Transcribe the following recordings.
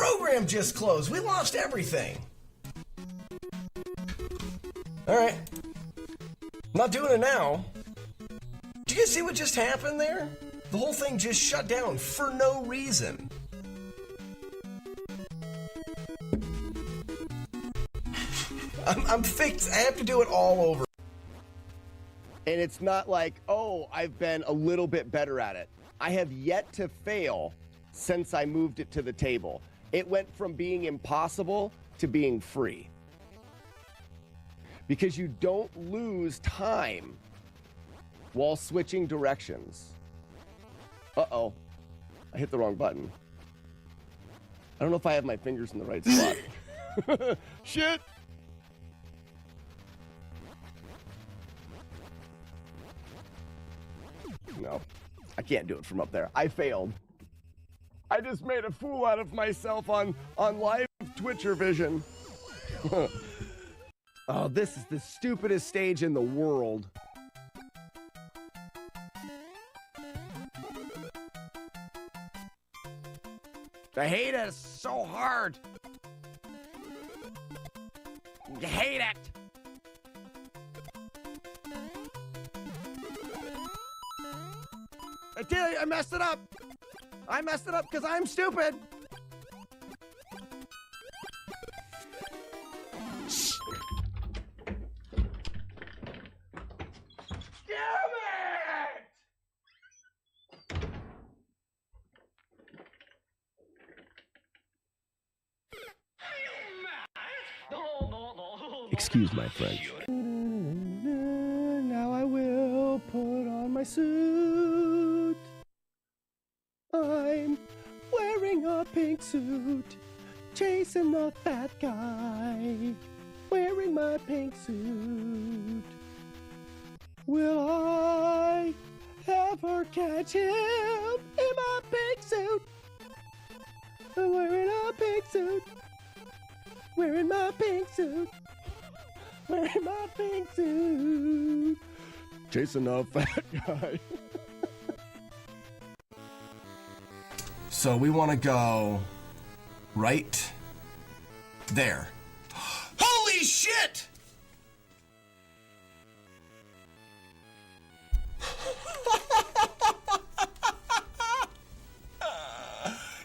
program just closed. We lost everything. Alright. Not doing it now. Did you guys see what just happened there? The whole thing just shut down for no reason. I'm fixed. I have to do it all over. And it's not like, oh, I've been a little bit better at it. I have yet to fail since I moved it to the table. It went from being impossible to being free. Because you don't lose time while switching directions. Uh-oh. I hit the wrong button. I don't know if I have my fingers in the right spot. Shit! No, I can't do it from up there. I failed. I just made a fool out of myself on live Twitcher vision. Oh, this is the stupidest stage in the world. I hate it so hard. I hate it. I did it. I messed it up. I messed it up because I'm stupid. Excuse my French. Now I will put on my suit. I'm wearing a pink suit, chasing the fat guy, wearing my pink suit. Will I ever catch him in my pink suit? I'm wearing a pink suit, wearing my pink suit. Wearing my pink suit, chasing a fat guy. So we want to go right there. Holy shit!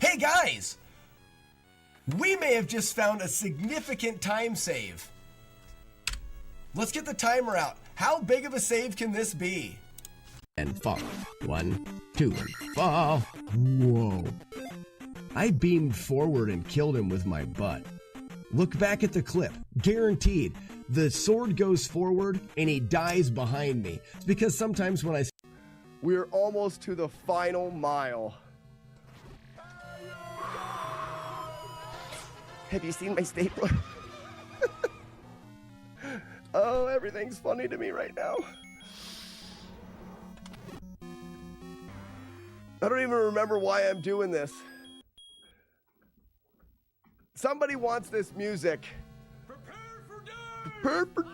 Hey guys! We may have just found a significant time save. Let's get the timer out. How big of a save can this be? And fall. 1, 2, and fall. Whoa. I beamed forward and killed him with my butt. Look back at the clip. Guaranteed. The sword goes forward and he dies behind me. It's because sometimes when I... We're almost to the final mile. Have you seen my stapler? Oh, everything's funny to me right now. I don't even remember why I'm doing this. Somebody wants this music. Prepare for Dave! Prepare for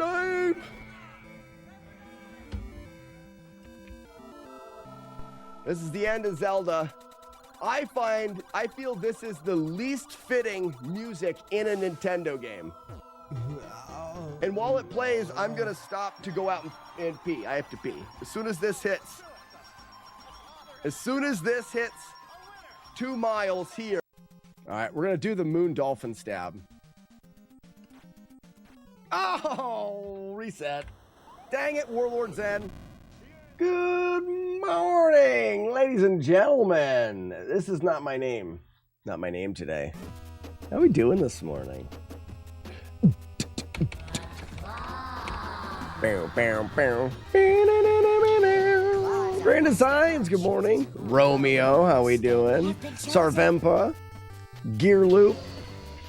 Dave! This is the end of Zelda. I feel this is the least fitting music in a Nintendo game. And while it plays, I'm gonna stop to go out and pee. I have to pee. As soon as this hits 2 miles here. All right, we're gonna do the moon dolphin stab. Oh, reset. Dang it, Warlord Zen. Good morning, ladies and gentlemen. This is not my name. Not my name today. How are we doing this morning? Grand Designs, good morning. Romeo, how we doing? Sarvempa, Gear Loop,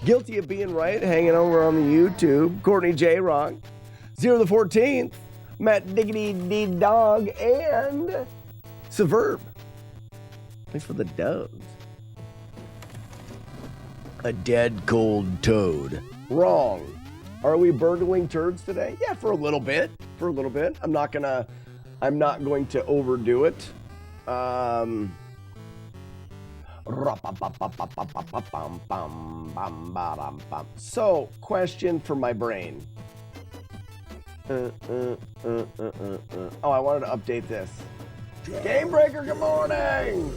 Guilty of Being Right, hanging over on the YouTube. Courtney J. Rock, 0 the 14th, Matt Diggity D Dog, and Suburb. Thanks for the dubs. A dead cold toad. Wrong. Are we burgling turds today? Yeah, for a little bit. For a little bit. I'm not going to overdo it. Are So, question for my brain. Oh, I wanted to update this. Game Breaker, good morning!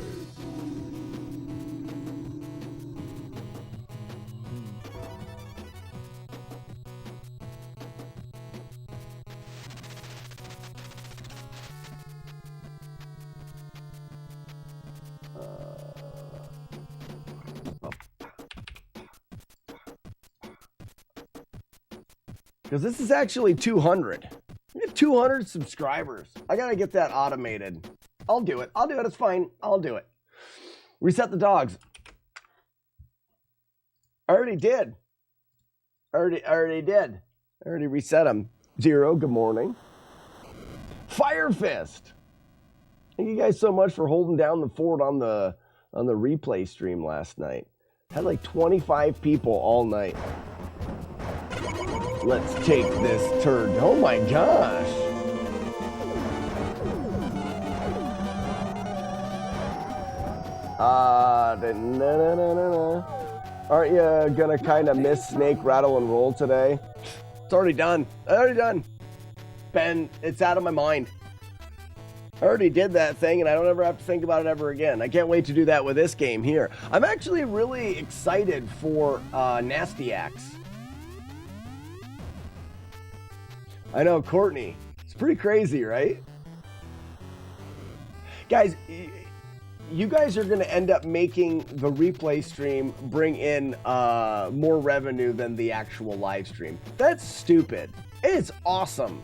Because this is actually 200. We have 200 subscribers. I gotta get that automated. I'll do it. I'll do it. It's fine. I'll do it. Reset the dogs. I already did. I already did. I already reset them. Zero, good morning. Fire Fist. Thank you guys so much for holding down the fort on the replay stream last night. Had like 25 people all night. Let's take this turd. Oh my gosh. Aren't you gonna kind of miss Snake Rattle and Roll today? It's already done. Ben, it's out of my mind. I already did that thing and I don't ever have to think about it ever again. I can't wait to do that with this game here. I'm actually really excited for Nasty Axe. I know, Courtney. It's pretty crazy, right? Guys, you guys are going to end up making the replay stream bring in more revenue than the actual live stream. That's stupid. It's awesome.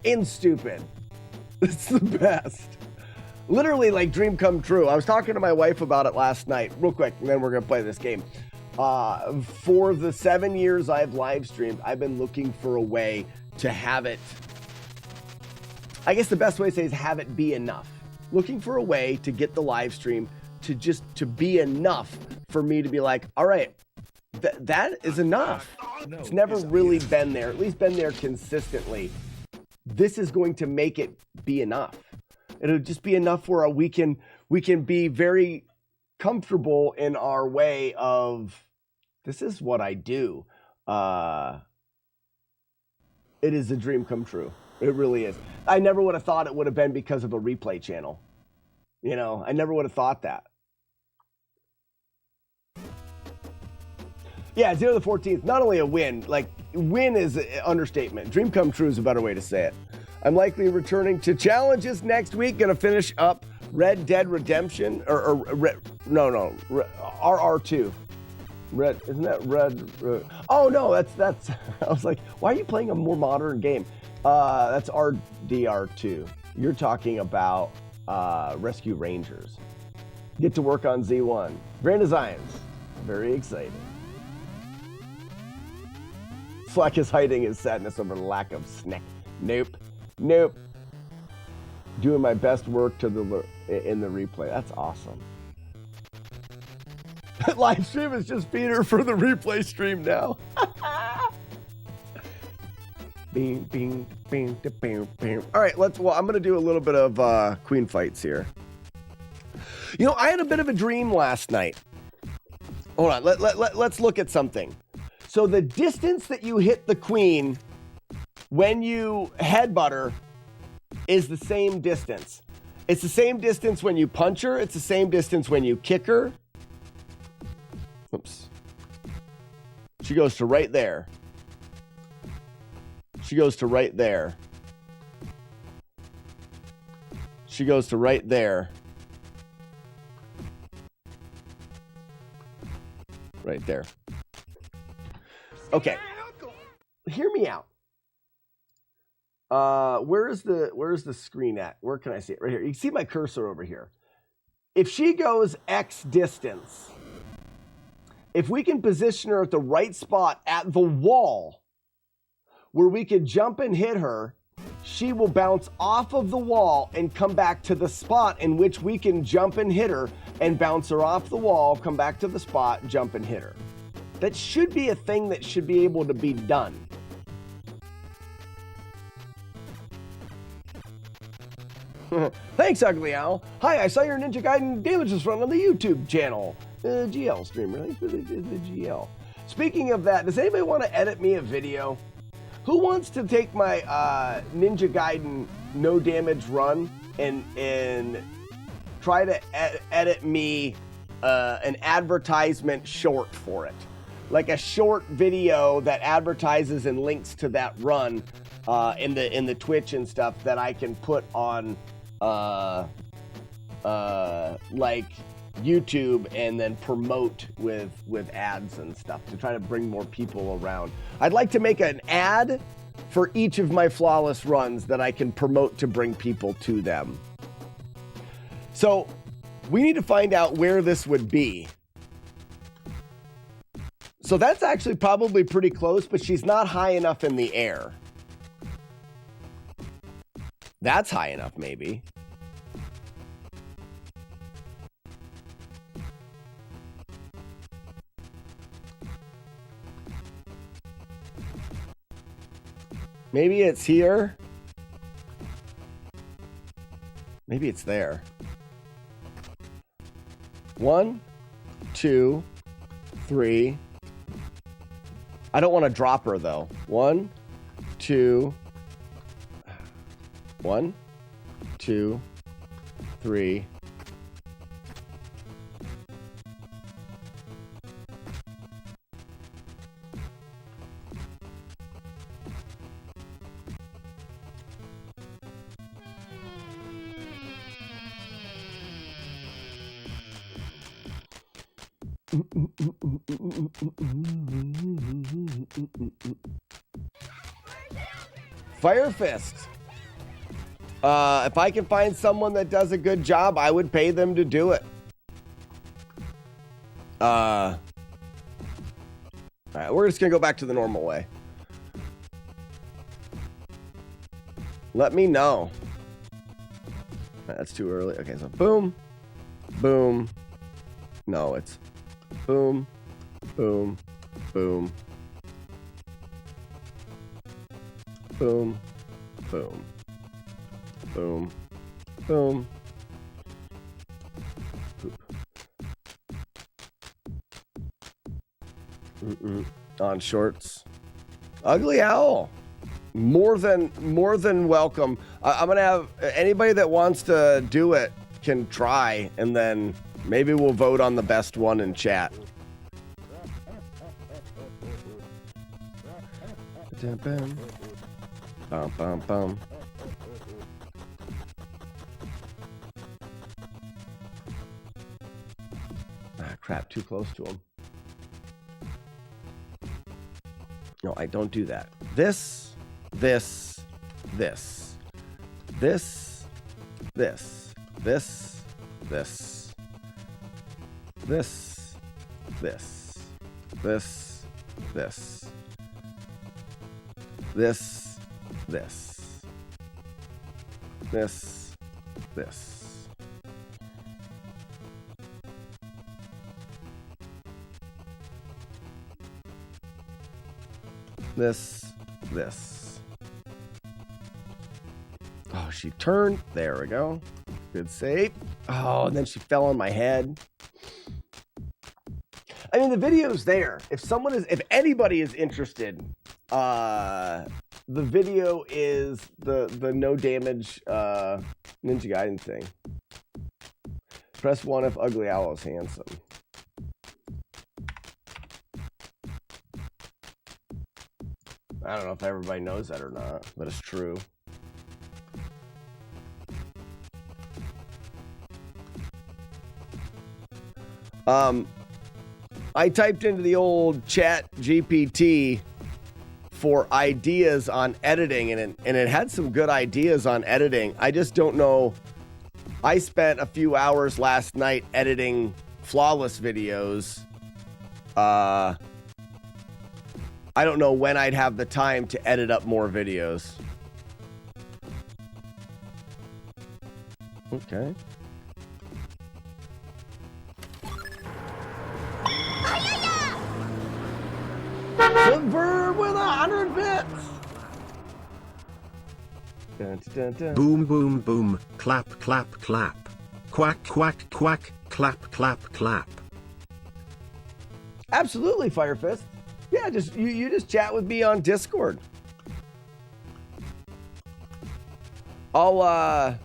And stupid. It's the best. Literally like dream come true. I was talking to my wife about it last night, real quick, and then we're going to play this game. For the 7 years I've live streamed, I've been looking for a way to have it, I guess the best way to say is have it be enough. Looking for a way to get the live stream to be enough for me to be like, all right, that is enough. It's never really been there, at least been there consistently. This is going to make it be enough. It'll just be enough where we can be very comfortable in our way of, this is what I do. It is a dream come true. It really is. I never would have thought it would have been because of a replay channel. You know, I never would have thought that. Yeah, 0 to the 14th, not only a win, like win is an understatement. Dream come true is a better way to say it. I'm likely returning to challenges next week. Gonna finish up Red Dead Redemption RR2. Red, isn't that Red? Oh no, that's. I was like, why are you playing a more modern game? That's RDR2. You're talking about Rescue Rangers. Get to work on Z1. Grand Designs. Very exciting. Slack is hiding his sadness over lack of snack. Nope. Doing my best work in the replay. That's awesome. Live stream is just Peter for the replay stream now. Bing, bing, bing, bing, bing. All right, I'm going to do a little bit of queen fights here. You know, I had a bit of a dream last night. Hold on, let's look at something. So the distance that you hit the queen when you headbutt her is the same distance. It's the same distance when you punch her. It's the same distance when you kick her. Oops. She goes to right there. She goes to right there. She goes to right there. Right there. Okay. Hear me out. Where's the screen at? Where can I see it? Right here. You can see my cursor over here. If she goes X distance, if we can position her at the right spot at the wall where we could jump and hit her, she will bounce off of the wall and come back to the spot in which we can jump and hit her and bounce her off the wall, come back to the spot, jump and hit her. That should be a thing that should be able to be done. Thanks, Ugly Owl. Hi, I saw your Ninja Gaiden Damages run on the YouTube channel. GL streamer. Thanks for the GL. Speaking of that, does anybody want to edit me a video? Who wants to take my Ninja Gaiden no damage run and try to edit me an advertisement short for it? Like a short video that advertises and links to that run in the Twitch and stuff that I can put on like YouTube and then promote with ads and stuff to try to bring more people around. I'd like to make an ad for each of my flawless runs that I can promote to bring people to them. So we need to find out where this would be. So that's actually probably pretty close, but she's not high enough in the air. That's high enough, maybe. Maybe it's here. Maybe it's there. 1, 2, 3. I don't want to drop her though. 1, 2. 1, 2, 3. Fire Fist. If I can find someone that does a good job, I would pay them to do it. All right, we're just gonna go back to the normal way. Let me know. That's too early. Okay, so boom, boom. No, it's boom, boom, boom, boom, boom, boom, boom. On shorts. Ugly Owl. More than welcome. I'm gonna have anybody that wants to do it can try, and then maybe we'll vote on the best one in chat. Bum, bum, bum. Ah, crap, too close to him. No, I don't do that. This, this, this, this, this, this, this, this, this, this, this, this, this, this, this. This. Oh, she turned. There we go. Good save. Oh, and then she fell on my head. I mean, the video's there. If anybody is interested, the video is the no damage Ninja Gaiden thing. Press 1 if Ugly Owl is handsome. I don't know if everybody knows that or not, but it's true. I typed into the old chat GPT for ideas on editing, and it had some good ideas on editing. I just don't know. I spent a few hours last night editing flawless videos. I don't know when I'd have the time to edit up more videos. Okay. Subvert with 100 bits. Dun, dun, dun. Boom, boom, boom. Clap, clap, clap. Quack, quack, quack. Clap, clap, clap. Absolutely, Firefist. Yeah, just you just chat with me on Discord. I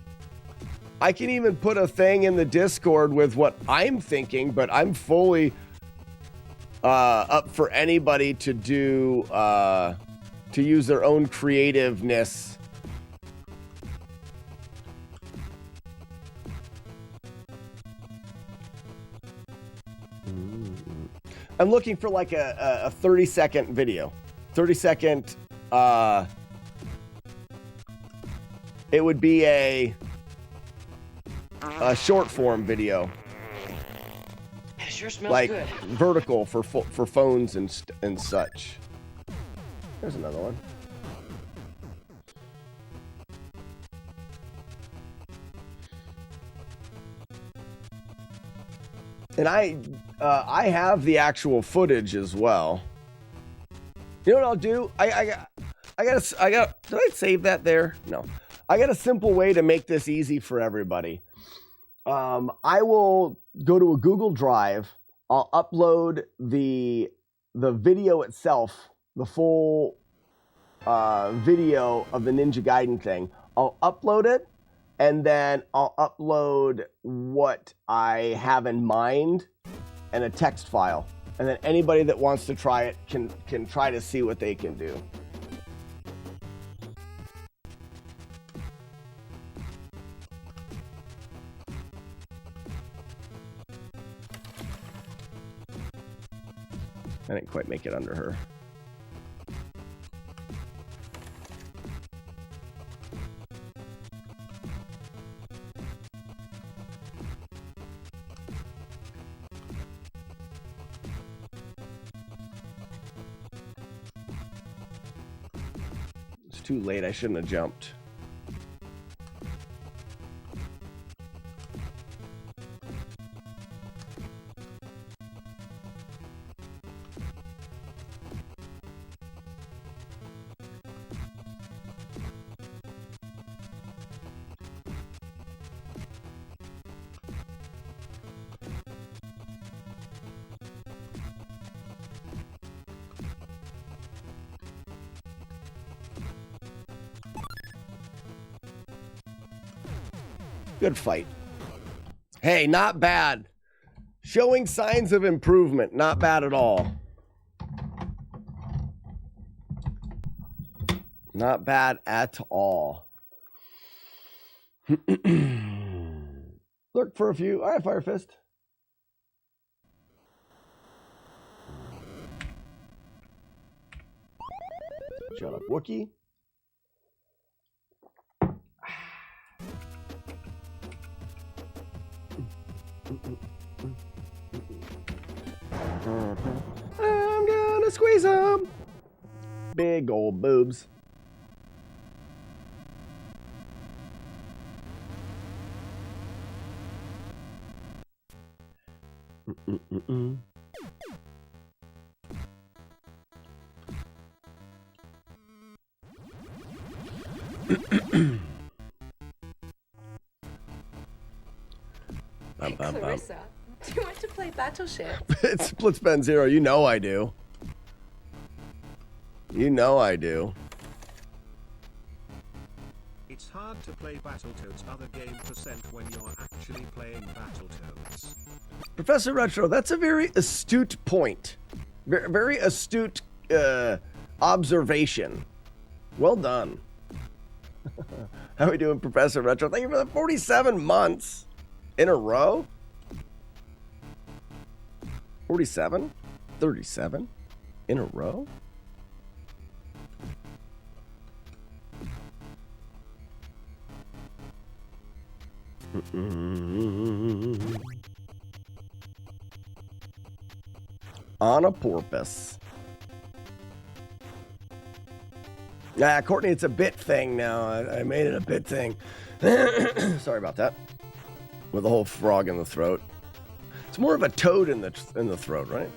can even put a thing in the Discord with what I'm thinking, but I'm fully up for anybody to do to use their own creativeness. I'm looking for like a 30-second video. 30-second, it would be a short form video. It sure smells like good. vertical for phones and such. There's another one. And I have the actual footage as well. You know what I'll do? I got. Did I save that there? No. I got a simple way to make this easy for everybody. I will go to a Google Drive. I'll upload the video itself, the full video of the Ninja Gaiden thing. I'll upload it, and then I'll upload what I have in mind and a text file. And then anybody that wants to try it can try to see what they can do. I didn't quite make it under her. It's too late. I shouldn't have jumped. Good fight. Hey, not bad. Showing signs of improvement. Not bad at all. Not bad at all. Look for a few. All right, Firefist. Shut up, Wookie. I'm gonna squeeze them. Big old boobs. Hey, Clarissa, do you want to play Battleship? It's Splitspen Zero. You know I do. You know I do. It's hard to play Battletoads other game % when you're actually playing Battletoads. Professor Retro, that's a very astute point. Very astute observation. Well done. How are we doing, Professor Retro? Thank you for the 47 months in a row. 47? 37 in a row? On a porpoise. Yeah, Courtney, it's a bit thing now. I made it a bit thing. Sorry about that. With a whole frog in the throat. It's more of a toad in the throat, right?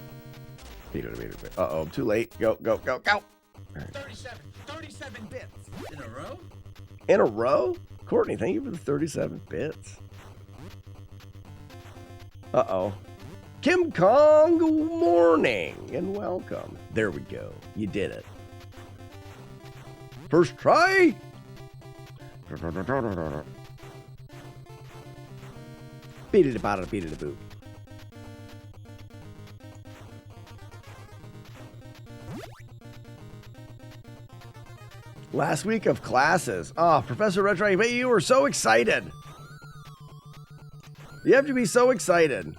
Uh-oh, too late. Go, go, go, go. 37 bits in a row? In a row? Courtney, thank you for the 37 bits. Uh-oh. Kim Kong, good morning and welcome. There we go. You did it. First try. Beat it about it, beat it boo. Last week of classes. Oh, Professor Retro, you were so excited. You have to be so excited.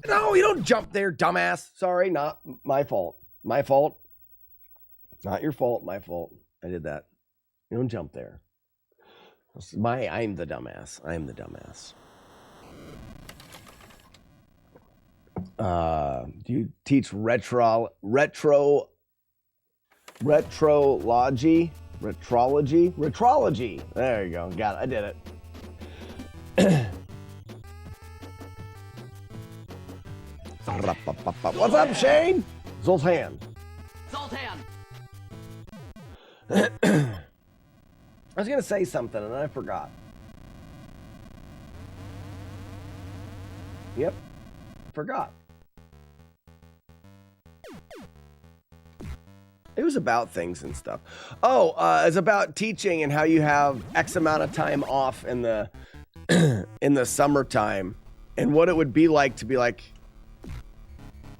No, you don't jump there, dumbass. Sorry, not my fault. My fault. Not your fault, my fault. I did that. You don't jump there. I'm the dumbass. I'm the dumbass. Do you teach retrology? Retrology. There you go. Got it. I did it. What's up, Shane? Zoltan. I was going to say something and I forgot. Yep. Forgot. It was about things and stuff. Oh, it's about teaching and how you have X amount of time off in the in the summertime and what it would be like to be like,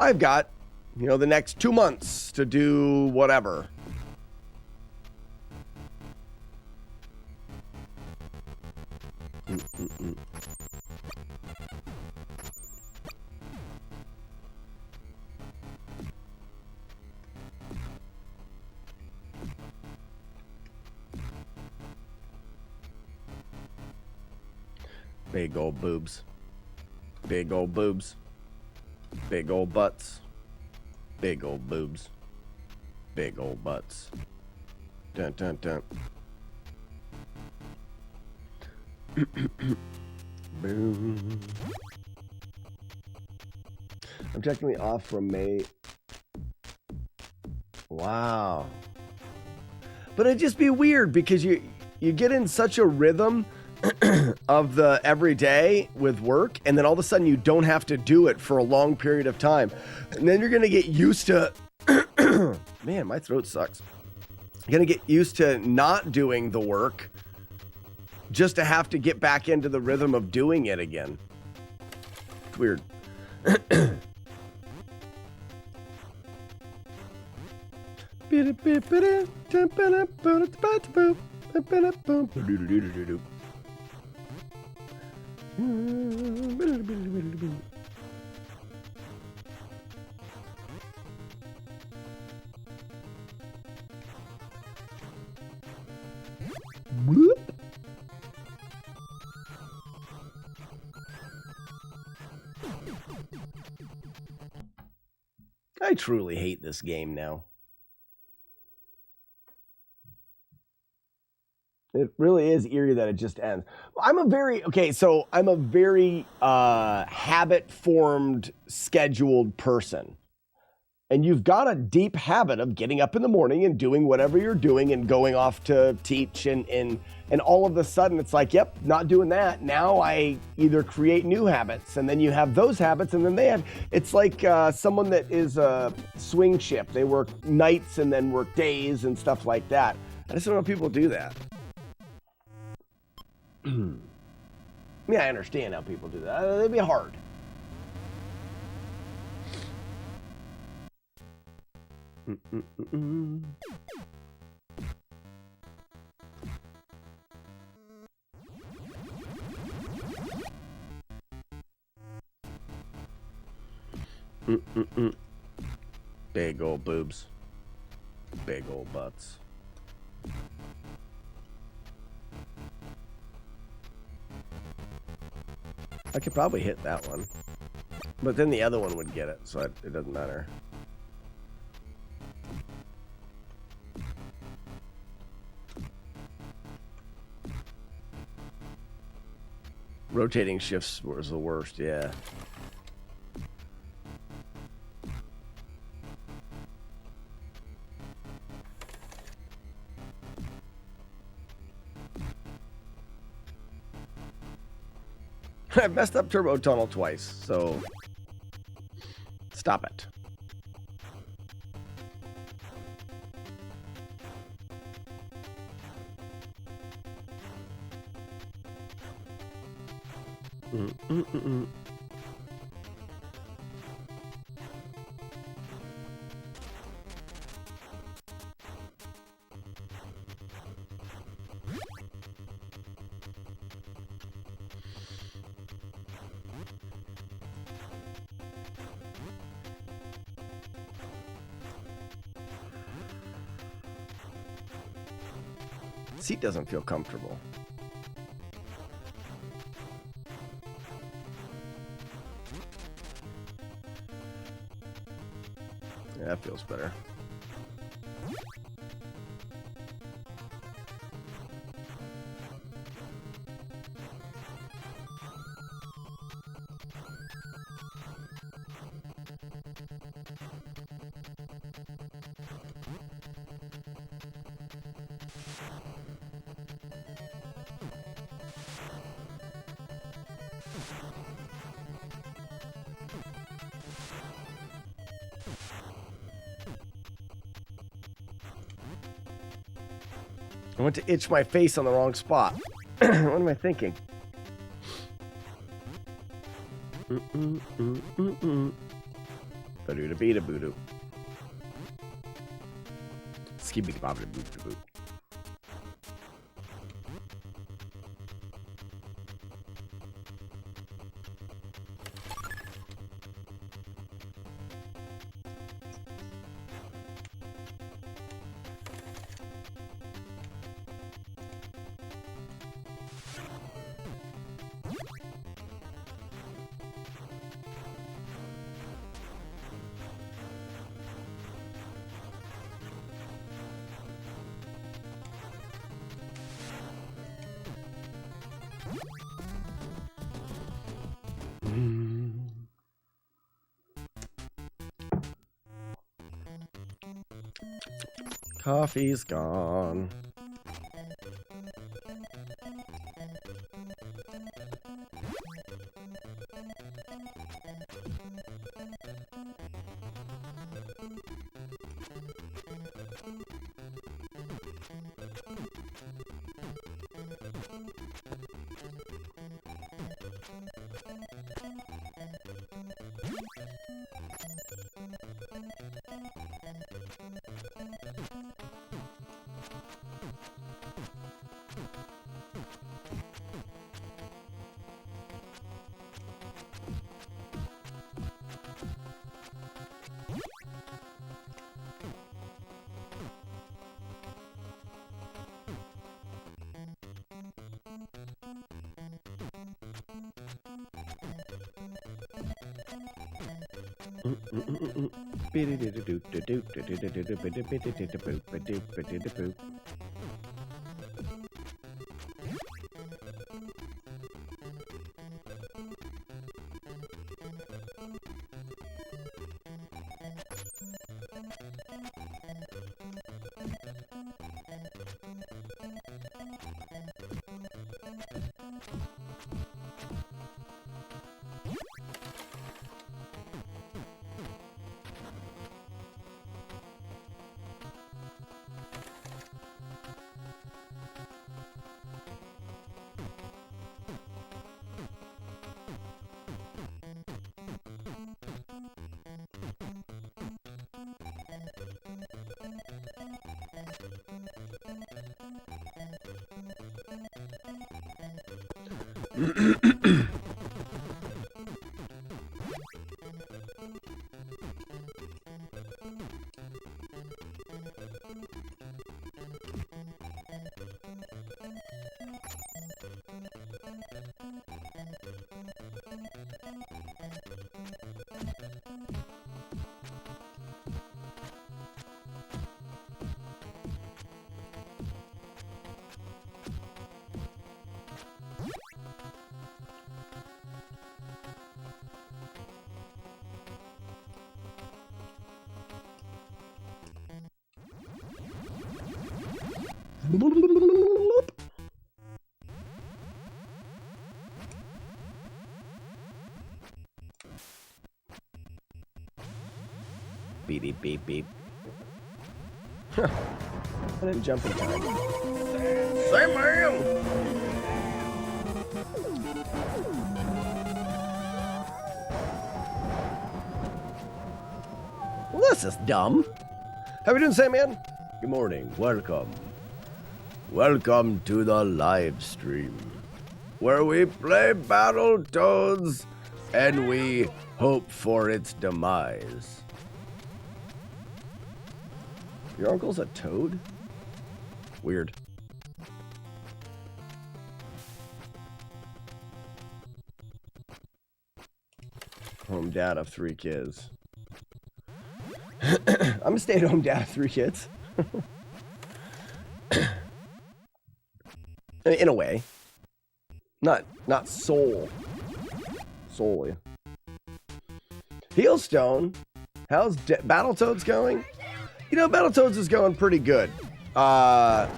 I've got, the next 2 months to do whatever. Big old boobs. Big old boobs. Big old butts. Big old boobs. Big old butts. Dun dun dun. Boom. I'm technically off from May. Wow. But it'd just be weird because you get in such a rhythm of the everyday with work, and then all of a sudden you don't have to do it for a long period of time. And then you're going to get used to, man, my throat sucks. You're going to get used to not doing the work just to have to get back into the rhythm of doing it again. It's weird. I truly hate this game now. It really is eerie that it just ends. I'm a very habit-formed, scheduled person. And you've got a deep habit of getting up in the morning and doing whatever you're doing and going off to teach and all of a sudden it's like, yep, not doing that. Now I either create new habits and then you have those habits and then it's like someone that is a swing shift. They work nights and then work days and stuff like that. I just don't know if people do that. Yeah, I understand how people do that. It'd be hard. Big old boobs. Big old butts. I could probably hit that one. But then the other one would get it, so it doesn't matter. Rotating shifts was the worst, yeah. I messed up Turbo Tunnel twice, so stop it. Seat doesn't feel comfortable. Yeah, that feels better. I went to itch my face on the wrong spot. What am I thinking? Ba-doo-da-bee-da-boo-doo. Skibby-bobby-boo-doo-boo. Coffee's gone. Beep, beep, beep. Huh. I didn't jump in time. Say, ma'am! Well, this is dumb. How we doing, Sandman? Good morning. Welcome. Welcome to the live stream, where we play Battletoads and we hope for its demise. Your uncle's a toad? Weird. Home dad of 3 kids. I'm a stay-at-home dad of 3 kids. In a way. Not solely. Heelstone, how's Battletoads going? You know, Battletoads is going pretty good. I'm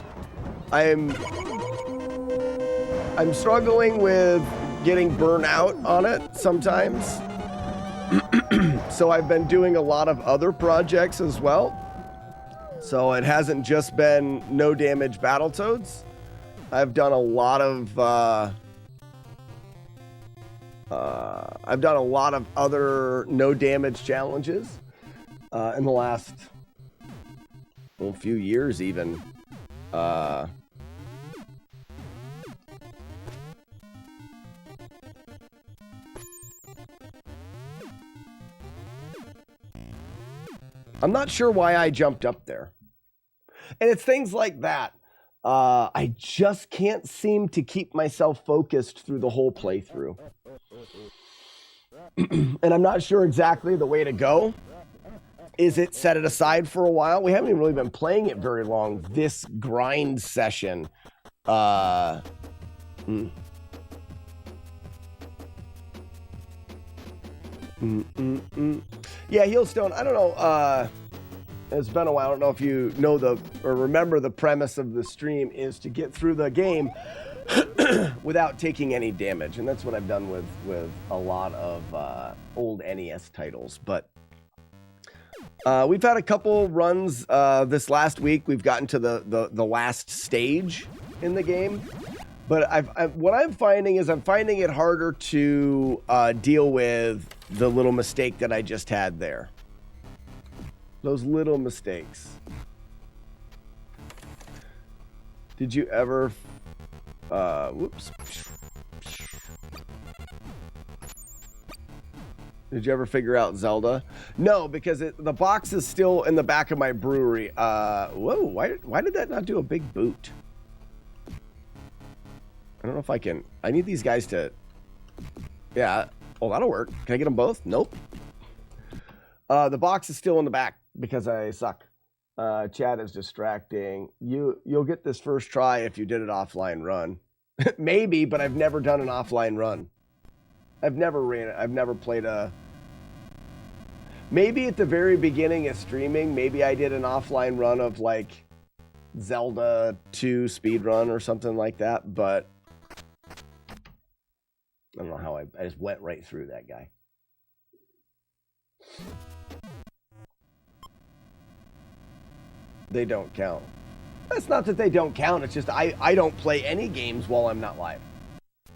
struggling with getting burnt out on it sometimes. So I've been doing a lot of other projects as well. So it hasn't just been no damage Battletoads. I've done a lot of other no damage challenges in the last few years even. I'm not sure why I jumped up there. And it's things like that. I just can't seem to keep myself focused through the whole playthrough. And I'm not sure exactly the way to go. Is it set it aside for a while? We haven't even really been playing it very long. This grind session. Yeah, Heelstone, I don't know. It's been a while. I don't know if you know or remember the premise of the stream is to get through the game without taking any damage. And that's what I've done with a lot of old NES titles. But we've had a couple runs this last week. We've gotten to the last stage in the game. But what I'm finding is I'm finding it harder to deal with the little mistake that I just had there. Those little mistakes. Did you ever... whoops. Did you ever figure out Zelda? No, because the box is still in the back of my brewery. Whoa, why did that not do a big boot? I don't know if I can... I need these guys to... Yeah. Oh, that'll work. Can I get them both? Nope. The box is still in the back because I suck. Chat is distracting. You'll get this first try if you did an offline run. Maybe, but I've never done an offline run. I've never played a... Maybe at the very beginning of streaming, maybe I did an offline run of like Zelda 2 speedrun or something like that, but I don't know how I just went right through that guy. They don't count. It's not that they don't count. It's just I don't play any games while I'm not live.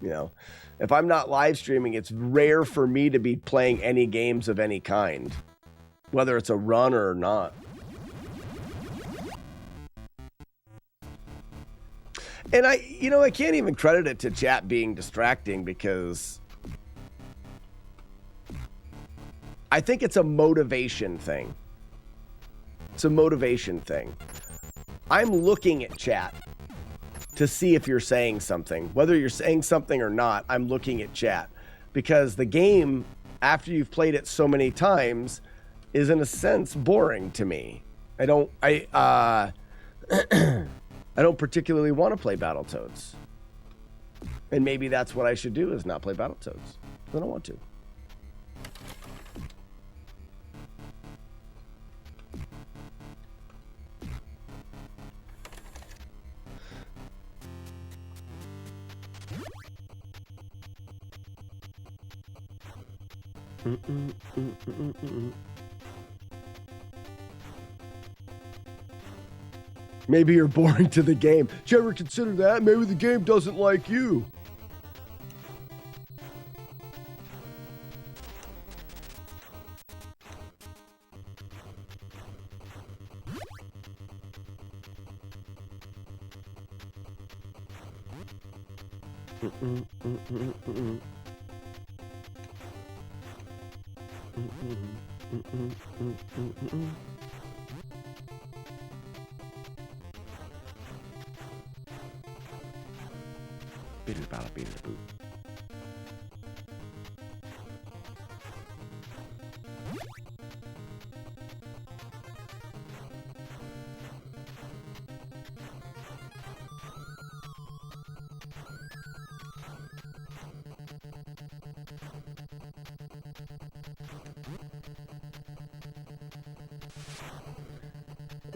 You know, if I'm not live streaming, it's rare for me to be playing any games of any kind, whether it's a run or not. And I can't even credit it to chat being distracting because I think it's a motivation thing. It's a motivation thing. I'm looking at chat to see if you're saying something. Whether you're saying something or not, I'm looking at chat. Because the game, after you've played it so many times, is in a sense boring to me. I don't particularly want to play Battletoads. And maybe that's what I should do, is not play Battletoads. I don't want to. Maybe you're boring to the game. Did you ever consider that? Maybe the game doesn't like you.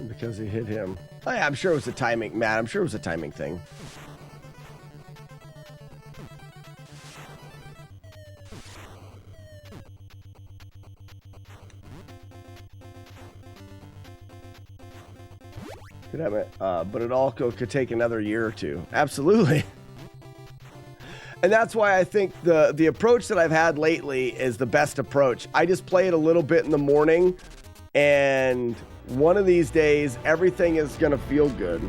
Because he hit him. Oh yeah, I'm sure it was a timing, Matt. I'm sure it was a timing thing. Could have it, but it all could take another year or two. Absolutely. And that's why I think the approach that I've had lately is the best approach. I just play it a little bit in the morning, and one of these days, everything is going to feel good.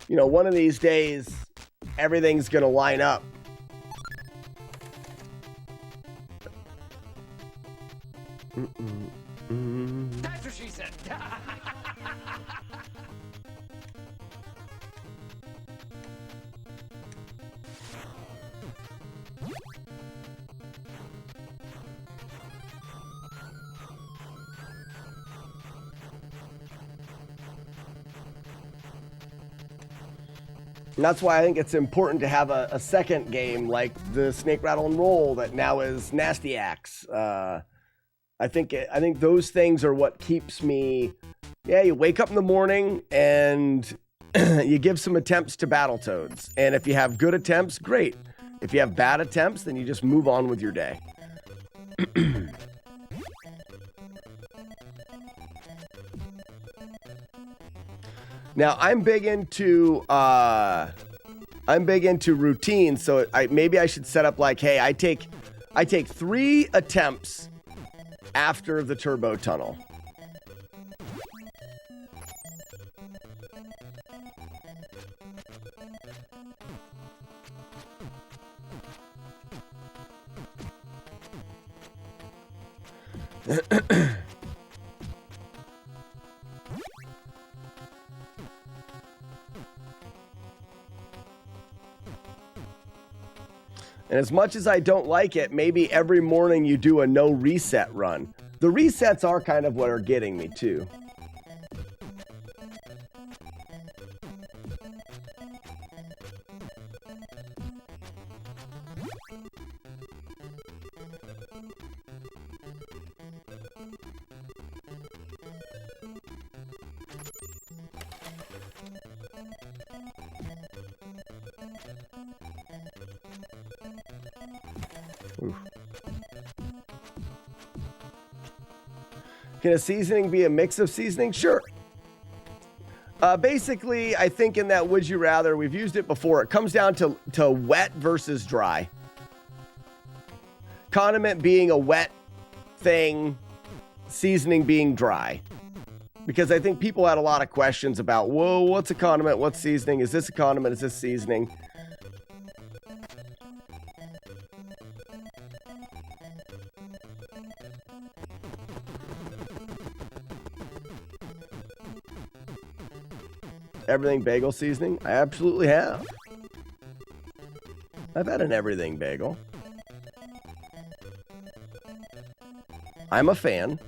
You know, one of these days, everything's going to line up. That's what she said. And that's why I think it's important to have a second game like the Snake Rattle and Roll that now is Nasty Axe. I think those things are what keeps me. Yeah, you wake up in the morning and you give some attempts to Battletoads, and if you have good attempts, great. If you have bad attempts, then you just move on with your day. Now I'm big into routine, so maybe I should set up like, hey, I take 3 attempts after the turbo tunnel. And as much as I don't like it, maybe every morning you do a no reset run. The resets are kind of what are getting me too. Oof. Can a seasoning be a mix of seasoning? Sure. Basically, I think in that Would You Rather, we've used it before. It comes down to wet versus dry. Condiment being a wet thing, seasoning being dry. Because I think people had a lot of questions about, whoa, what's a condiment? What's seasoning? Is this a condiment? Is this seasoning? Everything bagel seasoning? I absolutely have. I've had an everything bagel. I'm a fan.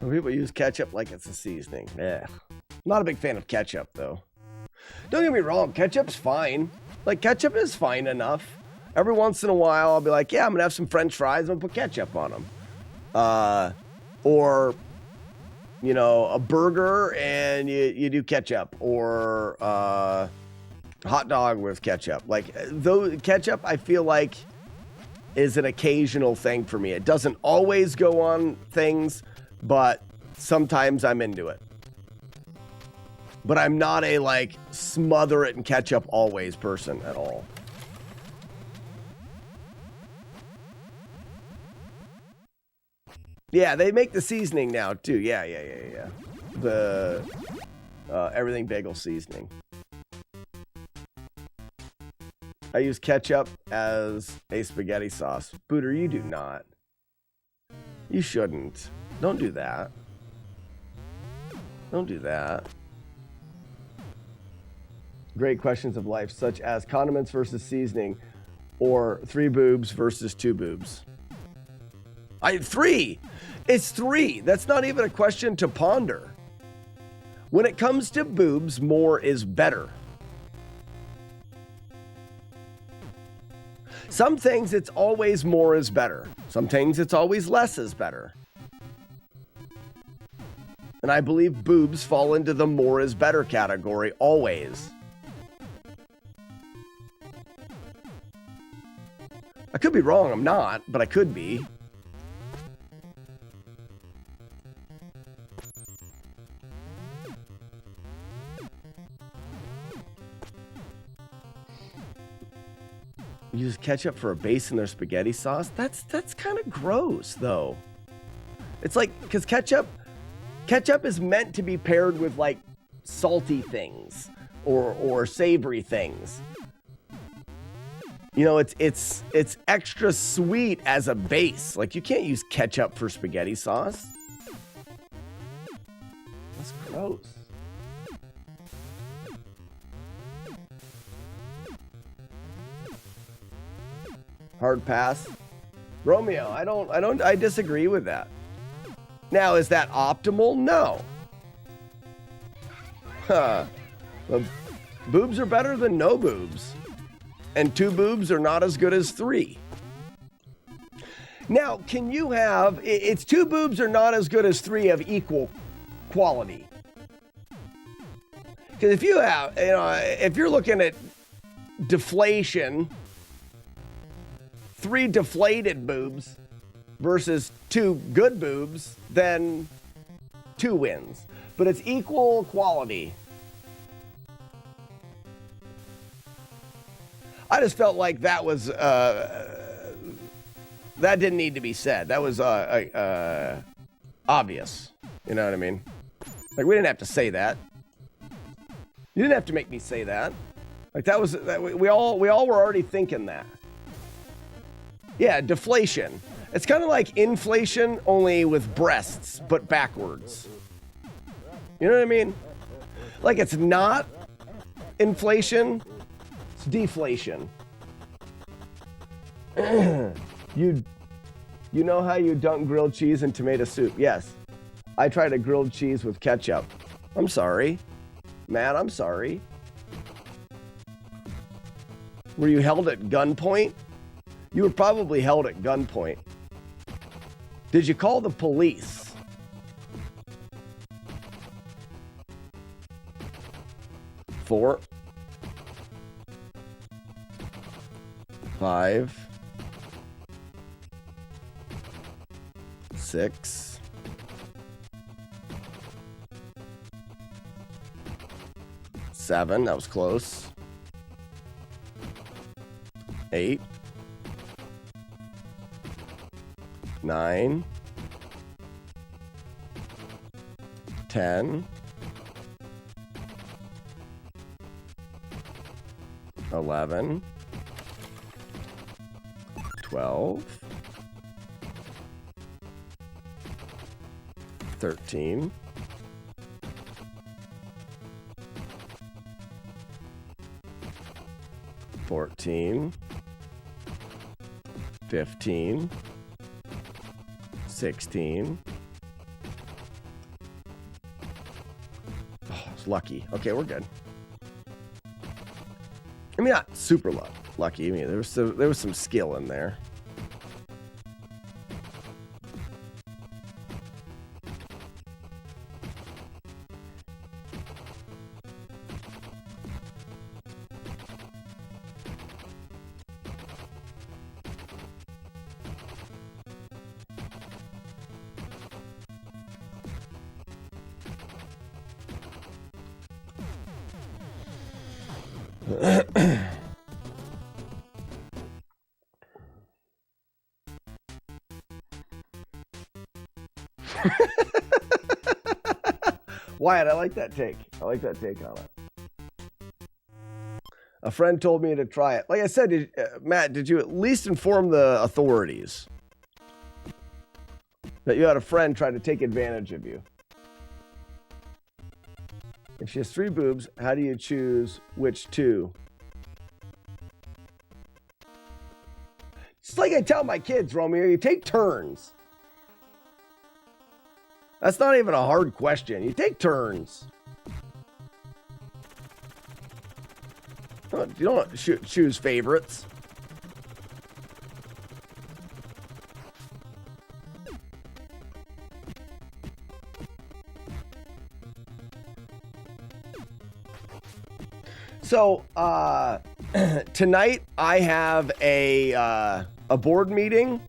Some people use ketchup like it's a seasoning. Yeah. Not a big fan of ketchup, though. Don't get me wrong, ketchup's fine. Like, ketchup is fine enough. Every once in a while, I'll be like, yeah, I'm gonna have some French fries, I'm gonna put ketchup on them. Or, you know, a burger and you do ketchup. Or, hot dog with ketchup. Like, though ketchup, I feel like, is an occasional thing for me. It doesn't always go on things, but sometimes I'm into it. But I'm not a, like, smother it in ketchup always person at all. Yeah, they make the seasoning now, too. Yeah. The everything bagel seasoning. I use ketchup as a spaghetti sauce. Booter, you do not. You shouldn't. Don't do that. Don't do that. Great questions of life, such as condiments versus seasoning, or 3 boobs versus 2 boobs. 3! It's 3! That's not even a question to ponder. When it comes to boobs, more is better. Some things it's always more is better. Some things it's always less is better. And I believe boobs fall into the more is better category always. I could be wrong, I'm not, but I could be. Use ketchup for a base in their spaghetti sauce? That's kind of gross, though. It's like, because ketchup is meant to be paired with, like, salty things or savory things. You know, it's extra sweet as a base. Like, you can't use ketchup for spaghetti sauce. That's gross. Hard pass. Romeo, I disagree with that. Now, is that optimal? No. Boobs are better than no boobs. And 2 boobs are not as good as 3. Now, can you have, it's 2 boobs are not as good as 3 of equal quality. Because if you have, you know, if you're looking at deflation, 3 deflated boobs versus 2 good boobs, then 2 wins. But it's equal quality. I just felt like that was, that didn't need to be said. That was obvious. You know what I mean? Like, we didn't have to say that. You didn't have to make me say that. Like, that was, we all were already thinking that. Yeah, deflation. It's kind of like inflation, only with breasts, but backwards. You know what I mean? Like, it's not inflation, it's deflation. You know how you dunk grilled cheese in tomato soup? Yes. I tried a grilled cheese with ketchup. I'm sorry. Matt, I'm sorry. Were you held at gunpoint? You were probably held at gunpoint. Did you call the police? Four. 5. 6. 7. That was close. 8. 9. 10. 11. 12. 13. 14. 15. 16. It's lucky. Okay, we're good. I mean, not super lucky. I mean, there was some skill in there. Wyatt, I like that take. I like that take on it. A friend told me to try it. Like I said, Matt, did you at least inform the authorities that you had a friend try to take advantage of you? If she has 3 boobs, how do you choose which 2? Just like I tell my kids, Romeo, you take turns. That's not even a hard question. You take turns. You don't choose favorites. So, tonight I have a board meeting,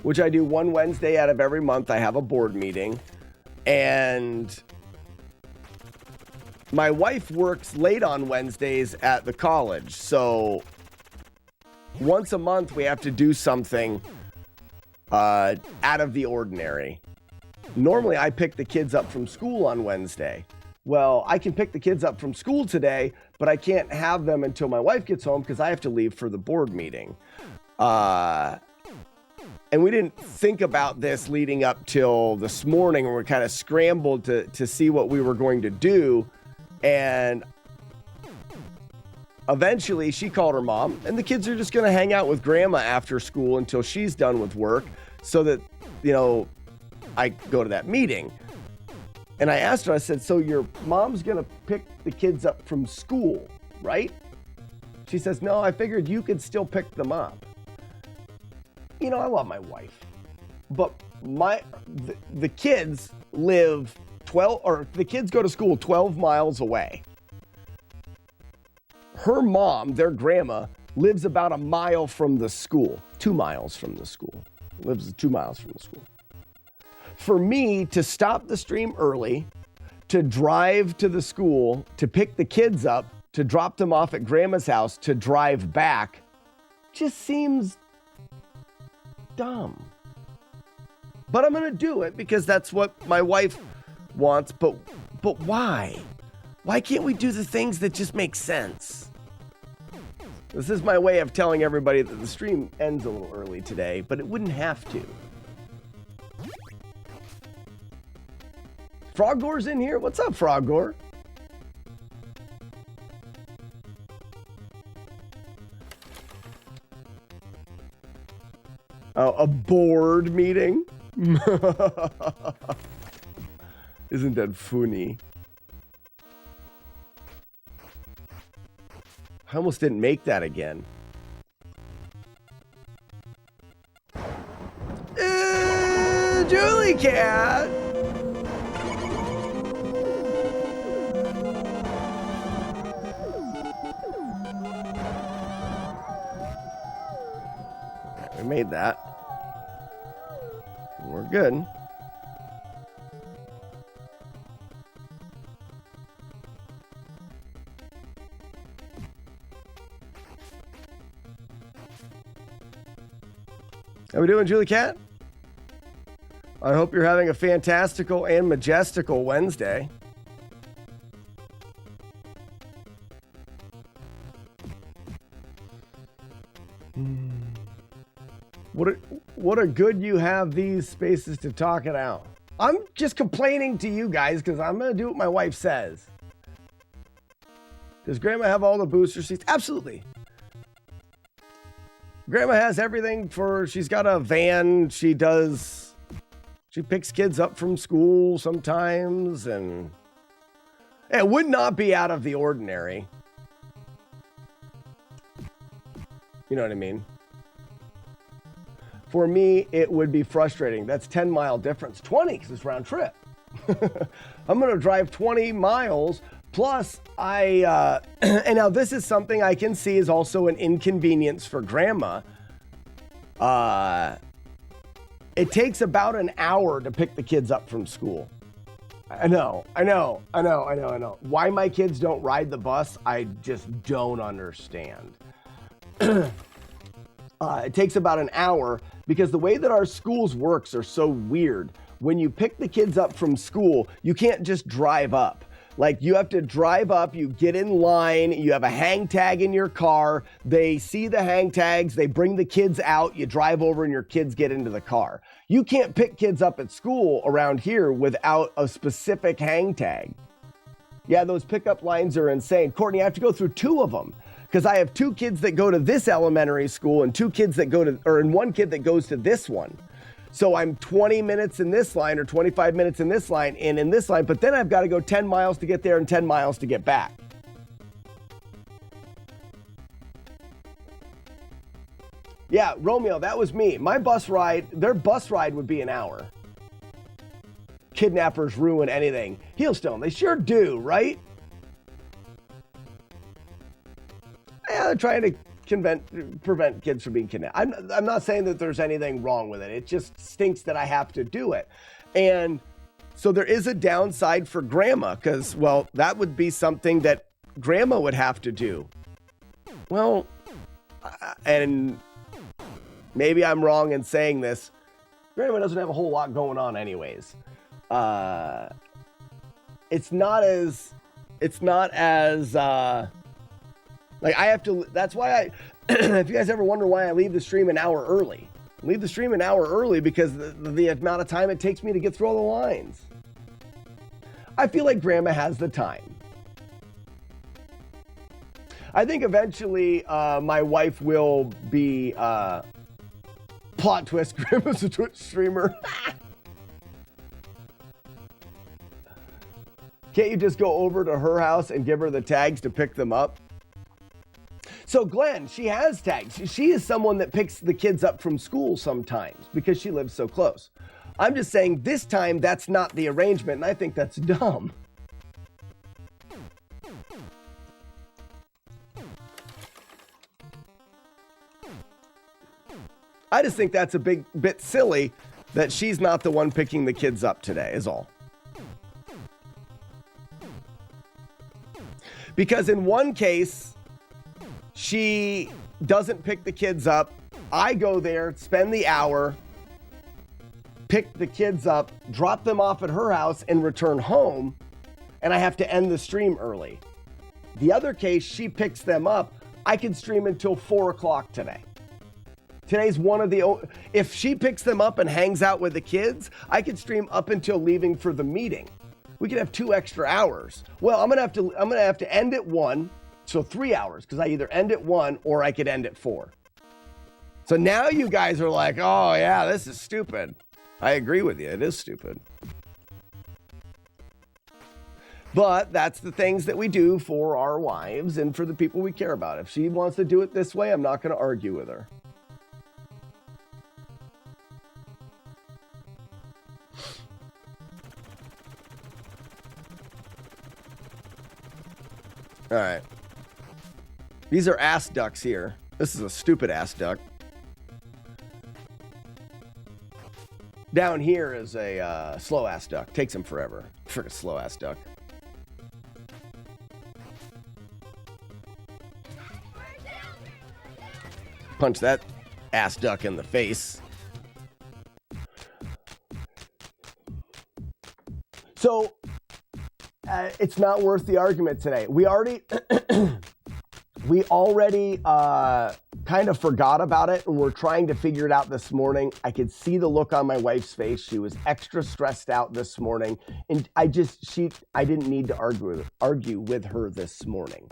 which I do one Wednesday out of every month. I have a board meeting, and my wife works late on Wednesdays at the college. So once a month, we have to do something out of the ordinary. Normally, I pick the kids up from school on Wednesday. Well, I can pick the kids up from school today, but I can't have them until my wife gets home because I have to leave for the board meeting. And we didn't think about this leading up till this morning, and we're kind of scrambled to see what we were going to do. And eventually she called her mom, and the kids are just going to hang out with grandma after school until she's done with work so that, you know, I go to that meeting. And I asked her, I said, so your mom's going to pick the kids up from school, right? She says, no, I figured you could still pick them up. You know, I love my wife, but the kids live 12, or the kids go to school 12 miles away. Her mom, their grandma, lives about a mile from the school, 2 miles from the school, lives 2 miles from the school. For me to stop the stream early, to drive to the school, to pick the kids up, to drop them off at grandma's house, to drive back, just seems dumb. But I'm going to do it because that's what my wife wants. But why? Why can't we do the things that just make sense? This is my way of telling everybody that the stream ends a little early today, but it wouldn't have to. Froggore's in here? What's up, Froggore? Oh, a board meeting? Isn't that funny? I almost didn't make that again. Julie Cat! We made that. We're good. How we doing, Julie Cat? I hope you're having a fantastical and majestical Wednesday. What a good you have these spaces to talk it out. I'm just complaining to you guys because I'm going to do what my wife says. Does Grandma have all the booster seats? Absolutely. Grandma has everything she's got a van. She picks kids up from school sometimes. And It would not be out of the ordinary. You know what I mean? For me, it would be frustrating. That's 10-mile difference. 20, because it's round trip. I'm going to drive 20 miles. Plus, and now this is something I can see is also an inconvenience for grandma. It takes about an hour to pick the kids up from school. I know. Why my kids don't ride the bus, I just don't understand. It takes about an hour because the way that our schools works are so weird. When you pick the kids up from school, you can't just drive up. Like, you have to drive up, you get in line, you have a hang tag in your car, they see the hang tags, they bring the kids out, you drive over and your kids get into the car. You can't pick kids up at school around here without a specific hang tag. Yeah, those pickup lines are insane. Courtney, I have to go through 2 of them because I have 2 kids that go to this elementary school and 2 kids that and 1 kid that goes to this one. So I'm 20 minutes in this line or 25 minutes in this line and in this line, but then I've got to go 10 miles to get there and 10 miles to get back. Yeah, Romeo, that was me. My bus ride, their bus ride would be an hour. Kidnappers ruin anything. Heelstone, they sure do, right? Yeah, they're trying to prevent kids from being kidnapped. I'm not saying that there's anything wrong with it. It just stinks that I have to do it. And so there is a downside for grandma because, well, that would be something that grandma would have to do. Well, and maybe I'm wrong in saying this. Grandma doesn't have a whole lot going on anyways. It's not as like I have to, that's why if you guys ever wonder why I leave the stream an hour early, because the amount of time it takes me to get through all the lines. I feel like grandma has the time. I think eventually my wife will be, plot twist, grandma's a Twitch streamer. Can't you just go over to her house and give her the tags to pick them up? So Glenn, she has tags. She is someone that picks the kids up from school sometimes because she lives so close. I'm just saying this time that's not the arrangement, and I think that's dumb. I just think that's a bit silly that she's not the one picking the kids up today, is all. Because in one case, she doesn't pick the kids up. I go there, spend the hour, pick the kids up, drop them off at her house, and return home, and I have to end the stream early. The other case, she picks them up. I can stream until 4 o'clock today. Today's one of the, if she picks them up and hangs out with the kids, I could stream up until leaving for the meeting. We could have 2 extra hours. Well, I'm gonna have to end at 1, so 3 hours, because I either end at 1 or I could end at 4. So now you guys are like, oh yeah, this is stupid. I agree with you, it is stupid. But that's the things that we do for our wives and for the people we care about. If she wants to do it this way, I'm not gonna argue with her. All right. These are ass ducks here. This is a stupid ass duck. Down here is a slow ass duck. Takes him forever. Freaking slow ass duck. Punch that ass duck in the face. So, it's not worth the argument today. We already kind of forgot about it, and we're trying to figure it out this morning. I could see the look on my wife's face. She was extra stressed out this morning, and I didn't need to argue with her this morning.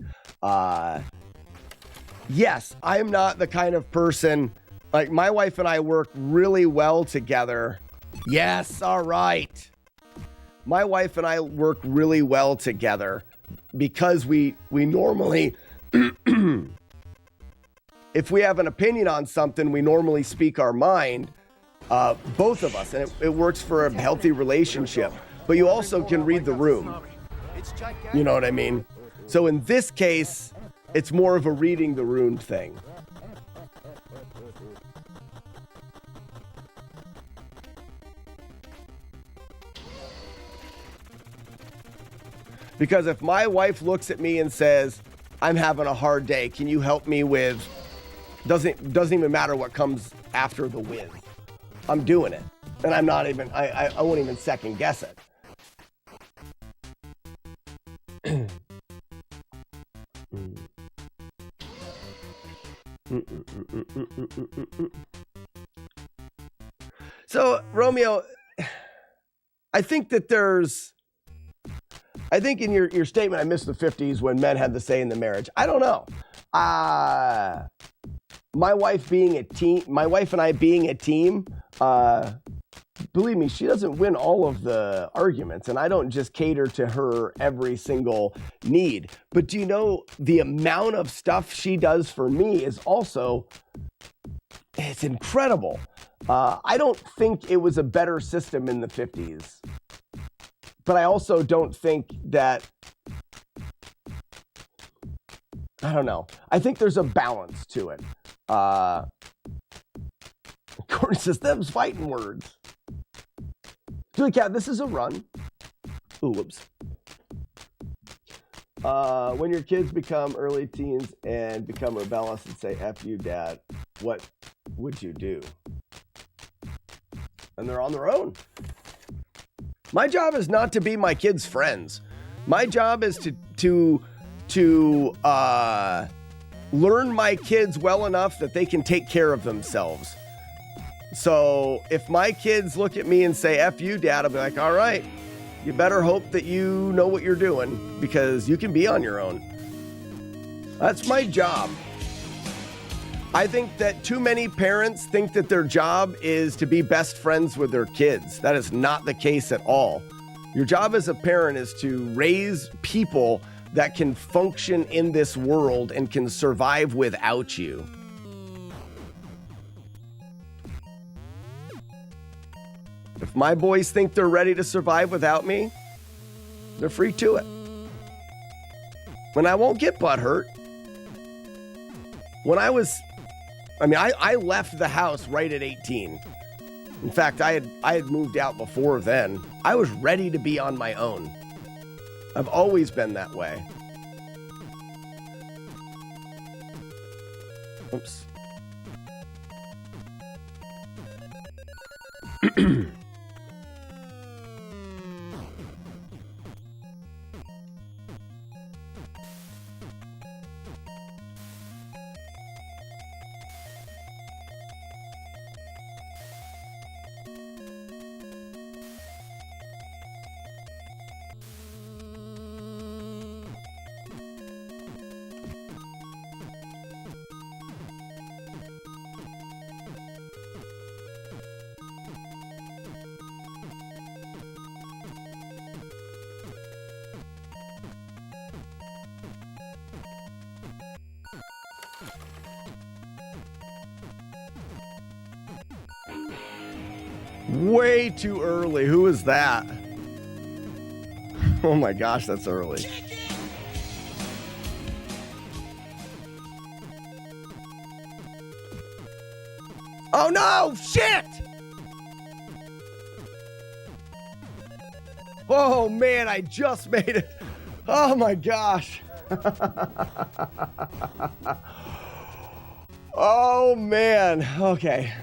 Yes, I am not the kind of person, like my wife and I work really well together. Yes, all right. my wife and I work really well together because we normally, if we have an opinion on something, we normally speak our mind, both of us, and it works for a healthy relationship. But you also can read the room. You know what I mean? So in this case, it's more of a reading the room thing. Because if my wife looks at me and says, I'm having a hard day, can you help me with, doesn't even matter what comes after the with. I'm doing it. And I'm not even, I won't even second guess it. So, Romeo, I think in your statement, I missed the 50s when men had the say in the marriage. I don't know. My wife and I being a team, believe me, she doesn't win all of the arguments, and I don't just cater to her every single need. But do you know the amount of stuff she does for me is also, it's incredible. I don't think it was a better system in the 50s. But I also don't think that, I don't know. I think there's a balance to it. Corey says, them's fighting words. Julie Cat, this is a run. Ooh, whoops. When your kids become early teens and become rebellious and say, F you, Dad, what would you do? And they're on their own. My job is not to be my kids' friends. My job is to learn my kids well enough that they can take care of themselves. So if my kids look at me and say, F you, Dad, I'll be like, all right, you better hope that you know what you're doing because you can be on your own. That's my job. I think that too many parents think that their job is to be best friends with their kids. That is not the case at all. Your job as a parent is to raise people that can function in this world and can survive without you. If my boys think they're ready to survive without me, they're free to it. And I won't get butthurt. When I left the house right at 18. In fact, I had moved out before then. I was ready to be on my own. I've always been that way. Oops. Way too early. Who is that? Oh my gosh, that's early. Oh no! Shit! Oh man, I just made it. Oh my gosh. Oh man. Okay.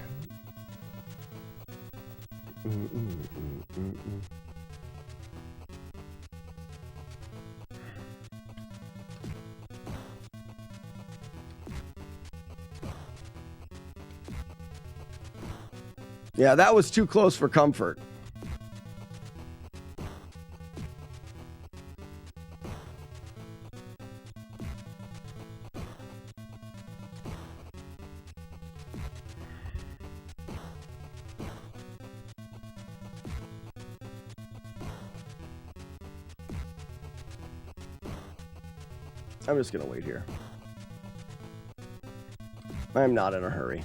Yeah, that was too close for comfort. I'm just gonna wait here. I'm not in a hurry.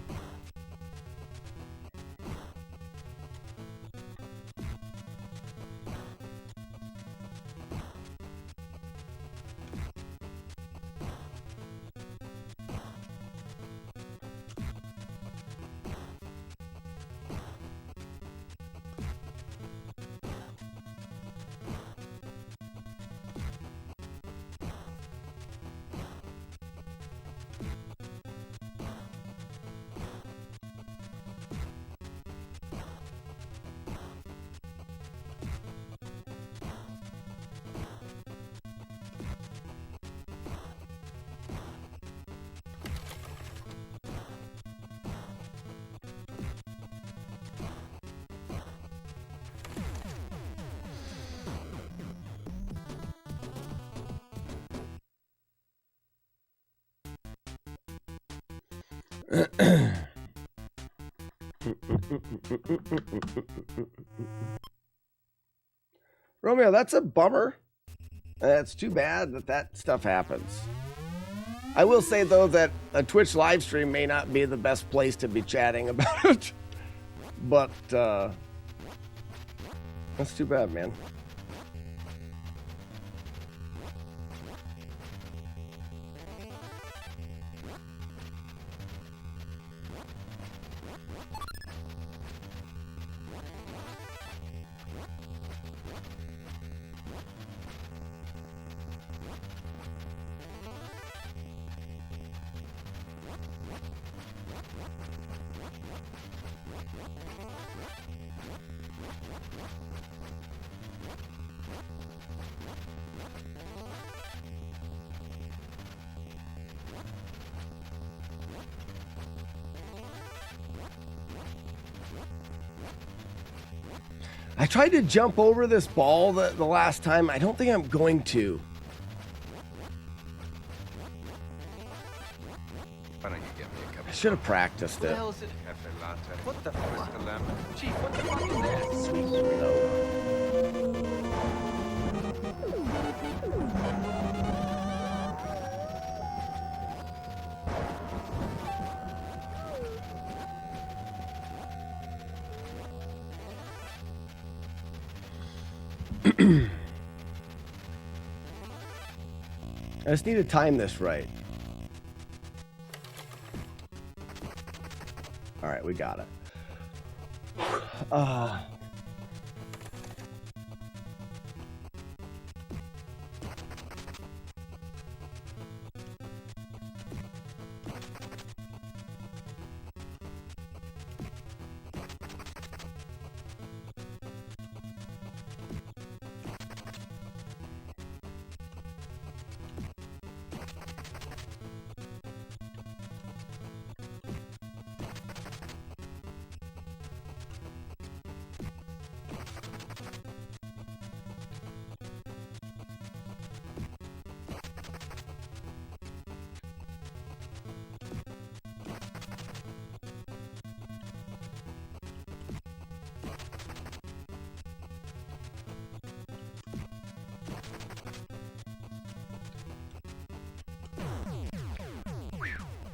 Romeo, that's a bummer. It's too bad that that stuff happens. I will say, though, that a Twitch live stream may not be the best place to be chatting about it. But, that's too bad, man. I tried to jump over this ball the last time. I don't think I'm going to. Why don't you get me a cup I should have practiced What the it. hell is it? Cafe latte. What the fuck? The lemon. Chief, what the fuck is this? No. I just need to time this right. All right, we got it.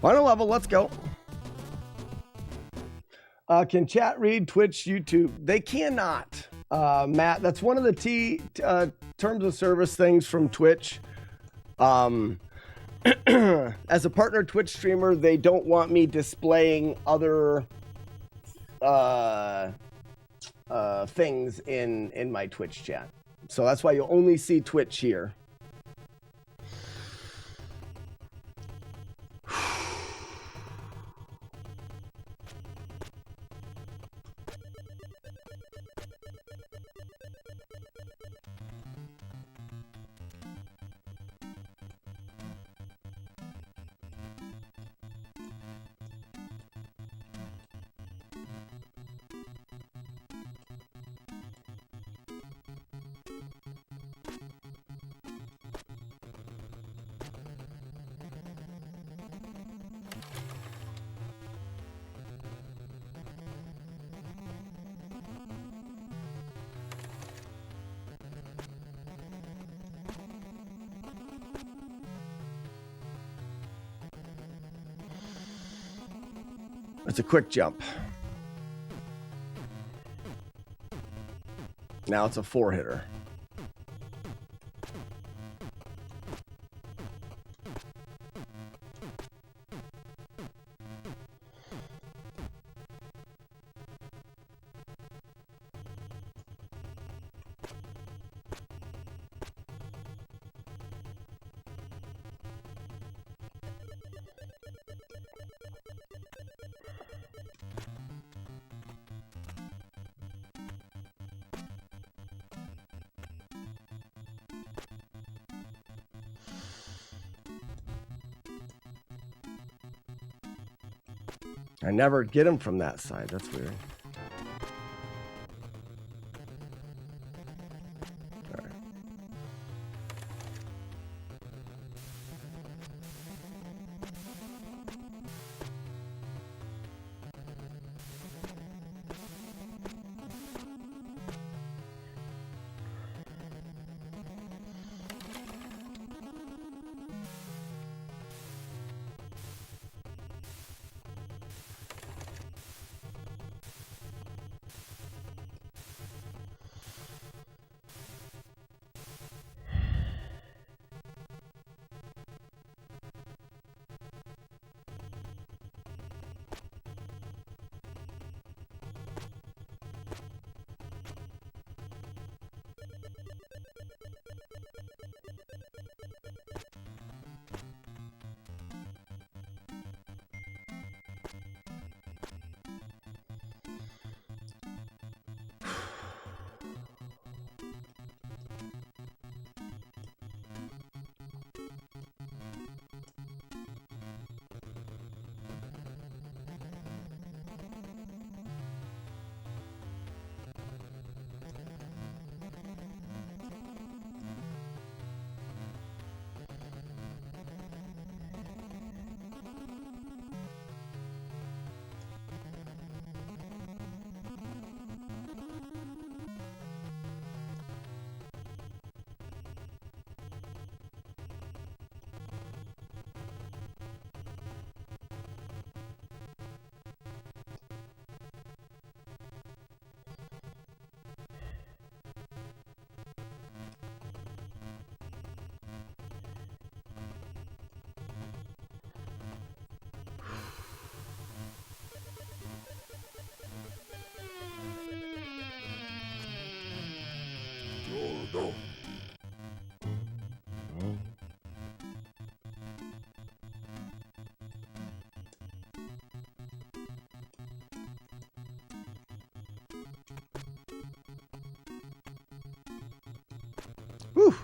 Final level, let's go. Can chat read Twitch, YouTube? They cannot, Matt. That's one of the terms of service things from Twitch. As a partner Twitch streamer, they don't want me displaying other things in my Twitch chat. So that's why you only see Twitch here. It's a quick jump. Now it's a 4-hitter. I never get him from that side. That's weird. All right. Whew.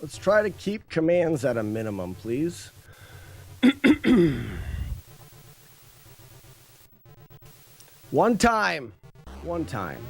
Let's try to keep commands at a minimum, please. One time. One time.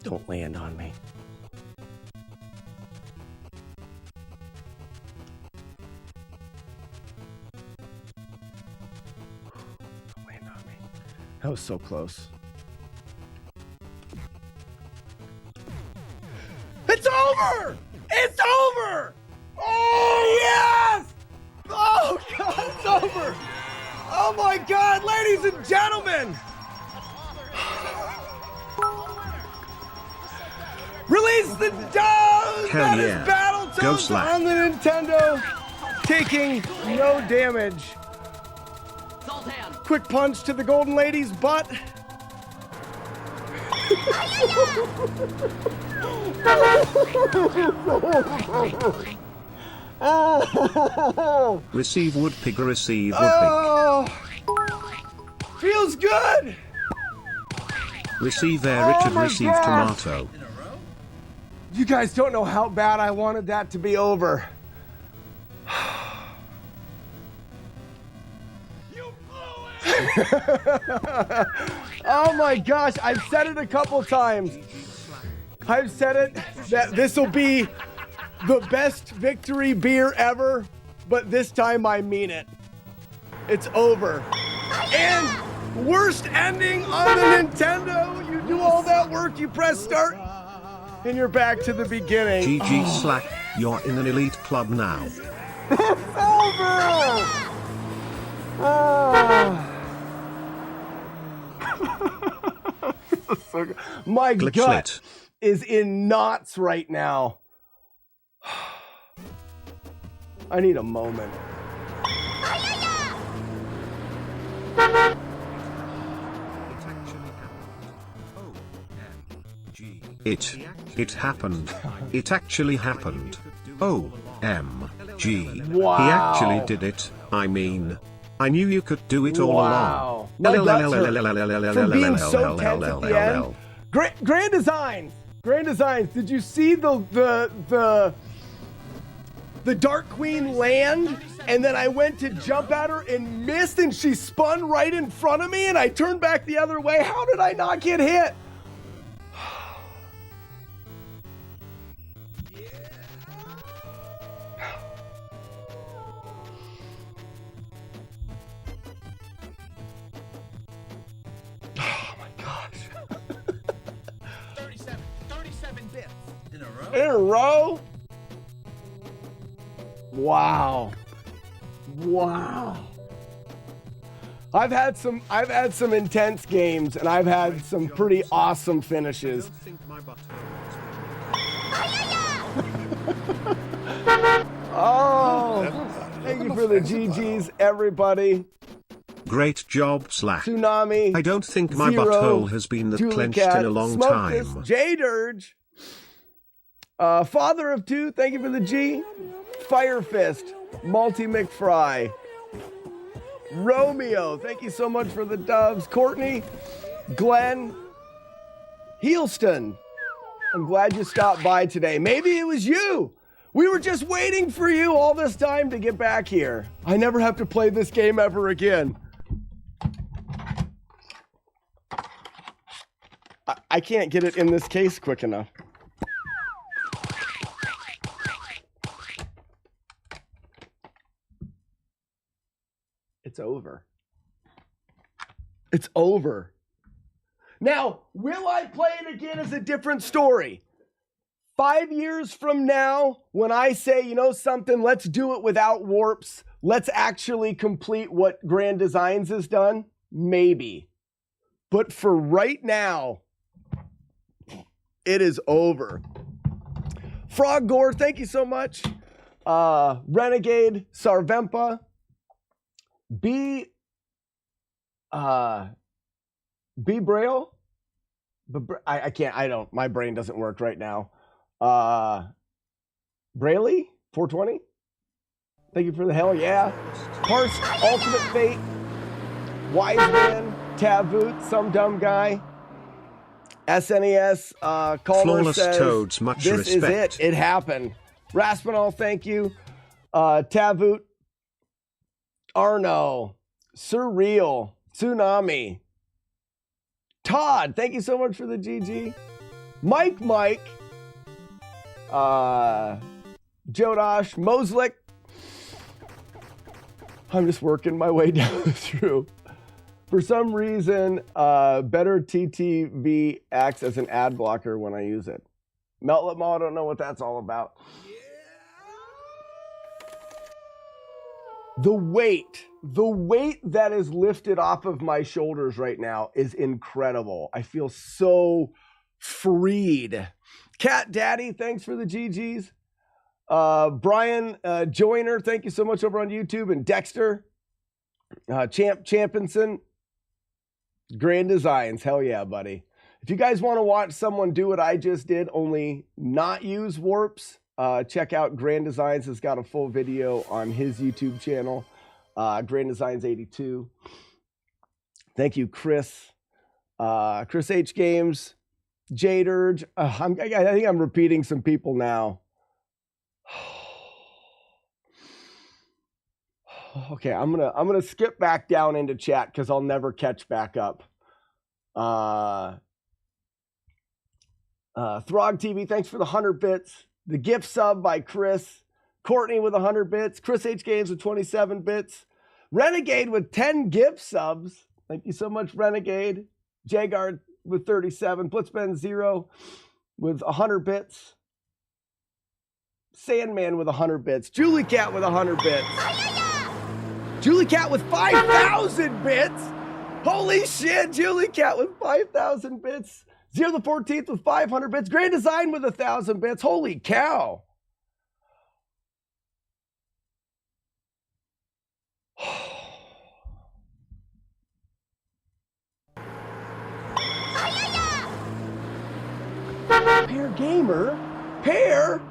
Don't land on me. Don't land on me. That was so close. It's over! It's over! Oh, yes! Oh, God, it's over! Oh, my God, ladies and gentlemen! Release the dogs! Hell That yeah. is Go Battletoads Slack. on the Nintendo, taking no damage. Quick punch to the Golden Lady's butt. Receive woodpig, receive woodpig. Oh, feels good. Receive air, Oh Richard, my receive gosh. tomato. You guys don't know how bad I wanted that to be over. You blew it! Oh my gosh, I've said it a couple times. I've said it that this will be the best victory beer ever, but this time I mean it. It's over. And worst ending on the Nintendo. You do all that work, you press start, and you're back to the beginning. GG Slack, you're in an elite club now. It's over! So good. My Glitch gut slit. is in knots right now. I need a moment. It happened. It actually happened. OMG. Wow. He actually did it. I mean, I knew you could do it all Wow. along. My guts hurt from being so tense at the end. Grand Designs. Grand Designs. Did you see the Dark Queen land? And then I went to jump at her and missed, and she spun right in front of me, and I turned back the other way. How did I not get hit? Oh my gosh. 37 bits. In a row? In a row? Wow. Wow. I've had some intense games, and I've had some pretty awesome finishes. Don't think my butt Oh, thank you for the GGs, everybody. Great job, Slack. Tsunami. I don't think my Zero, butthole has been that Julie clenched Cat, in a long Smoke time. This, J Dirge. Father of Two, thank you for the G. Fire Fist, Multi McFry. Romeo, thank you so much for the dubs. Courtney, Glenn, Heelston, I'm glad you stopped by today. Maybe it was you. We were just waiting for you all this time to get back here. I never have to play this game ever again. I can't get it in this case quick enough. It's over. It's over. Now, will I play it again is a different story. 5 years from now, when I say, you know something, let's do it without warps, let's actually complete what Grand Designs has done, maybe. But for right now, it is over. Frog Gore, thank you so much. Renegade, Sarvempa, B Braille? I can't, my brain doesn't work right now. Brayley, 420. Thank you for the hell yeah. Parse, Ultimate Fate, Wise Man, Tavoot, Some Dumb Guy. SNES, Calder Flawless says, Toads, much this respect. is it. It happened. Raspinall, thank you. Tavoot, Arno, Surreal, Tsunami. Todd, thank you so much for the GG. Mike, Jodosh, Moslick. I'm just working my way down through. For some reason, better TTV acts as an ad blocker when I use it. Meltlet Mall, I don't know what that's all about. The weight that is lifted off of my shoulders right now is incredible. I feel so freed. Cat Daddy, thanks for the GGs. Brian Joyner, thank you so much over on YouTube. And Dexter, Championson, Grand Designs, hell yeah, buddy. If you guys want to watch someone do what I just did, only not use warps, check out Grand Designs. Has got a full video on his YouTube channel, Grand Designs 82. Thank you, Chris. Chris H Games, Jade Urge. I think I'm repeating some people now. Okay, I'm gonna skip back down into chat because I'll never catch back up. Throg TV, thanks for the 100 bits. The gift sub by Chris. Courtney with 100 bits. Chris H Games with 27 bits. Renegade with 10 gift subs. Thank you so much, Renegade. Jagard with 37. Blitzben 0 with 100 bits. Sandman with 100 bits. Julie Cat with 100 bits. Julie Cat with 5,000 bits. Holy shit, Julie Cat with 5,000 bits. Zero the 14th with 500 bits. Grand Design with 1,000 bits. Holy cow. Pear Gamer. Pear.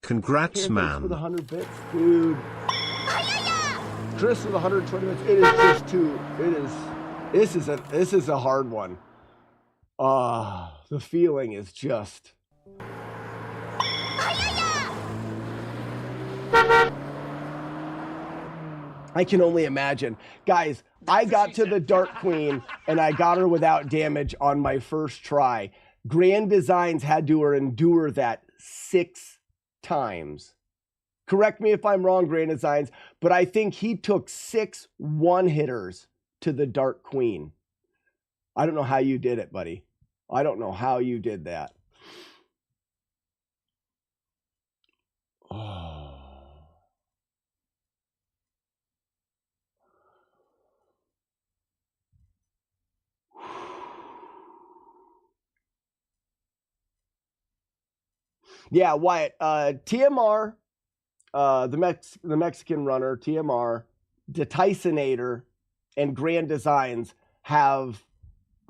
Congrats, Pear, man. with 100 bits. Dude. Chris with 120 bits. It is just too. It is. This is a hard one. The feeling is just. I can only imagine. Guys, I got to the Dark Queen and I got her without damage on my first try. Grand Designs had to endure that 6 times. Correct me if I'm wrong, Grand Designs, but I think he took 6 one-hitters to the Dark Queen. I don't know how you did it, buddy. I don't know how you did that. Oh. Yeah, Wyatt. TMR, the Mexican runner, TMR, the Tysonator, and Grand Designs have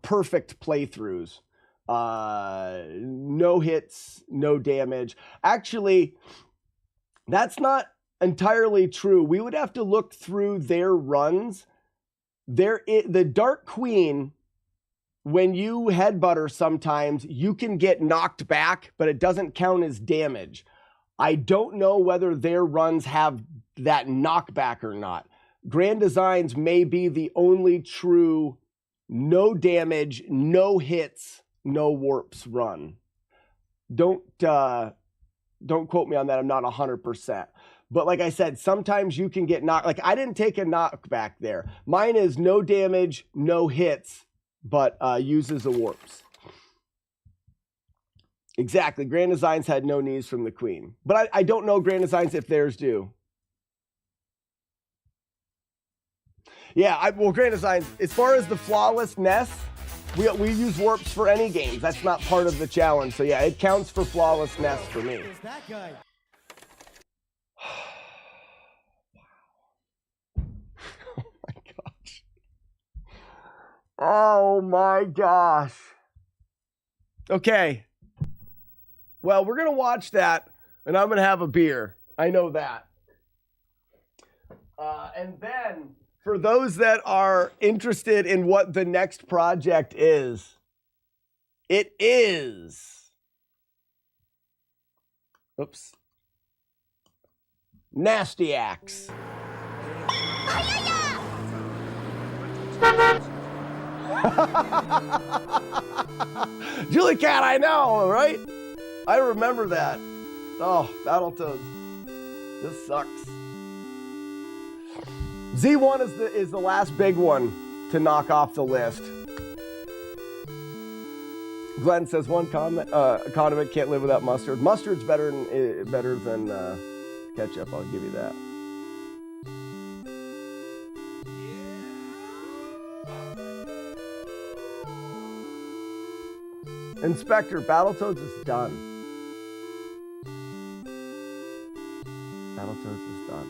perfect playthroughs. No hits, no damage. Actually, that's not entirely true. We would have to look through their runs. The Dark Queen, when you headbutt her sometimes, you can get knocked back, but it doesn't count as damage. I don't know whether their runs have that knockback or not. Grand Designs may be the only true no damage, no hits, no warps run. Don't quote me on that. I'm not 100%. But like I said, sometimes you can get knocked. Like I didn't take a knockback there. Mine is no damage, no hits, but uses the warps. Exactly. Grand Designs had no knees from the Queen. But I don't know Grand Designs if theirs do. Yeah, well, Grand Designs, as far as the FlawlessNES, we use warps for any games. That's not part of the challenge. So yeah, it counts for FlawlessNES for me. That guy. Oh my gosh. Okay. Well, we're going to watch that, and I'm going to have a beer. I know that. And then, for those that are interested in what the next project is, it is... Oops. Nasty Axe. Julie Cat, I know, right? I remember that. Oh, Battletoads. This sucks. Z1 is the last big one to knock off the list. Glenn says one condiment can't live without mustard. Mustard's better than ketchup. I'll give you that. Inspector, Battletoads is done. Battletoads is done.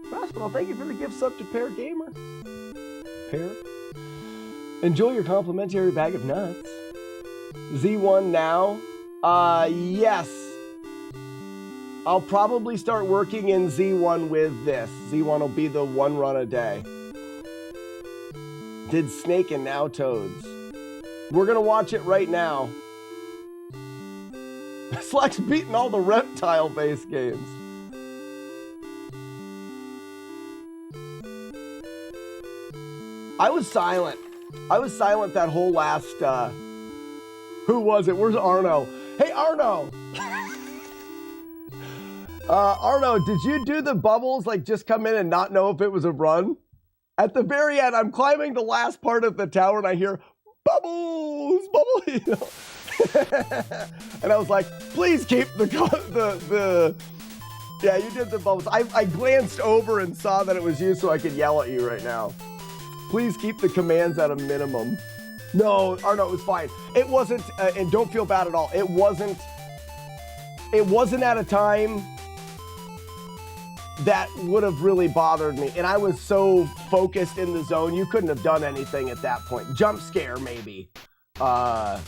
Raspinall, thank you for the gift sub to Pear Gamer. Pear. Enjoy your complimentary bag of nuts. Z1 now. Yes. I'll probably start working in Z1 with this. Z1 will be the one run a day. Did Snake and now Toads. We're gonna watch it right now. Slack's beating all the reptile-based games. I was silent. I was silent that whole last, who was it? Where's Arno? Hey, Arno! Arno, did you do the bubbles, like just come in and not know if it was a run? At the very end, I'm climbing the last part of the tower and I hear, bubbles, bubbles, you know? And I was like, please keep the yeah, you did the bubbles. I glanced over and saw that it was you so I could yell at you right now. Please keep the commands at a minimum. No, Arno, it was fine. It wasn't, and don't feel bad at all. It wasn't at a time that would have really bothered me. And I was so focused in the zone, you couldn't have done anything at that point. Jump scare, maybe. I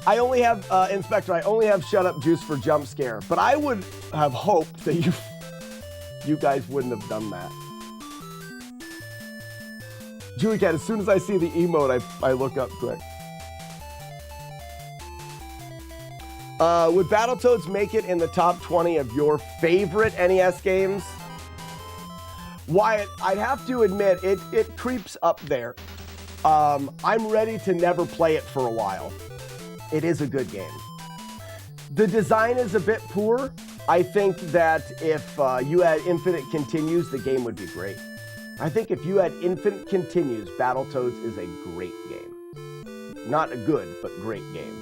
only have, Inspector, I only have shut up juice for jump scare. But I would have hoped that you guys wouldn't have done that. Julie Cat, as soon as I see the emote, I look up quick. Would Battletoads make it in the top 20 of your favorite NES games? Wyatt, I'd have to admit, it creeps up there. I'm ready to never play it for a while. It is a good game. The design is a bit poor. I think that if you had infinite continues, the game would be great. I think if you had infinite continues, Battletoads is a great game. Not a good, but great game.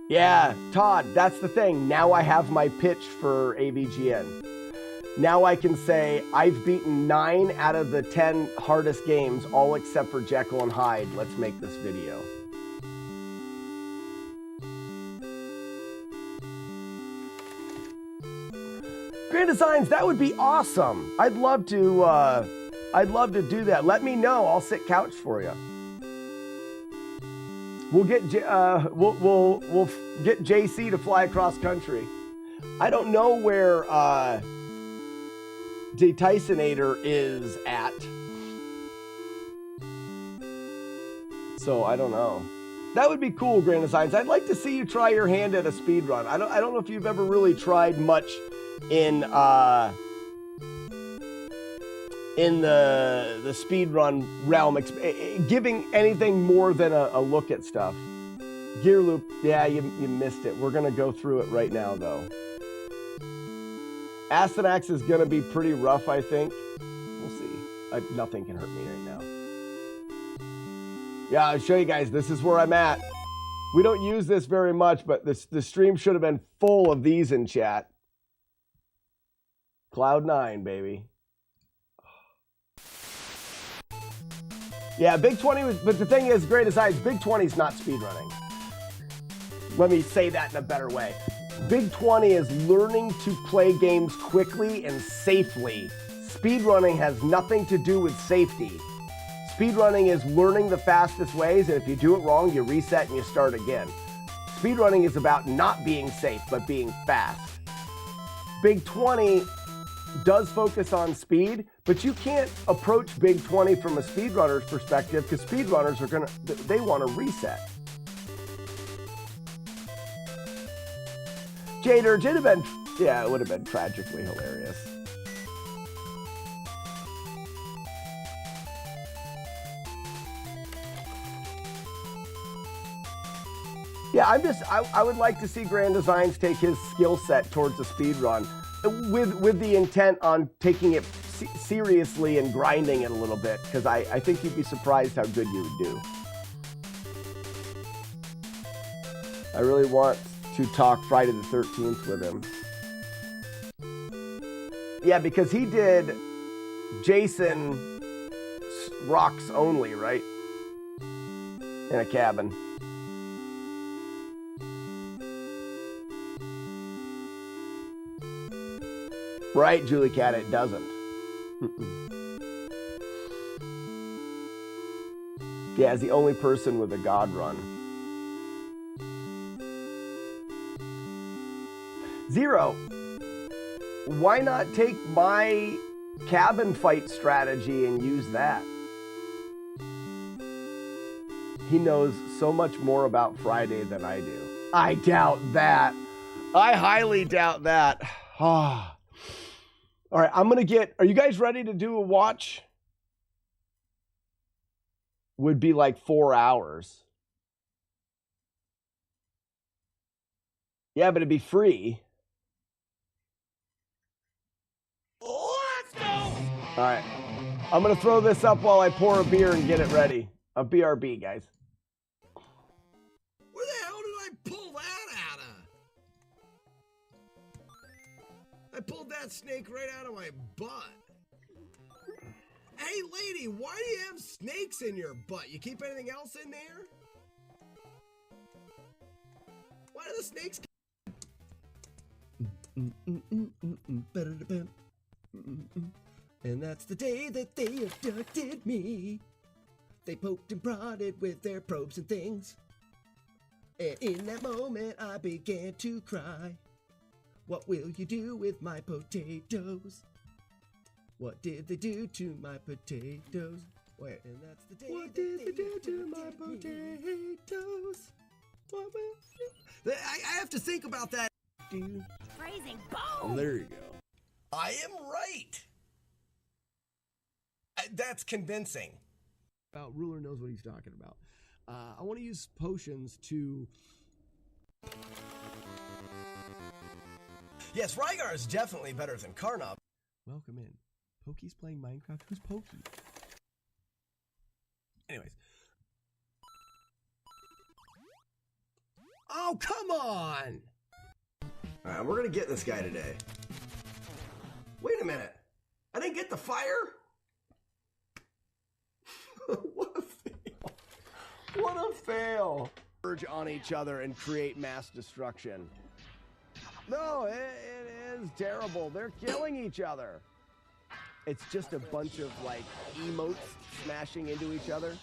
Yeah, Todd, that's the thing. Now I have my pitch for AVGN. Now I can say I've beaten 9 out of the 10 hardest games, all except for Jekyll and Hyde. Let's make this video. Grand Designs, that would be awesome. I'd love to do that. Let me know. I'll sit couch for you. We'll get we'll get JC to fly across country. I don't know where the Tysonator is at, so I don't know. That would be cool, Grand Designs. I'd like to see you try your hand at a speed run. I don't know if you've ever really tried much in the speed run realm, giving anything more than a look at stuff. Gear Loop, yeah, you missed it. We're gonna go through it right now, though. Astyanax is gonna be pretty rough, I think. We'll see. Nothing can hurt me right now. Yeah, I'll show you guys. This is where I'm at. We don't use this very much, but the stream should have been full of these in chat. Cloud 9, baby. Yeah, Big 20 was, but the thing is, Great Designs, Big 20 is not speedrunning. Let me say that in a better way. Big 20 is learning to play games quickly and safely. Speedrunning has nothing to do with safety. Speedrunning is learning the fastest ways, and if you do it wrong, you reset and you start again. Speedrunning is about not being safe, but being fast. Big 20 does focus on speed, but you can't approach Big 20 from a speedrunner's perspective because speedrunners they want to reset. Jader, it'd have been Yeah, it would have been tragically hilarious. Yeah, I would like to see Grand Designs take his skill set towards a speed run with the intent on taking it seriously and grinding it a little bit, because I think you'd be surprised how good you would do. I really want to talk Friday the 13th with him. Yeah, because he did Jason Rocks Only, right? In a cabin. Right, Julie Cat, it doesn't. Yeah, as the only person with a God run. Zero. Why not take my cabin fight strategy and use that? He knows so much more about Friday than I do. I doubt that. I highly doubt that. Ah. All right, I'm going to get... Are you guys ready to do a watch? Would be like 4 hours. Yeah, but it'd be free. Let's go! All right. I'm going to throw this up while I pour a beer and get it ready. A BRB, guys. Where the hell did I pull that out of? I pulled that snake right out of my butt. Hey, lady, why do you have snakes in your butt? You keep anything else in there? Why do the snakes... And that's the day that they abducted me. They poked and prodded with their probes and things. And in that moment, I began to cry. What will you do with my potatoes? What did they do to my potatoes? Where? And that's the day. What did they do to my potatoes? What will you... I have to think about that. Dude. Phrasing, Oh, boom! there you go. I am right. That's convincing. Ruler knows what he's talking about. I want to use potions to... Yes, Rygar is definitely better than Karnov. Welcome in. Pokey's playing Minecraft. Who's Pokey? Anyways. Oh, come on! Alright, we're gonna get this guy today. Wait a minute. I didn't get the fire? What a fail. What a fail. Urge on each other and create mass destruction. No, it is terrible. They're killing each other. It's just a bunch of like emotes smashing into each other.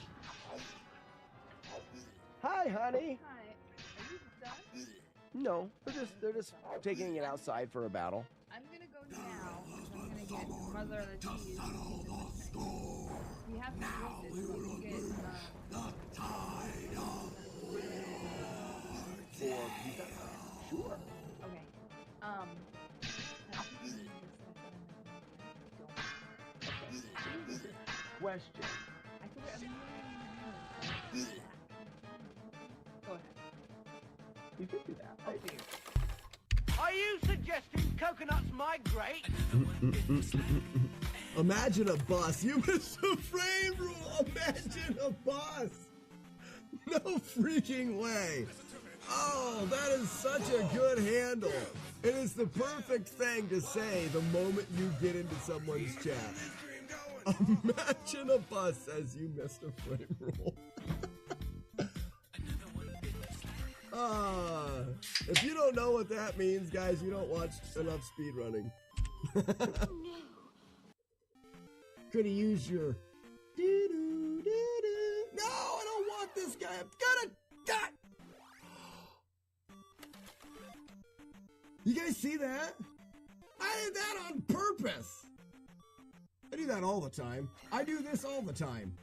Hi, honey. Hi. Are you done? No, they're just taking it outside for a battle. I'm gonna go now because I'm gonna get mozzarella cheese. We have to do this, but we get Sure. okay. Question. I could wait a million. Go ahead. You could do that. Up to you. Are you suggesting coconuts migrate? Imagine a bus. You missed the frame rule. Imagine a bus. No freaking way. Oh, that is such a good handle. It is the perfect thing to say the moment you get into someone's chat. Imagine a bus says you missed a frame rule. If you don't know what that means, guys, you don't watch enough speedrunning. Could have used your... No, I don't want this guy. I'm gonna die. You guys see that? I did that on purpose. I do that all the time. I do this all the time.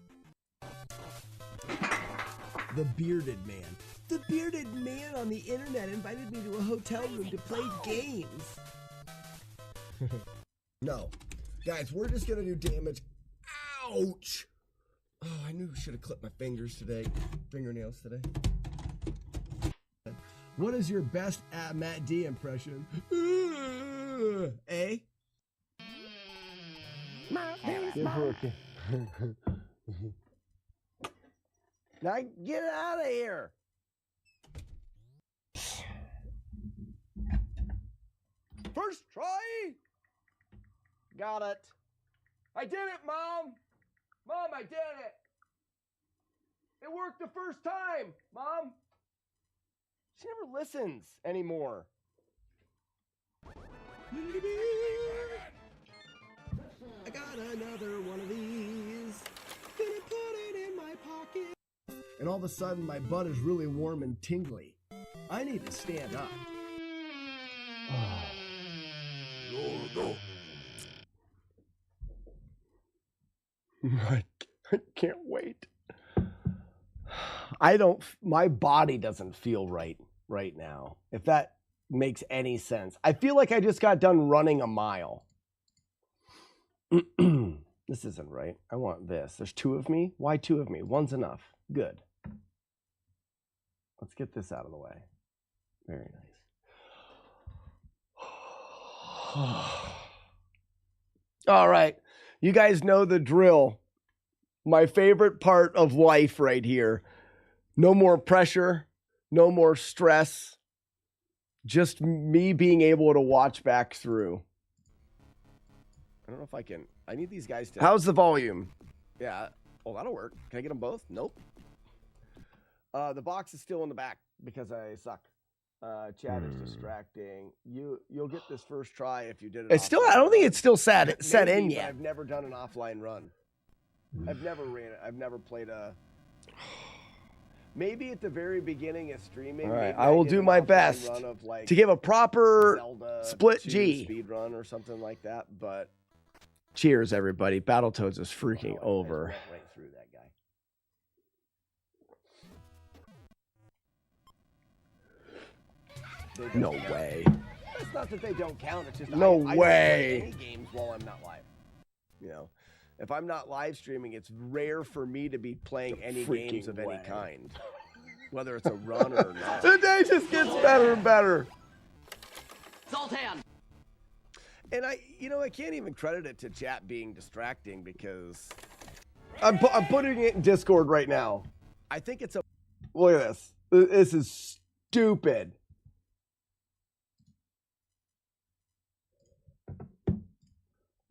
The bearded man. The bearded man on the internet invited me to a hotel room to play games. No. Guys, we're just gonna do damage. Ouch! Oh, I knew I should have clipped my fingernails today. What is your best Matt D impression? A? Now get out of here. First try. Got it. I did it, Mom. Mom, I did it. It worked the first time, Mom. She never listens anymore. I got another one of these. Gonna put it in my pocket. And all of a sudden, my butt is really warm and tingly. I need to stand up. I can't wait. My body doesn't feel right now. If that makes any sense. I feel like I just got done running a mile. This isn't right. I want this. There's 2 of me. Why 2 of me? 1's enough. Good. Let's get this out of the way. Very nice. All right. You guys know the drill. My favorite part of life right here. No more pressure. No more stress. Just me being able to watch back through. I don't know if I can. I need these guys to. How's the volume? Yeah. Oh, that'll work. Can I get them both? Nope. The box is still in the back because I suck. Chat is distracting. You'll get this first try if you did it. It's still. I don't think it's still set in yet. I've never done an offline run. I've never ran it. I've never played a. Maybe at the very beginning of streaming. All right, I will do my best to give a proper Zelda split G speed run or something like that. But cheers, everybody! Battletoads is freaking over. Right through that guy. No way. It's not that they don't count. It's just no way. I don't play any games while I'm not live. You know, if I'm not live streaming, it's rare for me to be playing any games of any kind, whether it's a run or not. The day just gets better and better. Zoltan. And I can't even credit it to chat being distracting because I'm putting it in Discord right now. I think it's a. Look at this. This is stupid.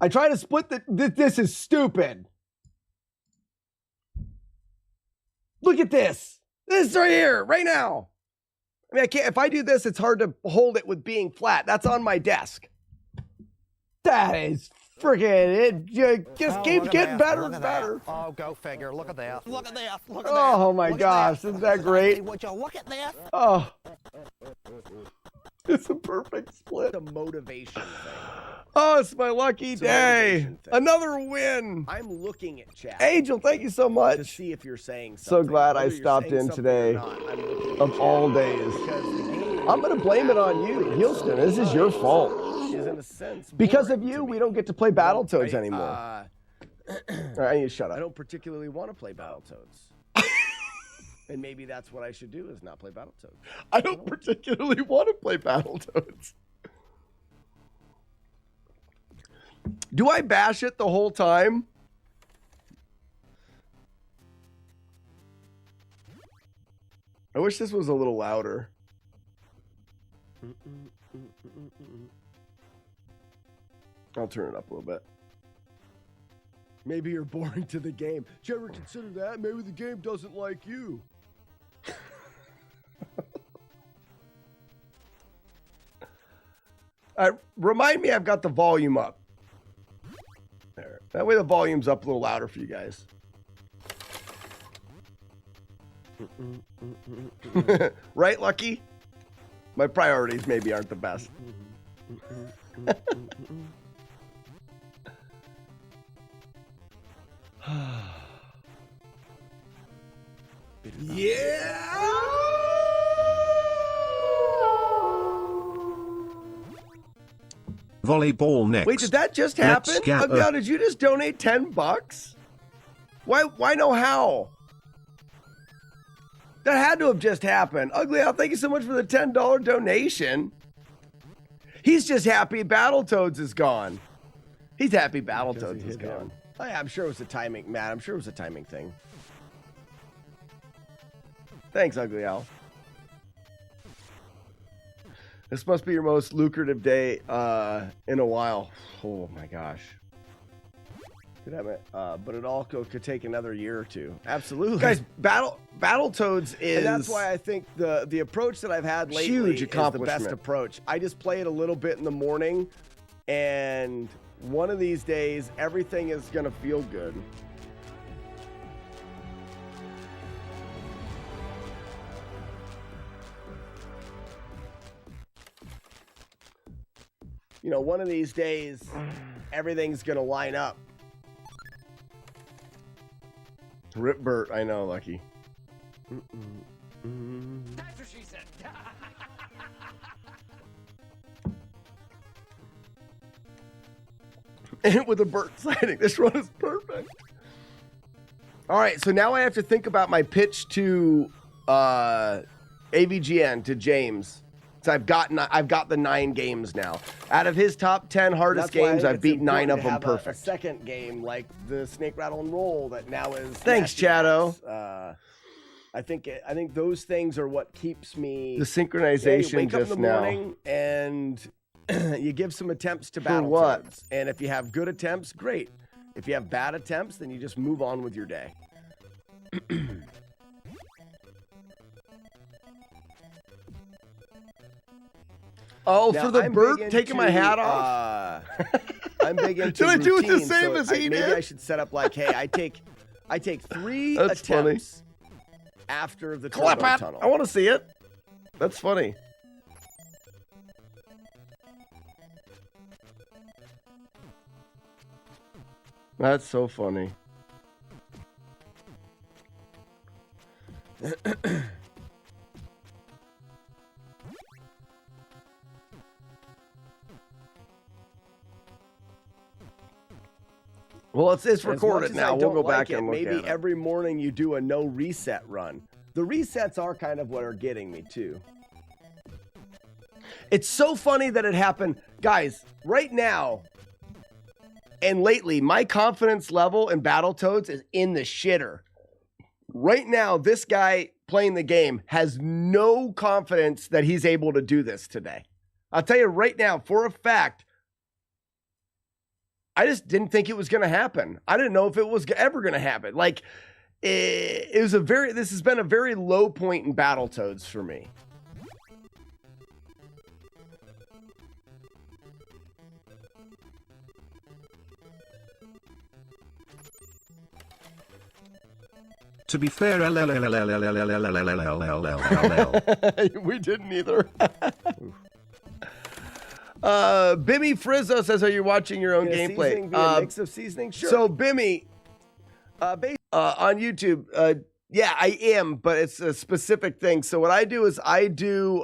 I try to split this is stupid. Look at this. This right here, right now. I mean, I can't, if I do this, it's hard to hold it with being flat. That's on my desk. That is freaking, it just keeps getting better and better. Oh, go figure. Look at this. Look at this. Look at this. Oh my gosh, isn't that great? Would you look at this? Oh. It's a perfect split. The motivation thing. Oh, it's my lucky day. Another win. I'm looking at chat. Angel, thank you so much. To see if you're saying So something. glad I stopped in today. Of all days. I'm going to blame it on you, Houston. This is your fault. Is in a sense because of you, we don't get to play Battletoads anymore. All right, I need to shut up. I don't particularly want to play Battletoads. And maybe that's what I should do, is not play Battletoads. I don't particularly want to play Battletoads. Do I bash it the whole time? I wish this was a little louder. I'll turn it up a little bit. Maybe you're boring to the game. Did you ever consider that? Maybe the game doesn't like you. Remind me I've got the volume up. There. That way the volume's up a little louder for you guys. Right, Lucky? My priorities maybe aren't the best. Yeah! Volleyball next. Wait, did that just Let's happen? gather. Oh, God, did you just donate $10? Why no how? That had to have just happened. Ugly Al, thank you so much for the $10 donation. He's just happy Battletoads is gone. He's happy Battletoads is gone. Oh, yeah, I'm sure it was a timing, Matt. I'm sure it was a timing thing. Thanks, Ugly Al. This must be your most lucrative day in a while. Oh my gosh. But it all could take another year or two. Absolutely. Guys, Battletoads is... And that's why I think the approach that I've had lately is the best approach. I just play it a little bit in the morning, and one of these days, everything is going to feel good. You know, one of these days, everything's going to line up. Rip Bert, I know, Lucky. That's what she said. And with a Bert sighting, this run is perfect. All right, so now I have to think about my pitch to AVGN, to James. So I've got the 9 games now. Out of his top 10 hardest games, I've beat 9 of them perfect. A second game like the Snake Rattle and Roll that now is. Thanks, Chato. I think those things are what keeps me. The synchronization you wake up in the morning and you give some attempts to Battletoads. And if you have good attempts, great. If you have bad attempts, then you just move on with your day. Oh, now, for the Bert taking my hat off? I'm big into routine. Did I do it the same as he did? Maybe I should set up like, hey, I take 3 attempts after the turbo tunnel. I want to see it. That's funny. That's so funny. Well, it's recorded now. We'll go back and look at it. Maybe every morning you do a no reset run. The resets are kind of what are getting me too. It's so funny that it happened. Guys, right now and lately, my confidence level in Battletoads is in the shitter. Right now, this guy playing the game has no confidence that he's able to do this today. I'll tell you right now, for a fact, I just didn't think it was going to happen. I didn't know if it was ever going to happen. Like, this has been a very low point in Battletoads for me. To be fair, we didn't either. Bimmy Frizzo says, "Are you watching your own gameplay?" A mix of seasoning, sure. So Bimmy, on YouTube, yeah, I am, but it's a specific thing. So what I do is I do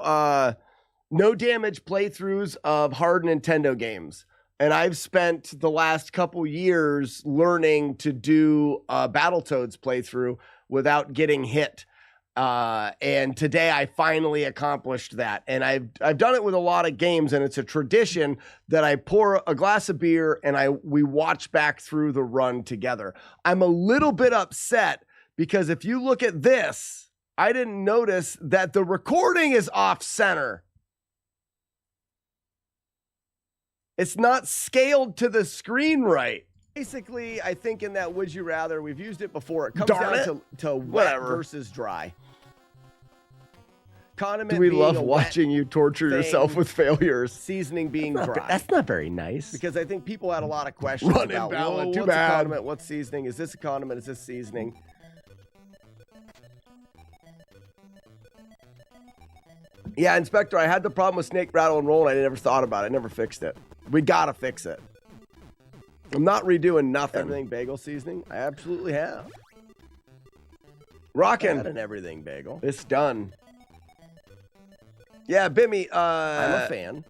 no damage playthroughs of hard Nintendo games. And I've spent the last couple years learning to do a Battletoads playthrough without getting hit. And today I finally accomplished that. And I've done it with a lot of games, and it's a tradition that I pour a glass of beer and we watch back through the run together. I'm a little bit upset because if you look at this, I didn't notice that the recording is off center. It's not scaled to the screen right. Basically, I think in that Would You Rather, we've used it before. It comes down to wet versus dry. Condiment Do we love watching you torture yourself with failures? Seasoning being dry. That's not very nice. Because I think people had a lot of questions about, what's a condiment, what's seasoning? Is this a condiment? Is this seasoning? Yeah, Inspector, I had the problem with Snake Rattle and Roll, and I never thought about it. I never fixed it. We gotta fix it. I'm not redoing nothing. Everything bagel seasoning? I absolutely have. Rockin'. An everything bagel. It's done. Yeah, Bimmy. I'm a fan.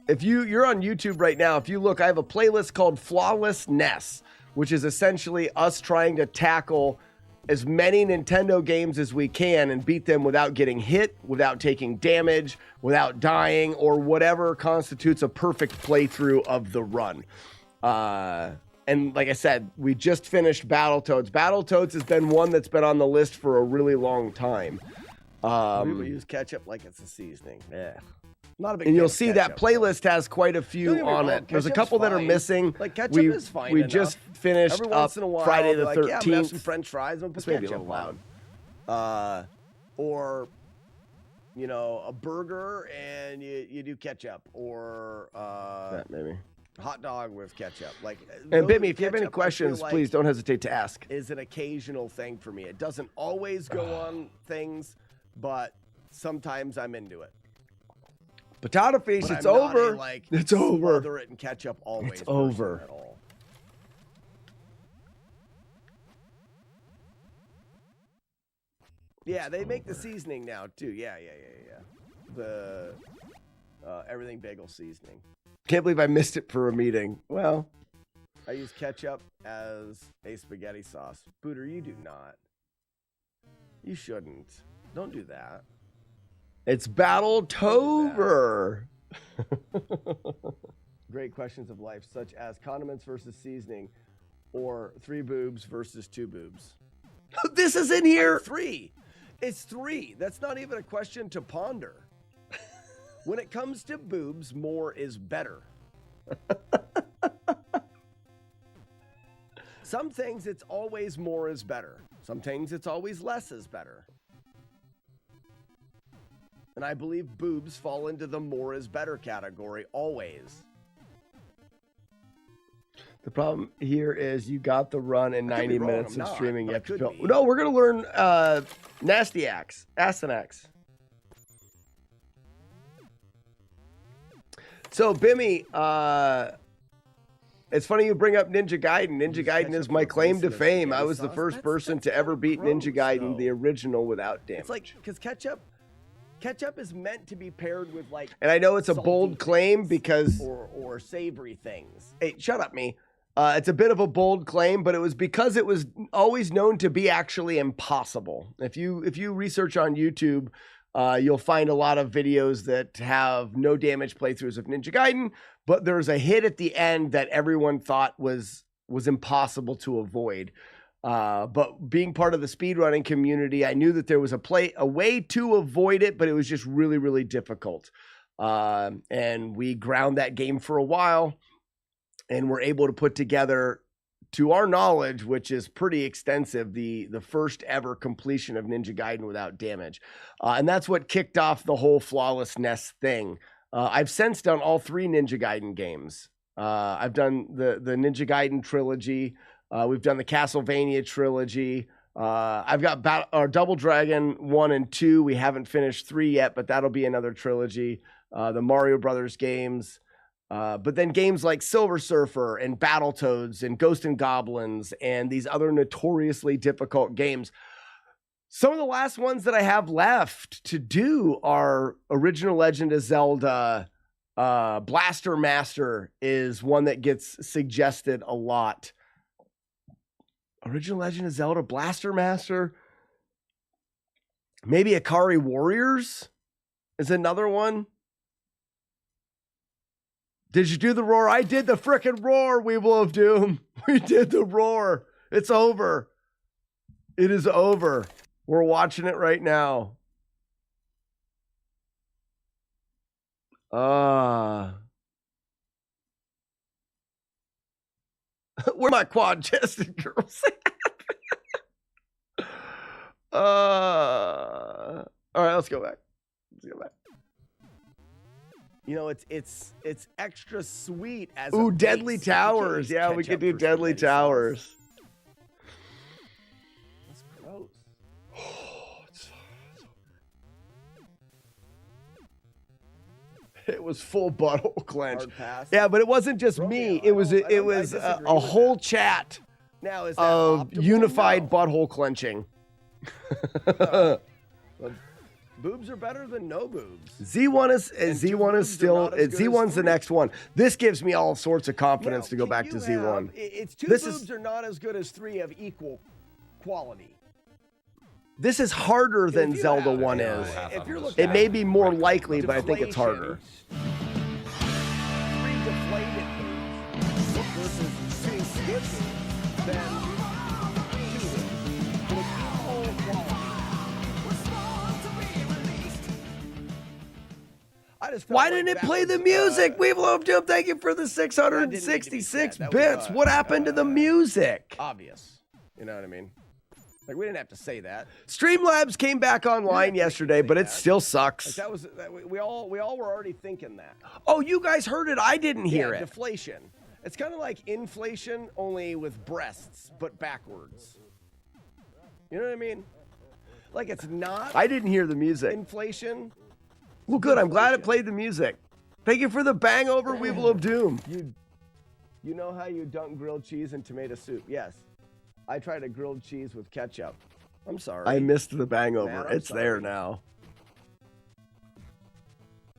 if you're on YouTube right now, if you look, I have a playlist called FlawlessNES, which is essentially us trying to tackle as many Nintendo games as we can and beat them without getting hit, without taking damage, without dying, or whatever constitutes a perfect playthrough of the run. And like I said, we just finished Battletoads. Battletoads has been one that's been on the list for a really long time. People use ketchup like it's a seasoning. Yeah. Not a big And fan you'll of see ketchup, that playlist has quite a few Don't get me on wrong, it. There's a ketchup's couple that are fine. missing. Like, ketchup we, is fine We enough. just finished Every up once in a while, Friday I'll the be like, 13th. yeah, I'm gonna have some French fries and put This may be a ketchup little on. Or, you know, a burger and you do ketchup, or maybe. hot dog with ketchup. Like, And those- Bimmy, if you have any ketchup, I feel questions, like, please don't hesitate to ask. is an occasional thing for me. It doesn't always go on things, but sometimes I'm into it. Potato Feast, But it's I'm not over. a, like, It's over. smother it in ketchup always. It's person over. At all. Yeah, they make the seasoning now too. Yeah. The everything bagel seasoning. Can't believe I missed it for a meeting. Well, I use ketchup as a spaghetti sauce. Booter, you do not. You shouldn't. Don't do that. it's Battletober. Great questions of life, such as condiments versus seasoning, or 3 boobs versus 2 boobs. This is in here. 3. It's 3. That's not even a question to ponder. When it comes to boobs, more is better. Some things it's always more is better. Some things it's always less is better. And I believe boobs fall into the more is better category always. The problem here is you got the run in I could be 90 wrong, minutes I'm of not, streaming. but You I have to could fill. be. No, we're going to learn Nasty Axe, Asenax. So, Bimmy, it's funny you bring up Ninja Gaiden. Ninja Gaiden is my claim to fame. I was the first person to ever beat Ninja Gaiden, the original, without damage. It's like, because ketchup is meant to be paired with, like, And I know it's a salty bold claim things because... or savory things. Hey, shut up, me. It's a bit of a bold claim, but it was because it was always known to be actually impossible. If you research on YouTube, you'll find a lot of videos that have no damage playthroughs of Ninja Gaiden, but there's a hit at the end that everyone thought was impossible to avoid. But being part of the speedrunning community, I knew that there was a way to avoid it, but it was just really, really difficult. And we ground that game for a while, and we're able to put together, to our knowledge, which is pretty extensive, the first ever completion of Ninja Gaiden without damage. And that's what kicked off the whole FlawlessNES thing. I've since done all 3 Ninja Gaiden games. I've done the Ninja Gaiden trilogy. We've done the Castlevania trilogy. I've got Double Dragon 1 and 2. We haven't finished 3 yet, but that'll be another trilogy. The Mario Brothers games. But then games like Silver Surfer and Battletoads and Ghosts and Goblins and these other notoriously difficult games. Some of the last ones that I have left to do are Original Legend of Zelda. Blaster Master is one that gets suggested a lot. Original Legend of Zelda, Blaster Master. Maybe Akari Warriors is another one. Did you do the roar? I did the frickin' roar, Weeble of Doom. We did the roar. It's over. It is over. We're watching it right now. Where my quad-chested girls at? All right, let's go back. You know, it's extra sweet as Ooh, a Deadly base. You Towers. can't Yeah, we use could do ketchup for Deadly spaghetti sauce. Towers. That's gross. It was full butthole clench. Hard pass. Yeah, but it wasn't just Romeo, me. I It was don't- I a disagree with whole that. chat Now is that of optimal? unified No. butthole clenching. Boobs are better than no boobs. Z1 is still Z1's the next one. This gives me all sorts of confidence to go back to Z1. It's two boobs are not as good as 3 of equal quality. This is harder than Zelda 1 is. If you're looking It may be more likely, but I think it's harder. 3 deflated boobs versus 2 good boobs, then 2 boobs. With equal quality. Why didn't it play the music? We've loved him. Thank you for the 666 bits. What happened to the music? Obvious. You know what I mean? Like, we didn't have to say that. Streamlabs came back online yesterday, but it still sucks. Like we all were already thinking that. Oh, you guys heard it. I didn't hear it. Deflation. It's kind of like inflation, only with breasts, but backwards. You know what I mean? Like, it's not I didn't hear the music. inflation. Well, good. I'm glad it played the music. Thank you for the bang over Weevil of Doom. You know how you dunk grilled cheese in tomato soup? Yes. I tried a grilled cheese with ketchup. I'm sorry. I missed the bang over. Man, It's sorry. there now.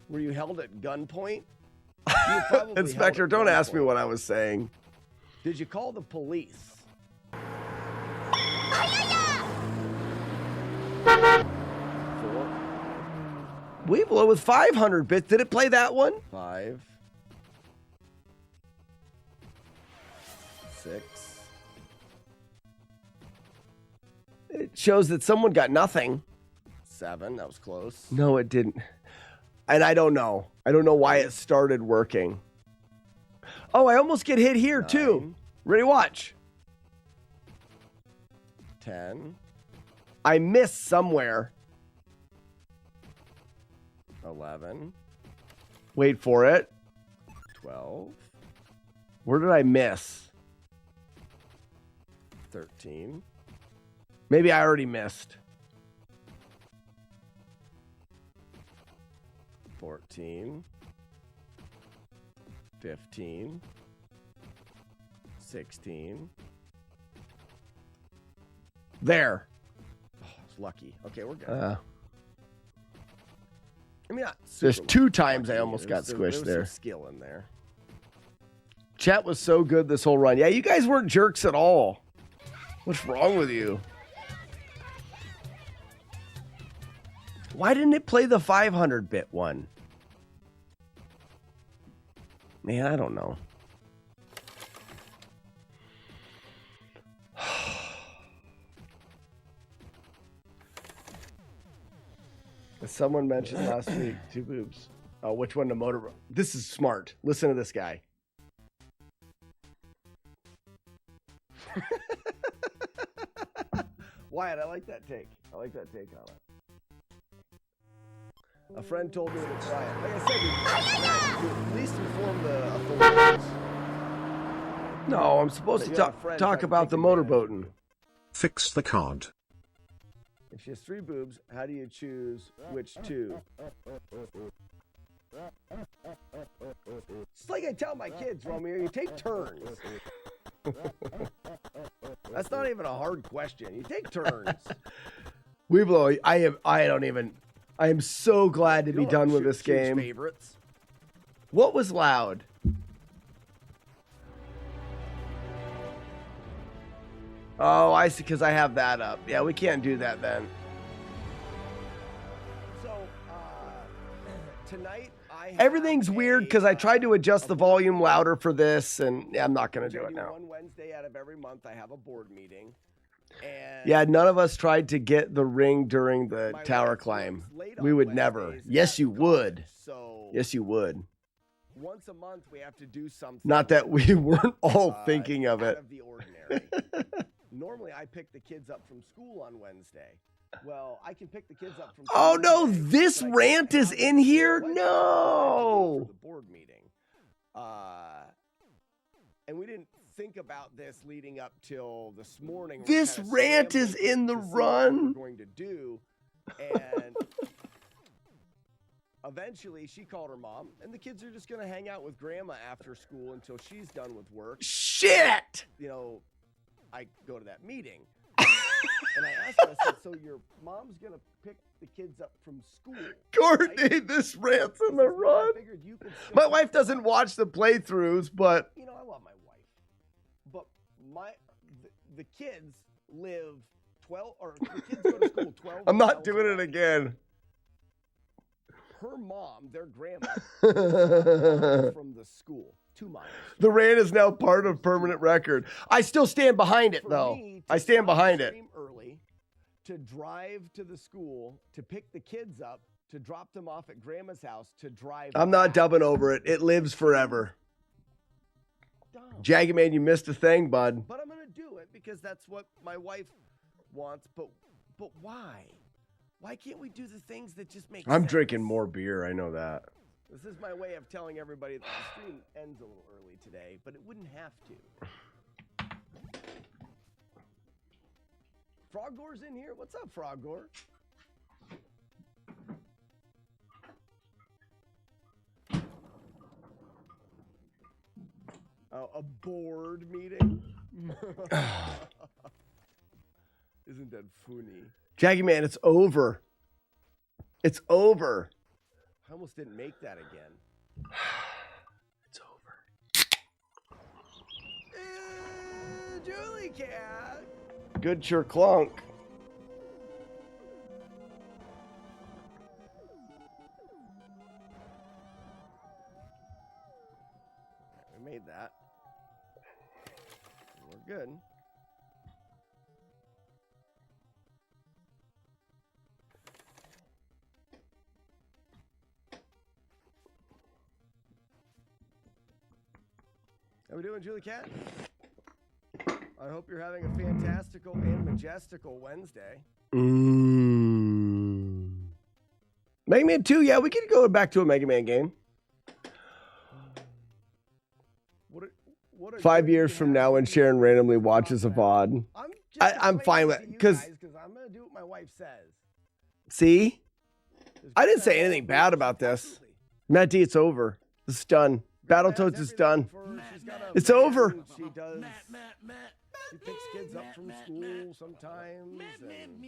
Were you held at gunpoint? You probably Inspector, held at don't ask me gunpoint. what I was saying. Did you call the police? Weevil with 500 bits. Did it play that one? 5, 6. It shows that someone got nothing. 7. That was close. No, it didn't. And I don't know. I don't know why it started working. Oh, I almost get hit here, too. 9. Ready, watch. 10. I missed somewhere. 11. Wait for it. 12. Where did I miss? 13. Maybe I already missed. 14. 15. 16. There. Oh, I was lucky. Okay, we're good. I mean, not There's super 2 lucky. times I almost got There squished was there. some skill in there. Chat was so good this whole run. Yeah, you guys weren't jerks at all. What's wrong with you? Why didn't it play the 500-bit one? Man, I don't know. As someone mentioned last week, 2 boobs. Oh, which one? The motor? This is smart. Listen to this guy. Wyatt, I like that take. I like that take on it. A friend told me to try it. Like I said, you at least inform the authorities. No, I'm supposed to talk about the motorboating. Fix the cod. If she has 3 boobs, how do you choose which 2? It's like I tell my kids, Romeo, you take turns. That's not even a hard question. You take turns. Weeblo, I am so glad to be done with this game. Favorites. What was loud? Oh, I see, because I have that up. Yeah, we can't do that then. So, tonight I have Everything's weird because I tried to adjust the volume louder for this, and I'm not going to do it now. One Wednesday out of every month, I have a board meeting. And Yeah, none of us tried to get the ring during the my tower wife climb. works late We on would never. Wednesdays Yes, at you the would. college, So Yes, you would. once a month we have to do something. Not that we weren't all thinking of out it. of the ordinary. Normally, I pick the kids up from school on Wednesday. Well, I can pick the kids up from. Oh, school no, Wednesday, this but I rant can't is have in them here? Wednesday because I have to leave No. for the board meeting. And we didn't think about this leading up till this morning. We're This kinda rant is scrambling in the to see what run. we're going to do, and eventually she called her mom, and the kids are just going to hang out with grandma after school until she's done with work. Shit! You know, I go to that meeting. And I asked her, I said, so your mom's going to pick the kids up from school? Courtney, right? this rant's in the I run. figured you could still My pick wife them doesn't up. watch the playthroughs, but You know, I love my wife. But the kids live 12, or the kids go to school 12 I'm not miles doing it away. again. Her mom, their grandma, lives from the school, 2 miles. The rant is now part of permanent record. I still stand behind it, For though. me to I stand start behind the it. stream early, to drive to the school, to pick the kids up, to drop them off at grandma's house, to drive I'm not back. dubbing over it. It lives forever. Dumb. Jaggy Man, you missed a thing, bud. But I'm gonna do it because that's what my wife wants. But why? Why can't we do the things that just make I'm sense? drinking more beer. I know that. This is my way of telling everybody that the stream ends a little early today, but it wouldn't have to. Froggore's in here. What's up, Froggore? Oh, a board meeting? Isn't that funny? Jaggy Man, it's over. It's over. I almost didn't make that again. It's over. Julie Cat. Good clunk. We made that. We're good. How we doing, Julie Cat? I hope you're having a fantastical and majestical Wednesday. Mega Man 2, yeah, we could go back to a Mega Man game. What are 5 you years from now when having Sharon to randomly talk watches a about? VOD. I'm I'm fine with it, 'cause- because I'm gonna do what my wife says. See? There's I didn't gonna say have anything all bad rules. about this. Absolutely. Matt D, it's over. This is done. Grandma Battletoads has is done. everything she's got a It's van, over. She does. She picks kids up from school sometimes. And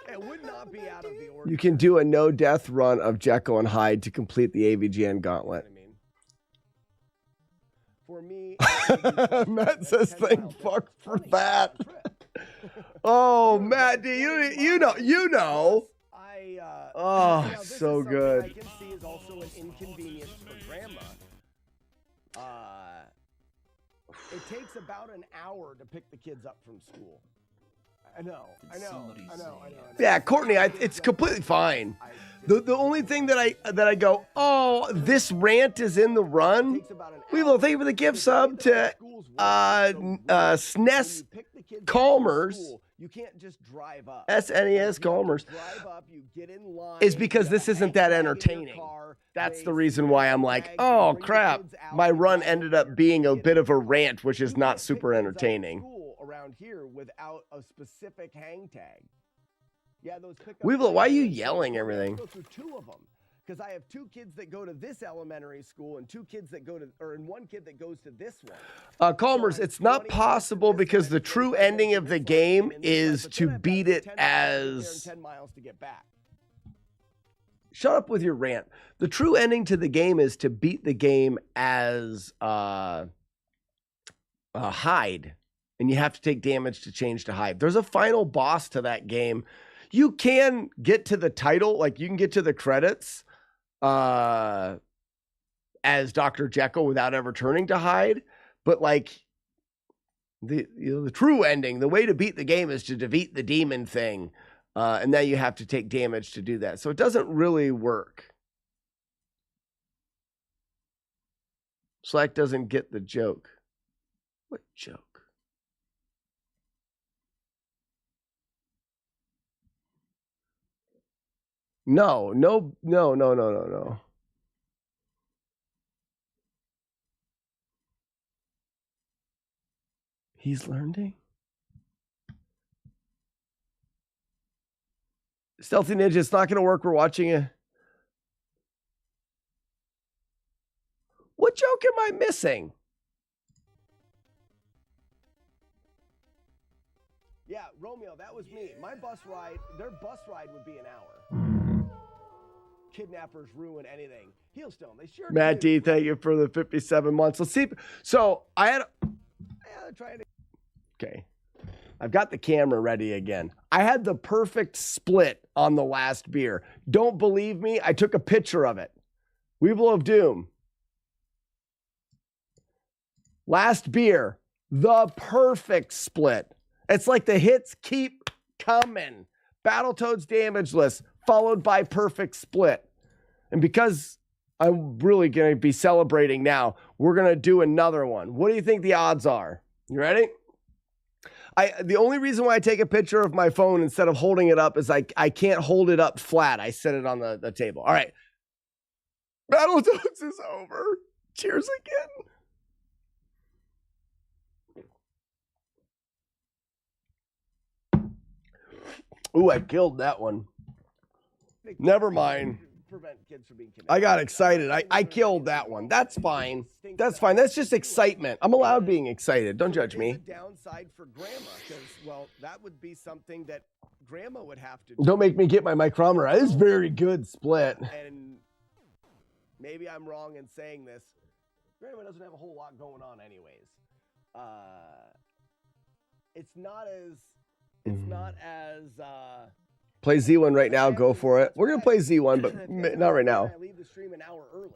it would not be out of the ordinary. You can do a no-death run of Jekyll and Hyde to complete the AVGN gauntlet. I mean, for me, Matt says thank fuck for that. Oh, Matt D, you know. Oh, now, this is so something good. I can see is also an inconvenience for grandma. It takes about an hour to pick the kids up from school. I know. Yeah, Courtney, it's completely fine. The only thing that I go, oh, this rant is in the run. We will thank you for the gift sub to SNES Calmers. You can't just drive up. SNES Calmers. Drive up, you get in line. Is because you this gotta isn't hang that out in your entertaining. car, That's they the reason sit why in I'm the like, bags, oh bring the crap. kids out, My and run drive ended there, up being a get bit in of a the rant, which is You not can't pick super kids up at entertaining. school around here without a specific hang tag. Yeah, those pickup Weevil, why are you lines, yelling I have to everything? Go through 2 of them because I have 2 kids that go to this elementary school and 2 kids that go to, and 1 kid that goes to this one. Calmers, it's not possible because the true ending of the game is to beat it as... 10 miles to get back. Shut up with your rant. The true ending to the game is to beat the game as Hyde. And you have to take damage to change to Hyde. There's a final boss to that game. You can get to the title, like you can get to the credits as Dr. Jekyll without ever turning to Hyde. But like the true ending, the way to beat the game is to defeat the demon thing. And now you have to take damage to do that. So it doesn't really work. Slack doesn't get the joke. What joke? No. He's learning. Stealthy Ninja, it's not going to work. We're watching a... What joke am I missing? Yeah, Romeo, that was me. My bus ride, their bus ride would be an hour. Kidnappers ruin anything. Heelstone, they sure Matt do. D, thank you for the 57 months. Let's see. So I had trying to. Okay. I've got the camera ready again. I had the perfect split on the last beer. Don't believe me? I took a picture of it. Weevil of Doom. Last beer, the perfect split. It's like the hits keep coming. Battletoads Damageless, followed by perfect split. And because I'm really going to be celebrating now, we're going to do another one. What do you think the odds are? You ready? The only reason why I take a picture of my phone instead of holding it up is I can't hold it up flat. I set it on the table. All right. Battletoads is over. Cheers again. Ooh, I killed that one. Never mind. I got excited. I killed that one. That's fine. That's fine. That's just excitement. I'm allowed being excited. Don't judge me. Downside for grandma, because well, that would be something that grandma would have to do. Don't make me get my micrometer. It's very good split. And maybe I'm wrong in saying this. Grandma doesn't have a whole lot going on, anyways. It's not as. Play Z1 right now. Go for it. We're going to play Z1, but not right now. Leave the stream an hour early.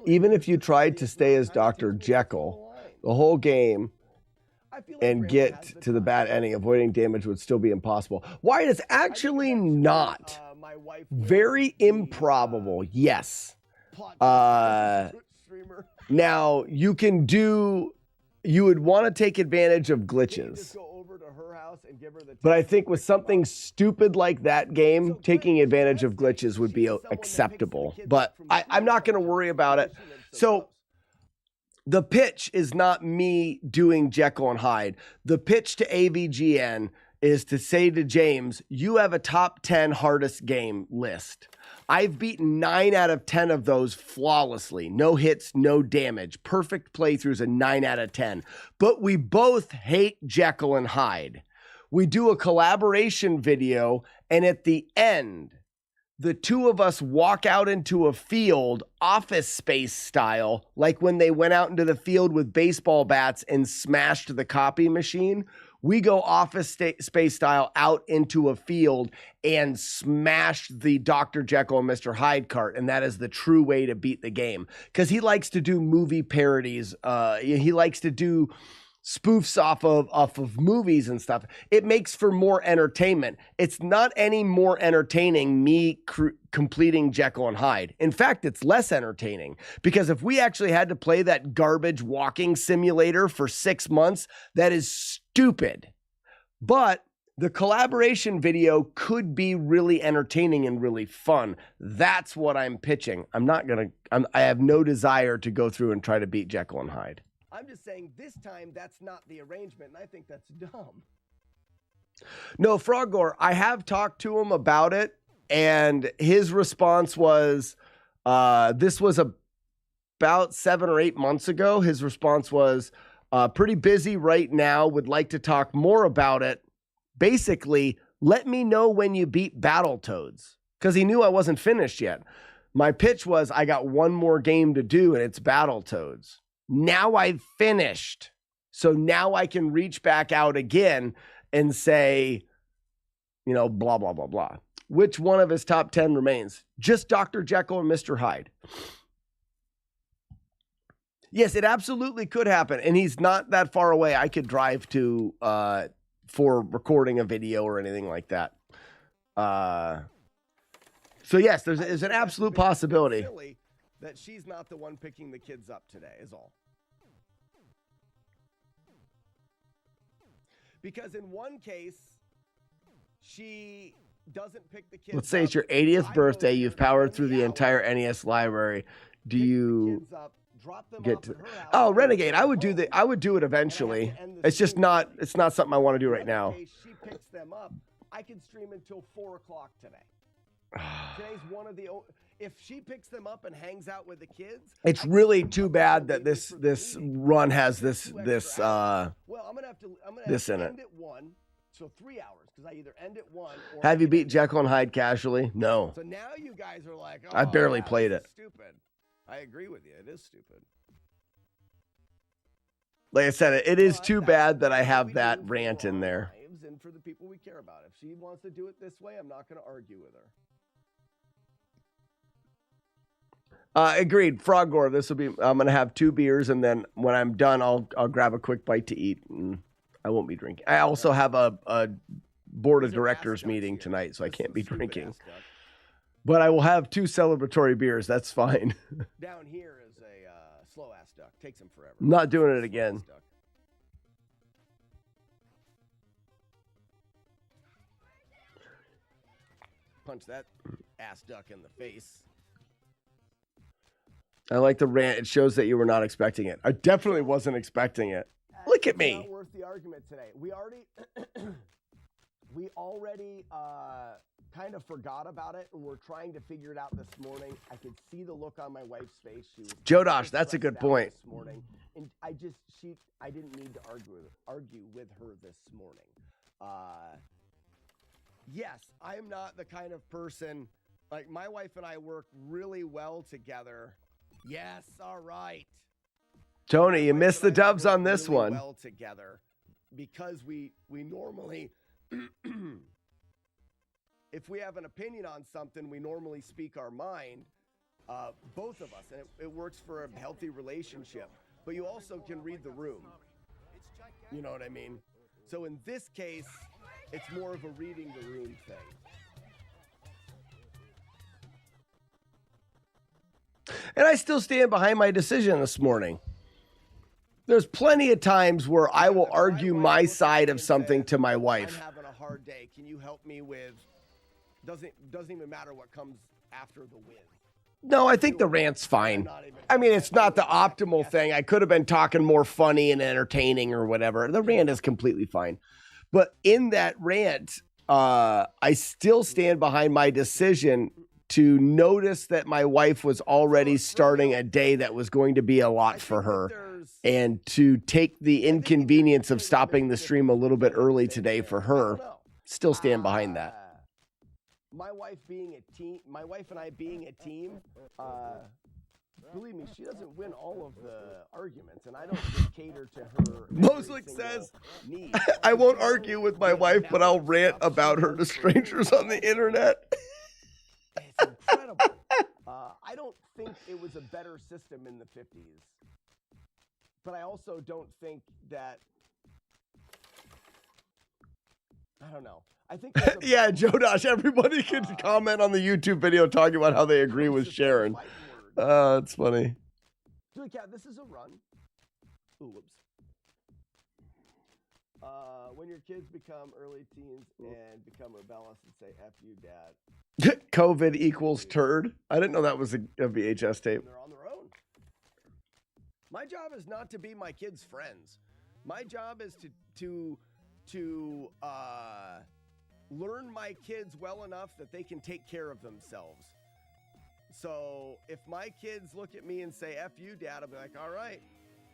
Even if you tried to stay as Dr. Jekyll the whole game and get to the bad ending, avoiding damage would still be impossible. Why? It's actually not. Very improbable. Yes. Now, you would want to take advantage of glitches. But I think with something stupid like that game, taking advantage of glitches would be acceptable. But I'm not going to worry about it. So the pitch is not me doing Jekyll and Hyde. The pitch to AVGN is to say to James, you have a top 10 hardest game list. I've beaten 9 out of 10 of those flawlessly. No hits, no damage. Perfect playthroughs, a 9 out of 10. But we both hate Jekyll and Hyde. We do a collaboration video, and at the end, the two of us walk out into a field, Office Space style, like when they went out into the field with baseball bats and smashed the copy machine. We go Office Space style out into a field and smash the Dr. Jekyll and Mr. Hyde cart, and that is the true way to beat the game. Because he likes to do movie parodies. He likes to do spoofs off of movies and stuff. It makes for more entertainment. It's not any more entertaining me completing Jekyll and Hyde. In fact, it's less entertaining, because if we actually had to play that garbage walking simulator for 6 months, that is stupid. But the collaboration video could be really entertaining and really fun. That's what I'm pitching. I have no desire to go through and try to beat Jekyll and Hyde. I'm just saying this time that's not the arrangement, and I think that's dumb. No, Frogor, I have talked to him about it, and his response was, this was about 7 or 8 months ago. His response was, pretty busy right now, would like to talk more about it. Basically, let me know when you beat Battletoads, because he knew I wasn't finished yet. My pitch was, I got one more game to do, and it's Battletoads. Now I've finished. So now I can reach back out again and say, blah, blah, blah, blah. Which one of his top 10 remains? Just Dr. Jekyll and Mr. Hyde. Yes, it absolutely could happen. And he's not that far away. I could drive to for recording a video or anything like that. So yes, there's an absolute possibility that she's not the one picking the kids up today, is all. Because in one case, she doesn't pick the kids up. Let's say it's your 80th birthday. You've powered through the entire NES library. Do you get to? Oh, Renegade! I would do it eventually. It's just not. It's not something I want to do right now. She picks them up. I can stream until 4 o'clock today. Today's one of the. If she picks them up and hangs out with the kids, it's really too bad that this run has this. Well, I'm gonna have to This in it. end at 1, so 3 hours because I either end at 1 or Have you beat Jekyll and Hyde casually? No. So now you guys are like, oh, I barely yeah, played this it. is stupid. I agree with you. It is stupid. Like I said, it is But too that's bad that I what have we that do for rant in our there. lives and for the people we care about. If she wants to do it this way, I'm not going to argue with her. Agreed. Frogore, this will be, I'm going to have 2 beers, and then when I'm done, I'll grab a quick bite to eat, and I won't be drinking. I also have a board of These are directors ass ducks meeting here. tonight, so I This can't is be a stupid drinking. ass duck. But I will have 2 celebratory beers. That's fine. Down here is a slow ass duck. Takes him forever. I'm not doing it Slow again. ass duck. Punch that ass duck in the face. I like the rant. It shows that you were not expecting it. I definitely wasn't expecting it. Look at It's me. not worth the argument today. We already kind of forgot about it, and we're trying to figure it out this morning. I could see the look on my wife's face. She was Joe very Dosh, that's a stressed good out point. This morning, and I didn't need to argue with her this morning. Yes, I am not the kind of person, like my wife and I work really well together. Yes, all right. Tony, you My wife missed the and I dubs work on this really one. well together because we normally if we have an opinion on something, we normally speak our mind, both of us, and it works for a healthy relationship. But you also can read the room. You know what I mean? So in this case, it's more of a reading the room thing. And I still stand behind my decision this morning. There's plenty of times where I will If my argue wife my looks at side me of and something says, to my I'm wife. having a hard day. Can you help me with? Doesn't even matter what comes after the win. No, I think the rant's fine. I mean, it's not the optimal thing. I could have been talking more funny and entertaining or whatever. The rant is completely fine. But in that rant, I still stand behind my decision to notice that my wife was already starting a day that was going to be a lot for her, and to take the inconvenience of stopping the stream a little bit early today for her. Still stand behind that. My wife and I being a team, believe me, she doesn't win all of the arguments, and I don't just cater to her. Moslick says, I won't argue with my wife, but I'll rant about her to strangers on the internet. It's incredible. I don't think it was a better system in the 50s, but I also don't think that. I don't know. I think Yeah, Joe Dosh, everybody could comment on the YouTube video talking about how they agree with Sharon. It's funny. Julie Cat, this is a run. Ooh, whoops. When your kids become early teens and become rebellious and say "F you, Dad," COVID equals turd. I didn't know that was a VHS tape. they're on their own. My job is not to be my kids' friends. My job is to learn my kids well enough that they can take care of themselves. So if my kids look at me and say "F you, Dad," I'll be like, all right,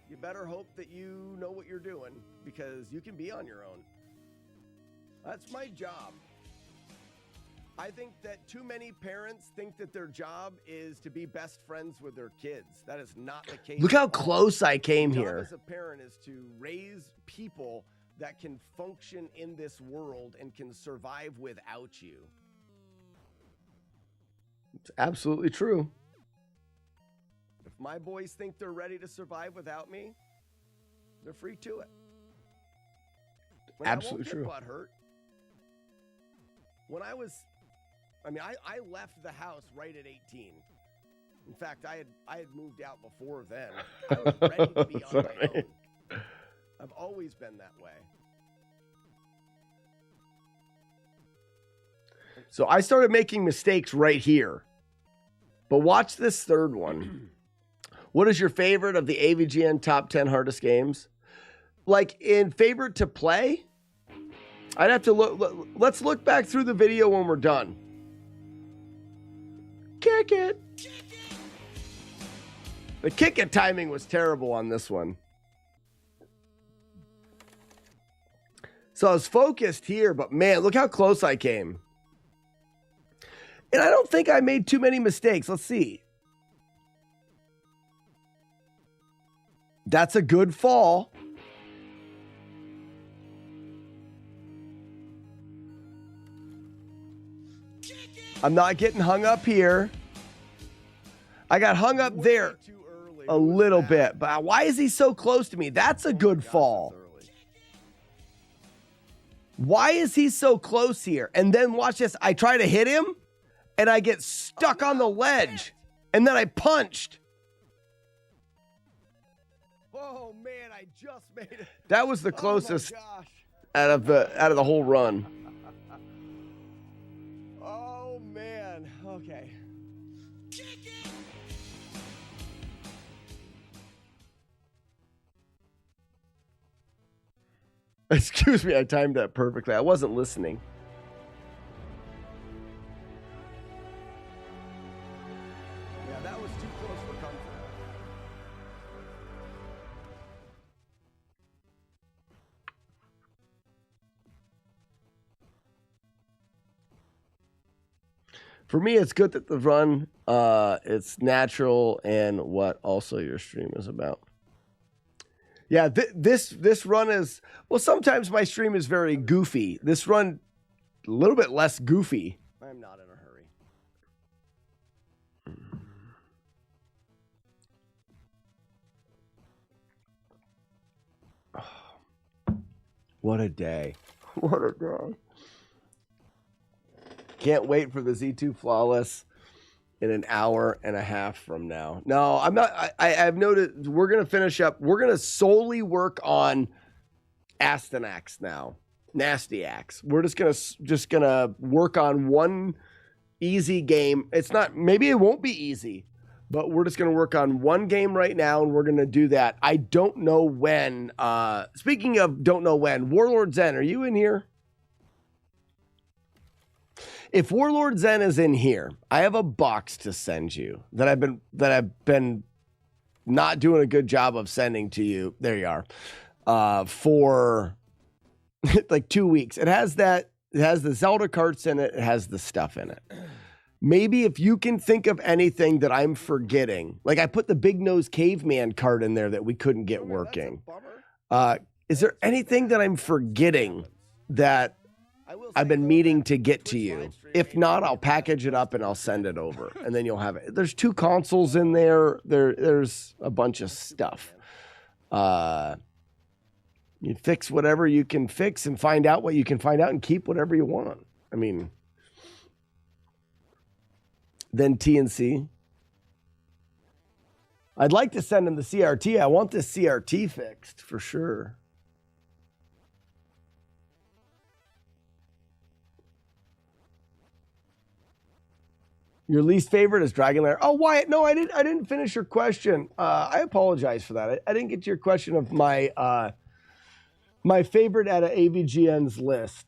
you better hope that you know what you're doing, because you can be on your own. That's my job. I think that too many parents think that their job is to be best friends with their kids. That is not the case. Look how close I came Your job here. as a parent is to raise people that can function in this world and can survive without you. It's absolutely true. If my boys think they're ready to survive without me, they're free to it. Absolutely true. I won't get butthurt. When I left the house right at 18. In fact, I had moved out before then. I was ready to be on my own. I've always been that way. So I started making mistakes right here. But watch this third one. What is your favorite of the AVGN top 10 hardest games? Like in favorite to play? I'd have to look. Let's look back through the video when we're done. Kick it. The kick it timing was terrible on this one. So I was focused here, but man, look how close I came. And I don't think I made too many mistakes. Let's see. That's a good fall. I'm not getting hung up here. I got hung up there a little bit, but why is he so close to me? That's a good fall. Why is he so close here? And then watch this. I try to hit him and I get stuck on the ledge and then I punched. Oh man, I just made it. That was the closest out of the whole run. Oh man. Okay. Excuse me, I timed that perfectly. I wasn't listening. Yeah, that was too close for comfort. For me, it's good that the run, it's natural and what also your stream is about. Yeah, this run is, well, sometimes my stream is very goofy. This run, a little bit less goofy. I'm not in a hurry. What a day. What a day. Can't wait for the Z2 Flawless in an hour and a half from now. No, I'm not. I've noted we're going to finish up. We're going to solely work on Astanax now. Nasty Axe. We're just going to work on one easy game. It's not, maybe it won't be easy, but we're just going to work on one game right now and we're going to do that. I don't know when. Speaking of don't know when, Warlord Zen, are you in here? If Warlord Zen is in here, I have a box to send you that I've been not doing a good job of sending to you. There you are. For like 2 weeks. It has the Zelda carts in it. It has the stuff in it. Maybe if you can think of anything that I'm forgetting, like I put the Big Nose Caveman cart in there that we couldn't get working. Is there anything that I'm forgetting that I've been meaning to get to you? If not, I'll package it up and I'll send it over, and then you'll have it. There's 2 consoles in there. There's a bunch of stuff. You fix whatever you can fix and find out what you can find out and keep whatever you want. I mean, then TNC. I'd like to send him the CRT. I want this CRT fixed for sure. Your least favorite is Dragonlair. Oh, Wyatt, no, I didn't finish your question. I apologize for that. I didn't get to your question of my my favorite out of AVGN's list.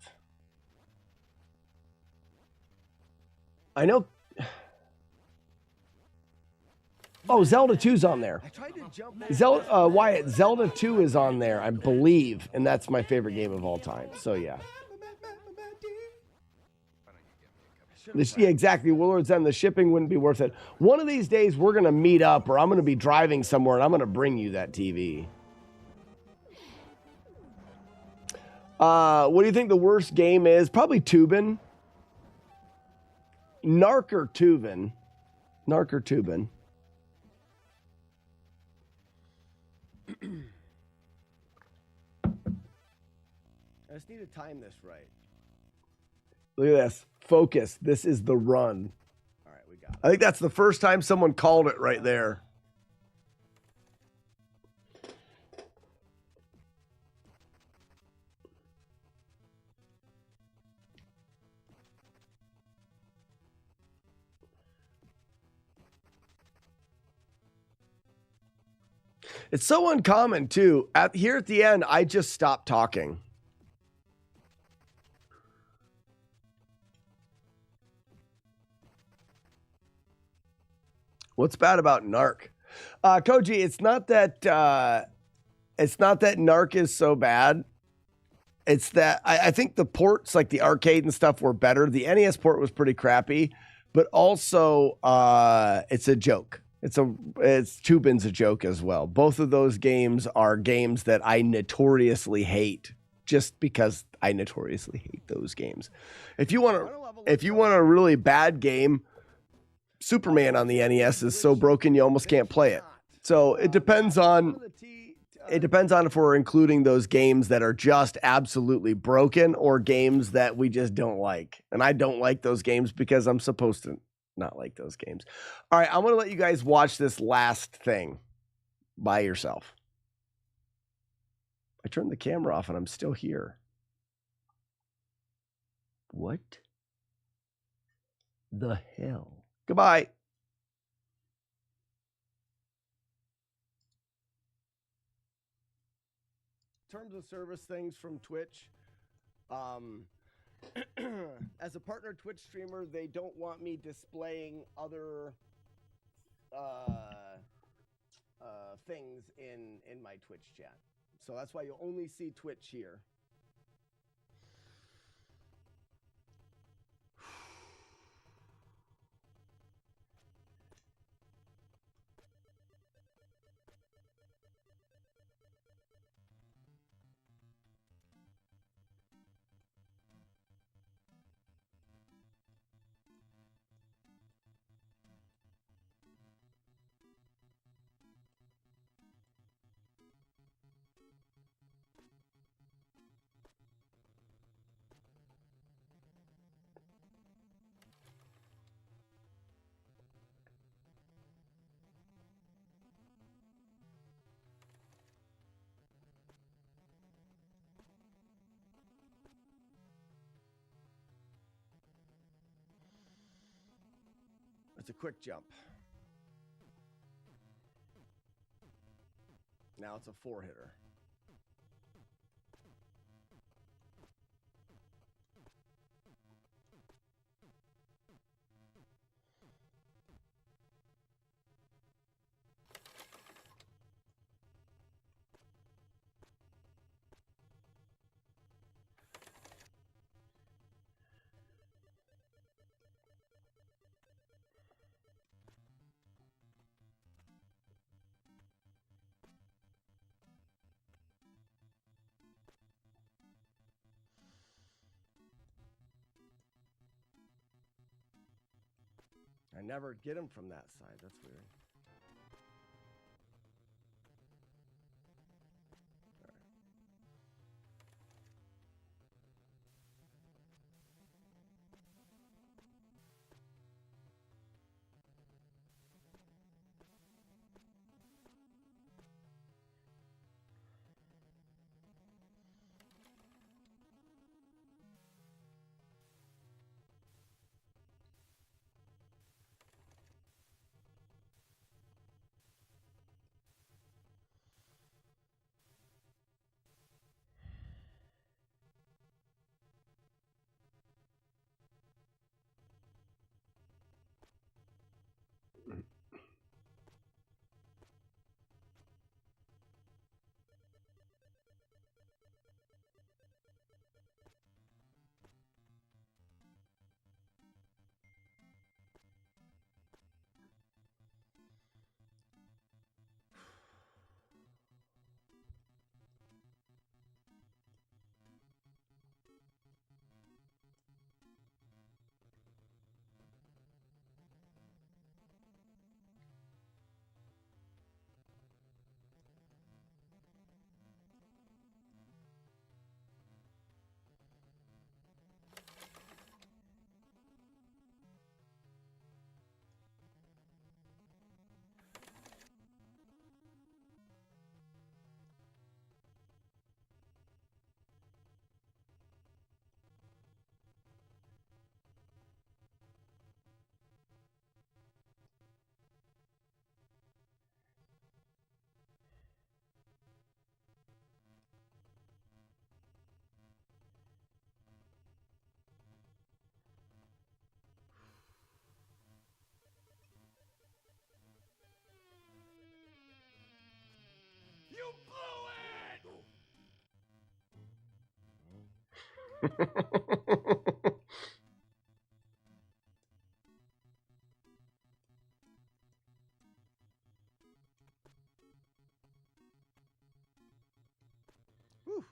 I know. Oh, Zelda 2's on there. Wyatt, Zelda 2 is on there, I believe, and that's my favorite game of all time. So yeah. Yeah, exactly. Warlord Zen, the shipping wouldn't be worth it. One of these days, we're going to meet up, or I'm going to be driving somewhere, and I'm going to bring you that TV. What do you think the worst game is? Probably Tubin. Narc or Tubin. Narc or Tubin. I just need to time this right. Look at this. Focus. This is the run. All right, we got it. I think that's the first time someone called it right there. It's so uncommon, too. Here at the end, I just stopped talking. What's bad about Narc? Koji, it's not that Narc is so bad. It's that I think the ports, like the arcade and stuff, were better. The NES port was pretty crappy, but also it's a joke. It's Tubin's a joke as well. Both of those games are games that I notoriously hate, just because I notoriously hate those games. If you want a really bad game, Superman on the NES is so broken you almost can't play it. So it depends on if we're including those games that are just absolutely broken or games that we just don't like. And I don't like those games because I'm supposed to not like those games. All right, I'm going to let you guys watch this last thing by yourself. I turned the camera off and I'm still here. What the hell? Goodbye. Terms of service things from Twitch. As a partner Twitch streamer, they don't want me displaying other things in my Twitch chat. So that's why you'll only see Twitch here. It's a quick jump. Now it's a 4-hitter. I never get him from that side. That's weird. Whew.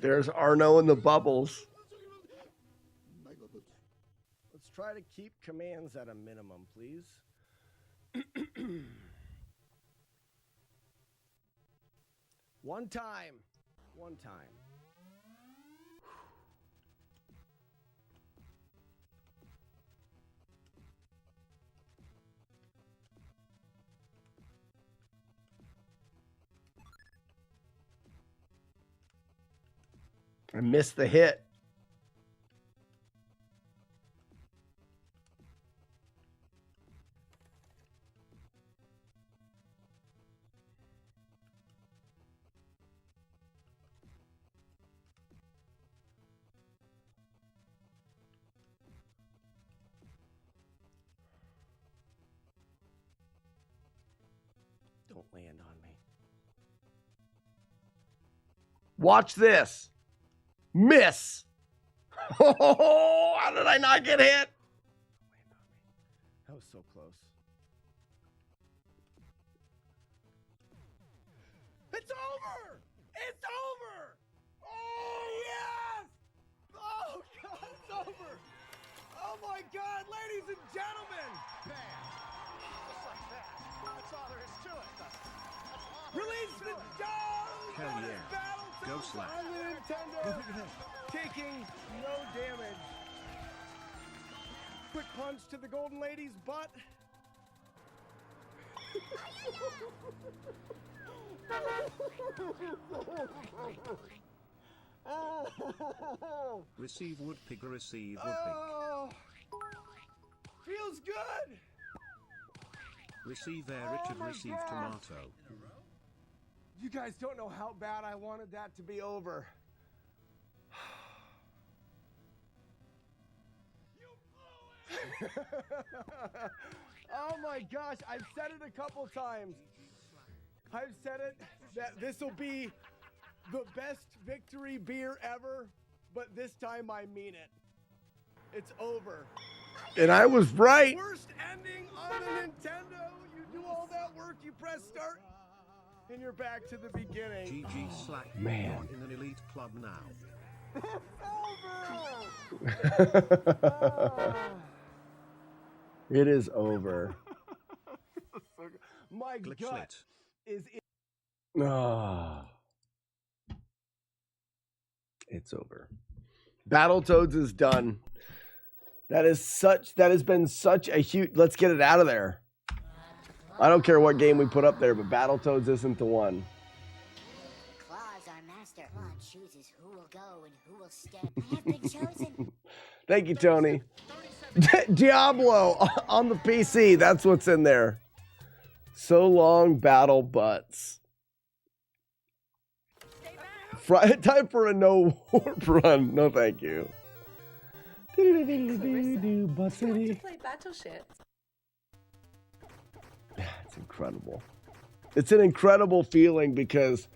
There's Arno in the bubbles. Let's try to keep commands at a minimum, please. One time. One time. I missed the hit. Don't land on me. Watch this. Miss. Oh, how did I not get hit? Land on me. That was so close. It's over. It's over. Oh, yes. Oh, God, it's over. Oh, my God, ladies and gentlemen. Bam. Just like that. That's all there is to it. That's all there Release is to the it. dog. Hell yeah. Go Slack. On the Nintendo. Taking no damage. Quick punch to the golden lady's butt. Receive woodpig, receive woodpig. Oh, feels good. Receive air, Richard, my receive God. tomato. You guys don't know how bad I wanted that to be over. Oh my gosh, I've said it a couple times. I've said it that this will be the best victory beer ever, but this time I mean it. It's over. And I was right. Worst ending on the Nintendo. You do all that work, you press start, and you're back to the beginning. GG Slack. Man. You're in an elite club now. It is over. My Glitch gut slit. is in. It's over. Battletoads is done. That has been such a huge. Let's get it out of there. I don't care what game we put up there, but Battletoads isn't the one. Claw is our master. Claw chooses who will go and who will stay. I have been chosen. Thank you, Tony. Diablo on the PC. That's what's in there. So long, battle butts. Time for a no warp run. No, thank you. Butt City. Play battleships. It's incredible. It's an incredible feeling because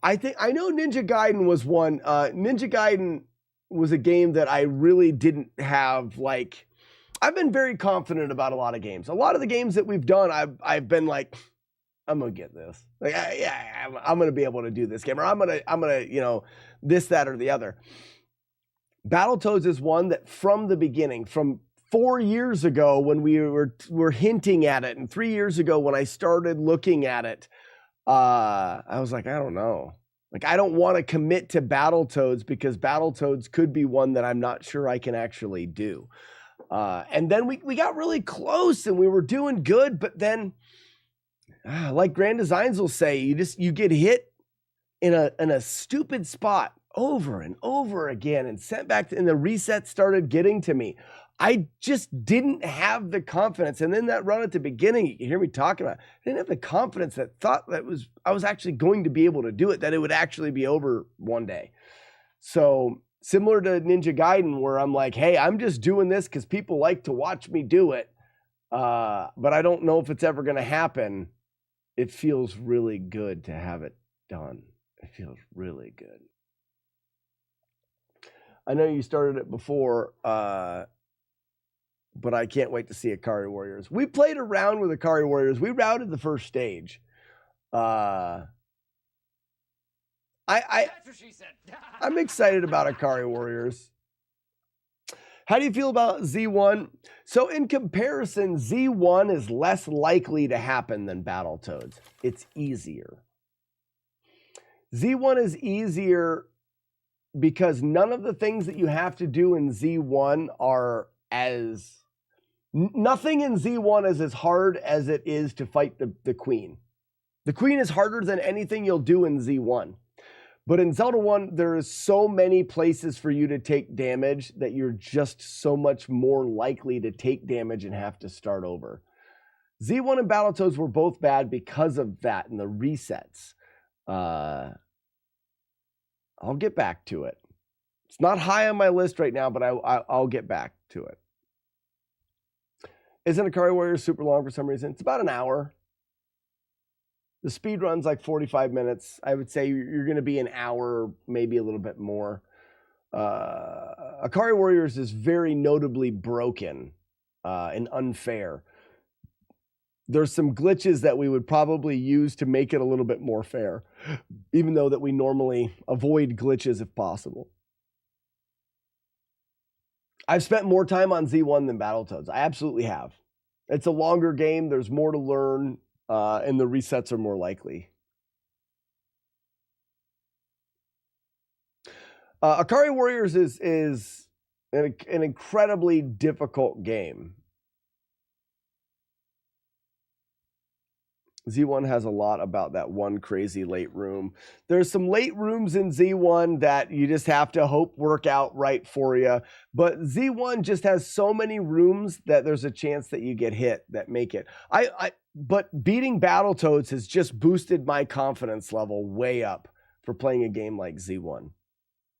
I know Ninja Gaiden was one. Ninja Gaiden was a game that I really didn't have like. I've been very confident about a lot of games. A lot of the games that we've done, I've been like, I'm gonna get this. Like, I'm gonna be able to do this game, or I'm gonna, you know, this, that, or the other. Battletoads is one that from the beginning, from 4 years ago when we were hinting at it, and 3 years ago when I started looking at it, I was like, I don't know. Like, I don't want to commit to Battletoads because Battletoads could be one that I'm not sure I can actually do. And then we got really close and we were doing good, but then, like Grand Designs will say, you get hit in a stupid spot over and over again and sent back, and the reset started getting to me. I just didn't have the confidence. And then that run at the beginning, you can hear me talking about it, I didn't have the confidence that I was actually going to be able to do it, that it would actually be over one day. So similar to Ninja Gaiden, where I'm like, hey, I'm just doing this because people like to watch me do it. But I don't know if it's ever going to happen. It feels really good to have it done. It feels really good. I know you started it before, but I can't wait to see Akari Warriors. We played around with Akari Warriors. We routed the first stage. That's what she said. I'm excited about Akari Warriors. How do you feel about Z1? So in comparison, Z1 is less likely to happen than Battletoads. It's easier. Z1 is easier because none of the things that you have to do in Z1 are as... Nothing in Z1 is as hard as it is to fight the Queen. The Queen is harder than anything you'll do in Z1. But in Zelda 1, there is so many places for you to take damage that you're just so much more likely to take damage and have to start over. Z1 and Battletoads were both bad because of that and the resets. I'll get back to it. It's not high on my list right now, but I'll get back to it. Isn't Akari Warriors super long for some reason? It's about an hour. The speed run's like 45 minutes. I would say you're going to be an hour, maybe a little bit more. Akari Warriors is very notably broken and unfair. There's some glitches that we would probably use to make it a little bit more fair, even though that we normally avoid glitches if possible. I've spent more time on Z1 than Battletoads. I absolutely have. It's a longer game. There's more to learn, and the resets are more likely. Akari Warriors is an incredibly difficult game. Z1 has a lot about that one crazy late room. There's some late rooms in Z1 that you just have to hope work out right for you. But Z1 just has so many rooms that there's a chance that you get hit that make it. But beating Battletoads has just boosted my confidence level way up for playing a game like Z1.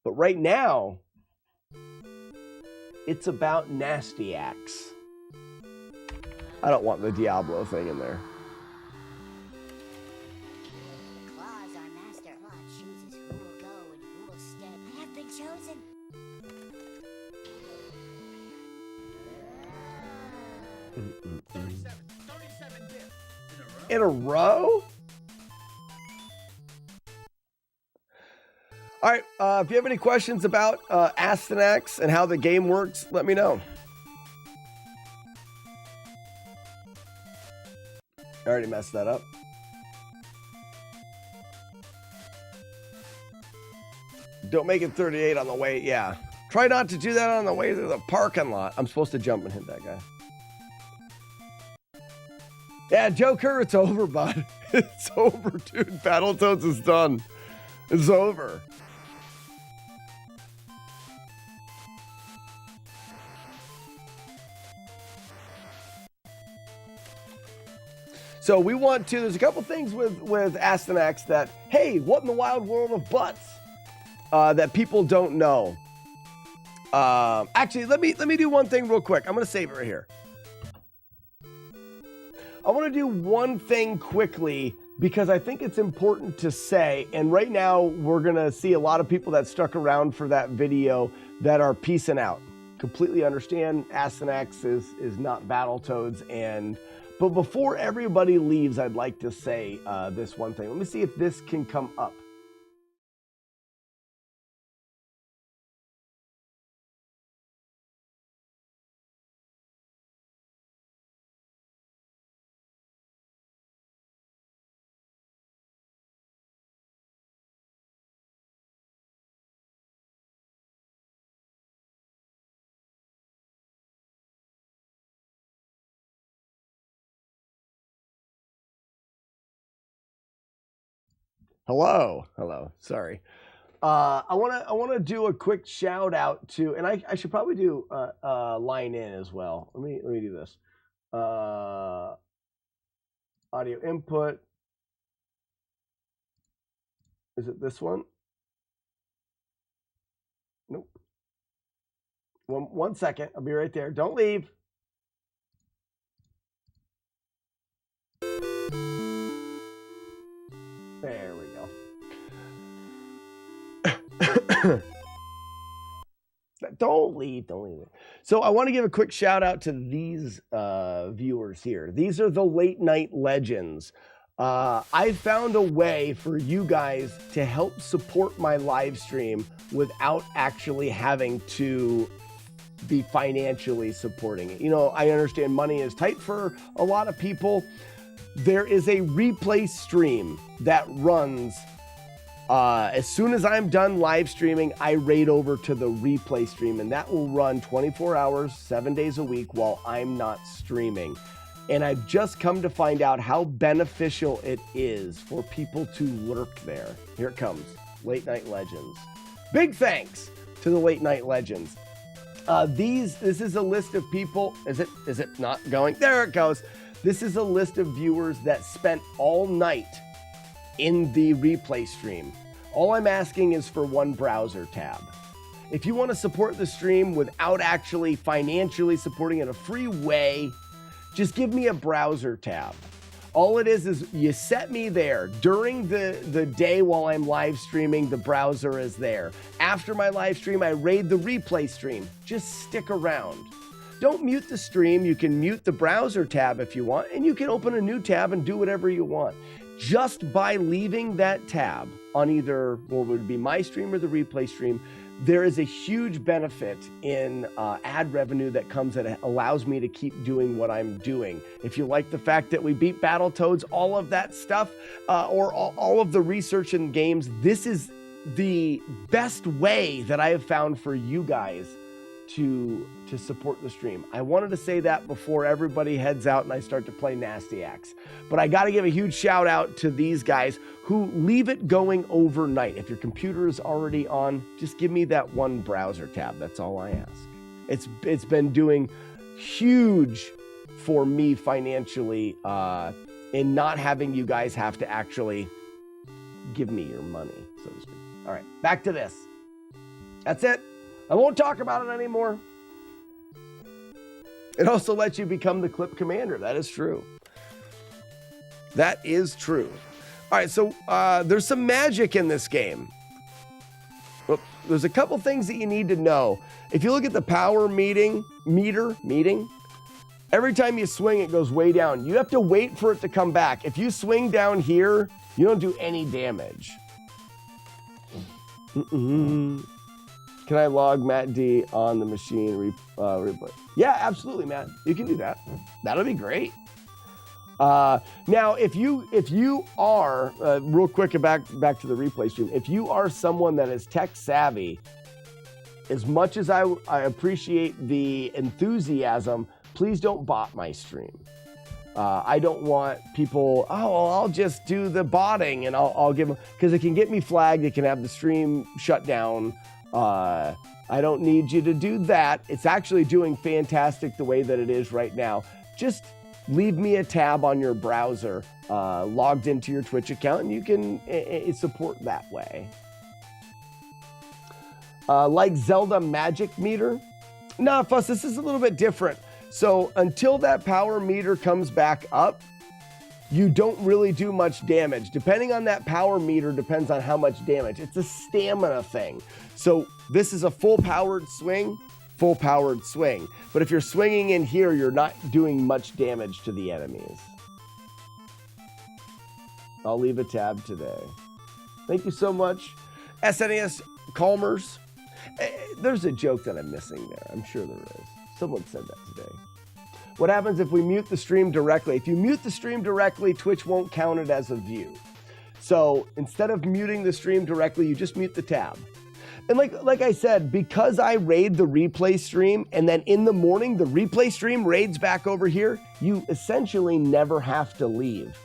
But right now, it's about Nasty Axe. I don't want the Diablo thing in there. Chosen. In a row? All right, if you have any questions about Astyanax and how the game works, let me know. I already messed that up. Don't make it 38 on the way. Yeah. Try not to do that on the way to the parking lot. I'm supposed to jump and hit that guy. Yeah, Joker, it's over, bud. It's over, dude. Battletoads is done. It's over. So we want to, there's a couple things with Ask the Next that, hey, what in the wild world of butts that people don't know. Actually, let me do one thing real quick. I'm going to save it right here. I want to do one thing quickly because I think it's important to say, and right now we're going to see a lot of people that stuck around for that video that are peacing out. Completely understand Ask the Next is not Battletoads, but before everybody leaves, I'd like to say this one thing. Let me see if this can come up. Hello. Sorry. I want to do a quick shout out to, and I should probably do line in as well. Let me do this. Audio input. Is it this one? Nope. One second. I'll be right there. Don't leave. There we go. Don't leave. So I want to give a quick shout out to these viewers here. These are the late night legends. I found a way for you guys to help support my live stream without actually having to be financially supporting it. You know, I understand money is tight for a lot of people. There is a replay stream that runs as soon as I'm done live streaming, I raid over to the replay stream, and that will run 24 hours, 7 days a week while I'm not streaming. And I've just come to find out how beneficial it is for people to lurk there. Here it comes, Late Night Legends. Big thanks to the Late Night Legends. This is a list of people. Is it not going? There it goes. This is a list of viewers that spent all night in the replay stream. All I'm asking is for one browser tab. If you want to support the stream without actually financially supporting in a free way, just give me a browser tab. All it is you set me there. During the day while I'm live streaming, the browser is there. After my live stream, I raid the replay stream. Just stick around. Don't mute the stream. You can mute the browser tab if you want, and you can open a new tab and do whatever you want. Just by leaving that tab on either what would be my stream or the replay stream, there is a huge benefit in ad revenue that comes that allows me to keep doing what I'm doing. If you like the fact that we beat Battletoads, all of that stuff, or all of the research in games, this is the best way that I have found for you guys to support the stream. I wanted to say that before everybody heads out and I start to play Nasty Axe. But I got to give a huge shout out to these guys who leave it going overnight. If your computer is already on, just give me that one browser tab. That's all I ask. It's been doing huge for me financially in not having you guys have to actually give me your money, so to speak. All right, back to this. That's it. I won't talk about it anymore. It also lets you become the clip commander. That is true. That is true. All right, so there's some magic in this game. Well, there's a couple things that you need to know. If you look at the power meter, every time you swing, it goes way down. You have to wait for it to come back. If you swing down here, you don't do any damage. Can I log Matt D on the machine replay? Yeah, absolutely, Matt. You can do that. That'll be great. Now, if you are real quick back to the replay stream, if you are someone that is tech savvy, as much as I appreciate the enthusiasm, please don't bot my stream. I don't want people, I'll just do the botting and I'll give them, because it can get me flagged. It can have the stream shut down. I don't need you to do that. It's actually doing fantastic the way that it is right now. Just leave me a tab on your browser logged into your Twitch account, and you can support that way. Like Zelda Magic Meter? Nah, Fuss, this is a little bit different. So until that power meter comes back up, you don't really do much damage. Depending on that power meter depends on how much damage. It's a stamina thing. So this is a full powered swing. But if you're swinging in here, you're not doing much damage to the enemies. I'll leave a tab today. Thank you so much. SNES Calmers. There's a joke that I'm missing there. I'm sure there is. Someone said that today. What happens if we mute the stream directly? If you mute the stream directly, Twitch won't count it as a view. So instead of muting the stream directly, you just mute the tab. And like I said, because I raid the replay stream, and then in the morning, the replay stream raids back over here, you essentially never have to leave.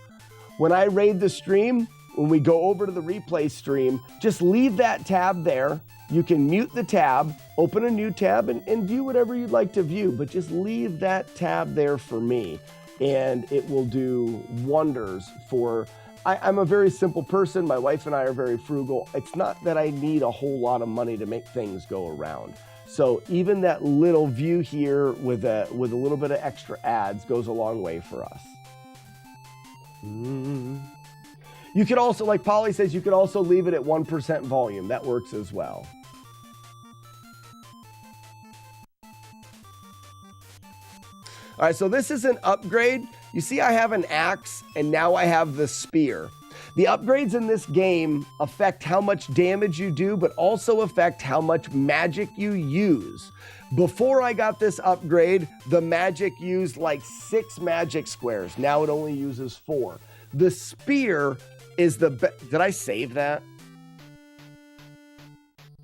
When I raid the stream, when we go over to the replay stream, just leave that tab there. You can mute the tab, open a new tab, and view whatever you'd like to view, but just leave that tab there for me, and it will do wonders for... I'm a very simple person. My wife and I are very frugal. It's not that I need a whole lot of money to make things go around. So even that little view here with a little bit of extra ads goes a long way for us. You could also, like Polly says, you could also leave it at 1% volume. That works as well. All right, so this is an upgrade. You see I have an axe, and now I have the spear. The upgrades in this game affect how much damage you do, but also affect how much magic you use. Before I got this upgrade, the magic used like 6 magic squares. Now it only uses 4. The spear is the best. Did I save that?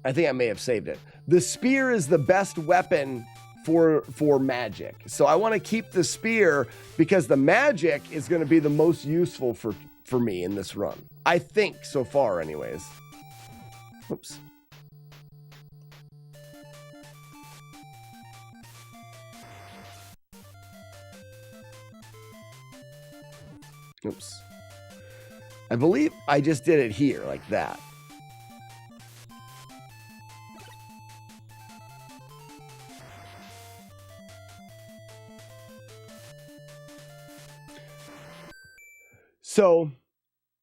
I think I may have saved it. The spear is the best weapon for magic. So I want to keep the spear because the magic is going to be the most useful for me in this run. I think so far anyways. Oops. Oops. I believe I just did it here like that. So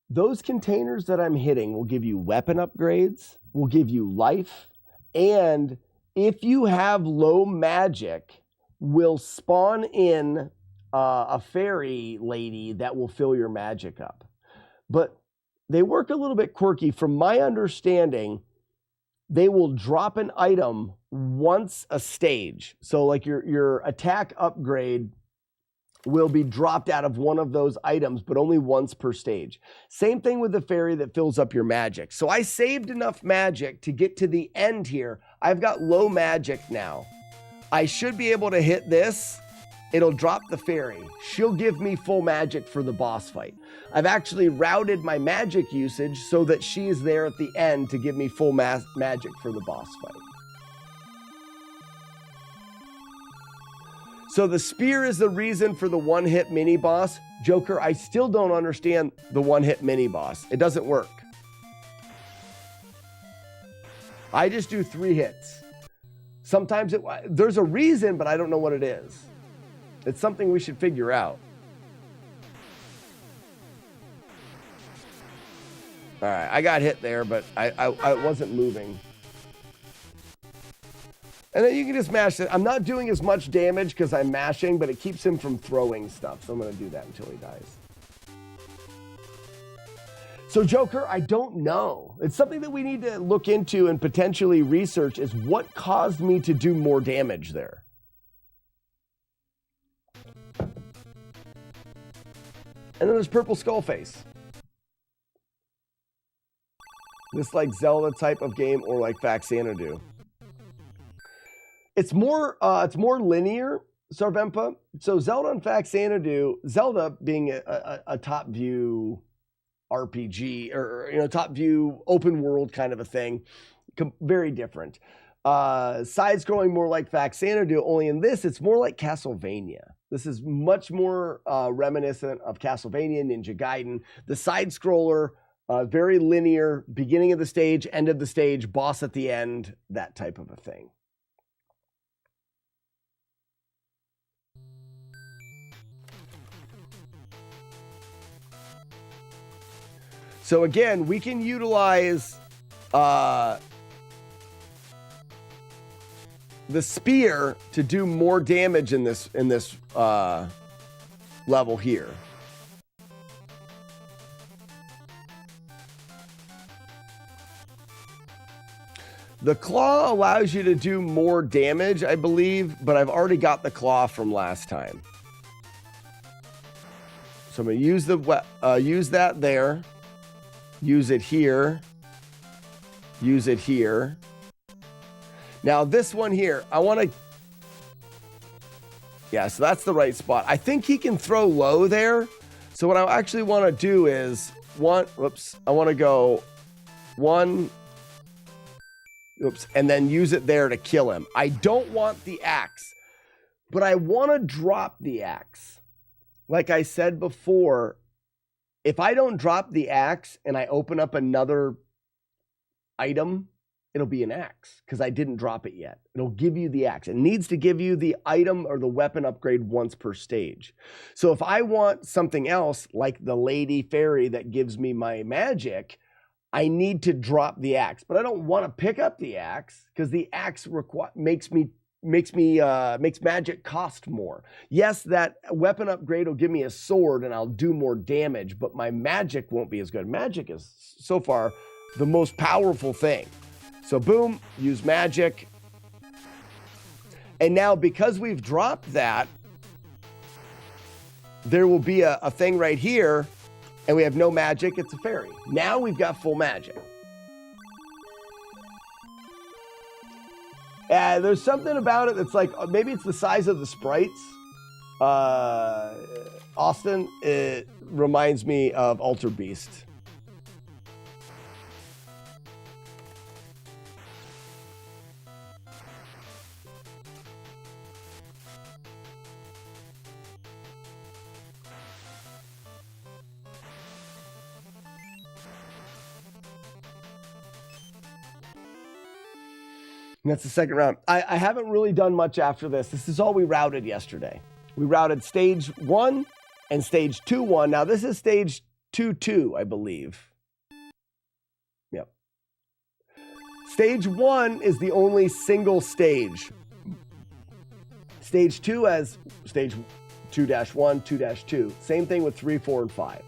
those containers that I'm hitting will give you weapon upgrades, will give you life, and if you have low magic, will spawn in a fairy lady that will fill your magic up. But they work a little bit quirky. From my understanding, they will drop an item once a stage. So like your attack upgrade will be dropped out of one of those items, but only once per stage. Same thing with the fairy that fills up your magic. So I saved enough magic to get to the end here. I've got low magic now. I should be able to hit this. It'll drop the fairy. She'll give me full magic for the boss fight. I've actually routed my magic usage so that she is there at the end to give me full magic for the boss fight. So the spear is the reason for the one-hit mini-boss. Joker, I still don't understand the one-hit mini-boss. It doesn't work. I just do 3 hits. Sometimes there's a reason, but I don't know what it is. It's something we should figure out. All right, I got hit there, but I wasn't moving. And then you can just mash it. I'm not doing as much damage because I'm mashing, but it keeps him from throwing stuff. So I'm going to do that until he dies. So Joker, I don't know. It's something that we need to look into and potentially research is what caused me to do more damage there. And then there's Purple Skullface. This like Zelda type of game or like Faxanadu. It's more linear, Sarvempa. So Zelda and Faxanadu, Zelda being a top view RPG or top view open world kind of a thing, very different. Side scrolling more like Faxanadu, only in this it's more like Castlevania. This is much more reminiscent of Castlevania, Ninja Gaiden. The side scroller, very linear, beginning of the stage, end of the stage, boss at the end, that type of a thing. So again, we can utilize the spear to do more damage in this level here. The claw allows you to do more damage, I believe, but I've already got the claw from last time. So I'm going to use use that there. Use it here. Use it here. Now this one here, I want to... Yeah, so that's the right spot. I think he can throw low there. So what I actually want to do is... I want to go 1... Oops, and then use it there to kill him. I don't want the axe, but I want to drop the axe. Like I said before, if I don't drop the axe and I open up another item, it'll be an axe because I didn't drop it yet. It'll give you the axe. It needs to give you the item or the weapon upgrade once per stage. So if I want something else, like the lady fairy that gives me my magic, I need to drop the axe, but I don't want to pick up the axe because the axe makes magic cost more. Yes, that weapon upgrade will give me a sword and I'll do more damage, but my magic won't be as good. Magic is so far the most powerful thing. So boom, use magic. And now because we've dropped that, there will be a thing right here. And we have no magic, it's a fairy. Now we've got full magic. There's something about it that's like, maybe it's the size of the sprites. Austin, it reminds me of Alter Beast. And that's the second round. I haven't really done much after this. This is all we routed yesterday. We routed stage 1 and stage 2-1. Now this is stage 2-2, I believe. Yep. Stage 1 is the only single stage. Stage 2 has stage 2-1, 2-2. Same thing with 3, 4, and 5.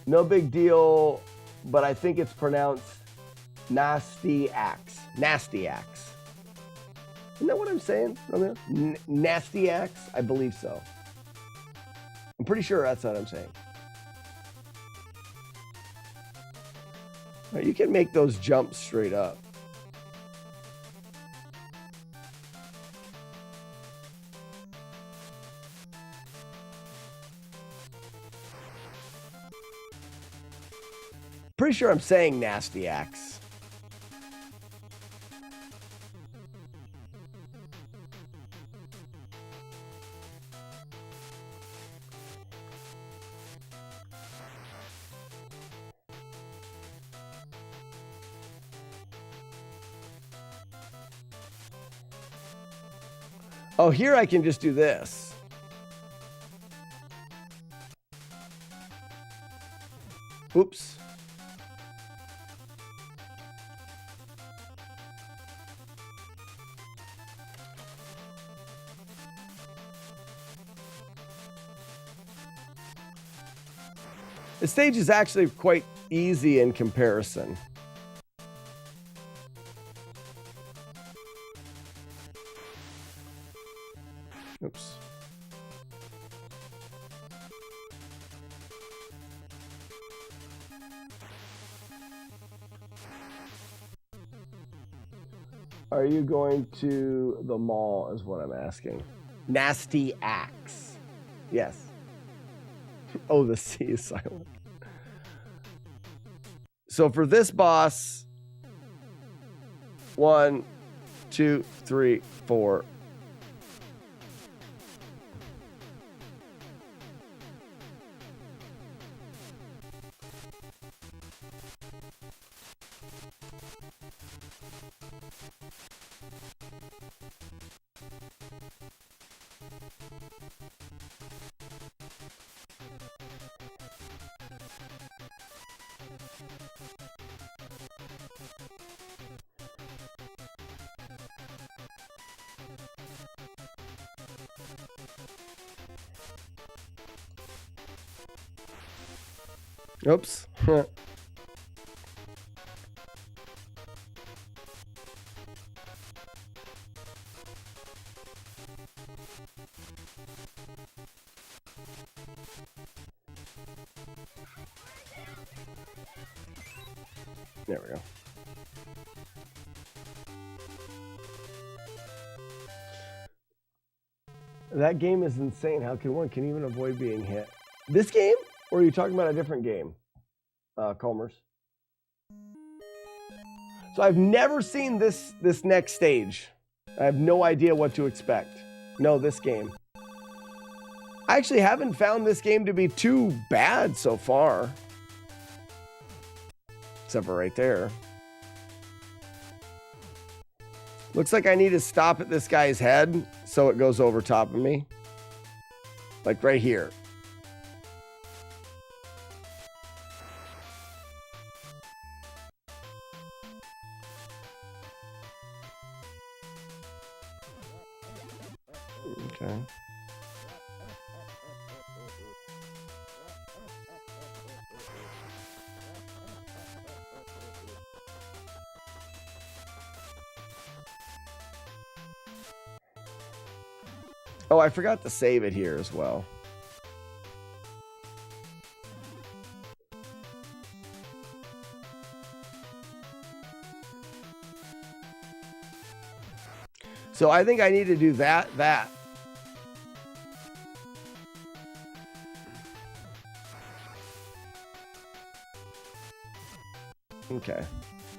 No big deal. But I think it's pronounced nasty axe. Nasty axe. Isn't that what I'm saying? Nasty axe? I believe so. I'm pretty sure that's what I'm saying. You can make those jumps straight up. Pretty sure I'm saying nasty axe. Oh, here I can just do this. Oops. The stage is actually quite easy in comparison. Oops. Are you going to the mall is what I'm asking. Nasty axe. Yes. Oh, the C is silent. So for this boss, 1, 2, 3, 4. Oops. There we go. That game is insane. How can one can even avoid being hit? This game? Or are you talking about a different game? Comers. So I've never seen this next stage. I have no idea what to expect. No, this game. I actually haven't found this game to be too bad so far. Except for right there. Looks like I need to stop at this guy's head so it goes over top of me. Like right here. Okay. Oh, I forgot to save it here as well. So I think I need to do that. Okay.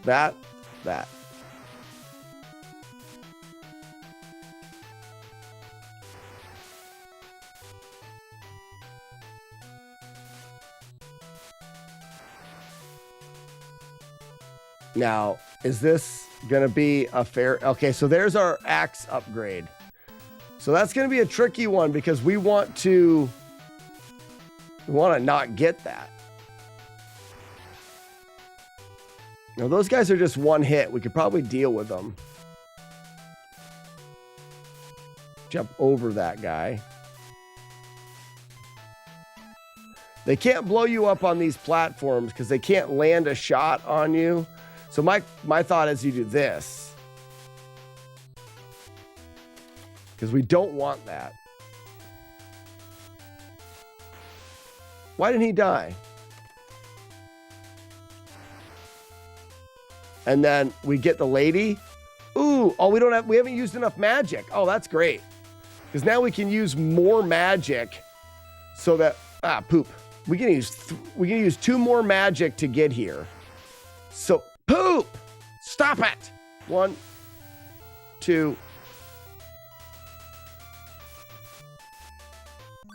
That. Now, is this going to be a fair... Okay, so there's our axe upgrade. So that's going to be a tricky one because we want to not get that. Now, those guys are just one hit. We could probably deal with them. Jump over that guy. They can't blow you up on these platforms because they can't land a shot on you. So my thought is you do this. Because we don't want that. Why didn't he die? And then we get the lady. Ooh, oh, we haven't used enough magic. Oh, that's great. Because now we can use more magic so that, poop. We can use 2 more magic to get here. So, poop! Stop it! 1, 2.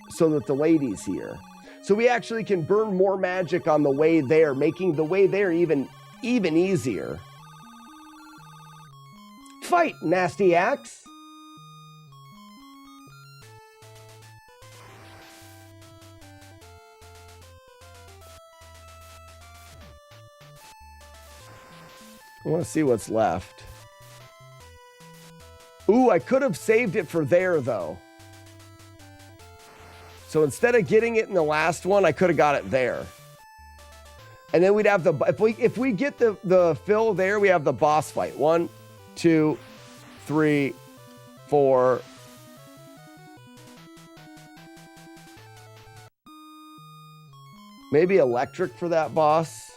So that the lady's here. So we actually can burn more magic on the way there, making the way there even easier. Fight, nasty axe! I want to see what's left. Ooh, I could have saved it for there, though. So instead of getting it in the last one, I could have got it there. And then we'd have the... If we get the fill there, we have the boss fight. 1, 2, 3, 4... Maybe electric for that boss.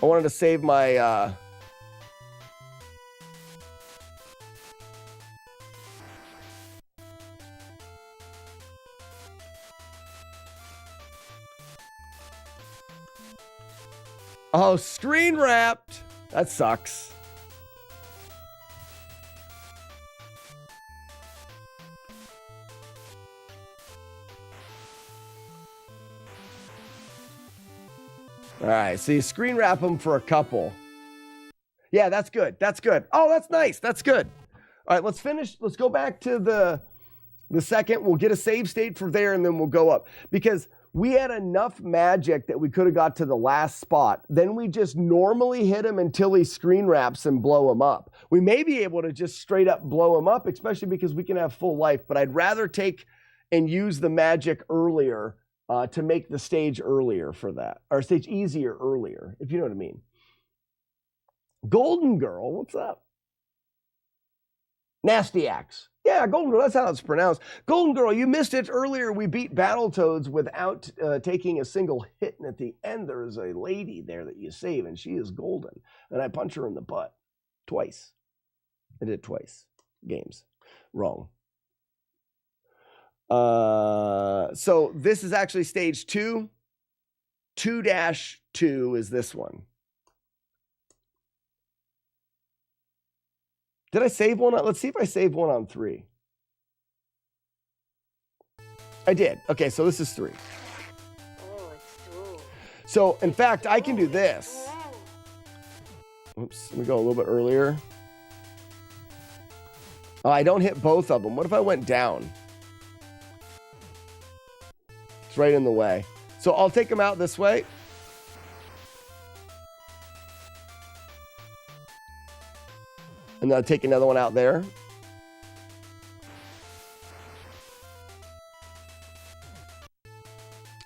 I wanted to save my... Oh, screen wrapped. That sucks. All right, so you screen wrap them for a couple. Yeah, that's good. That's good. Oh, that's nice. That's good. All right, let's finish. Let's go back to the second. We'll get a save state for there, and then we'll go up. Because we had enough magic that we could have got to the last spot. Then we just normally hit him until he screen wraps and blow him up. We may be able to just straight up blow him up, especially because we can have full life. But I'd rather take and use the magic earlier to make the stage earlier for that. Or stage easier earlier, if you know what I mean. Golden Girl, what's up? Nasty Axe. Yeah, Golden Girl, that's how it's pronounced. Golden Girl, you missed it earlier. We beat Battletoads without taking a single hit. And at the end, there is a lady there that you save, and she is golden. And I punch her in the butt. Twice. I did twice. Games. Wrong. So this is actually stage 2. 2-2 is this one. Did I save one? Let's see if I saved one on 3. I did. Okay, so this is 3. So, in fact, I can do this. Oops, let me go a little bit earlier. Oh, I don't hit both of them. What if I went down? It's right in the way. So I'll take them out this way. And then I'll take another one out there.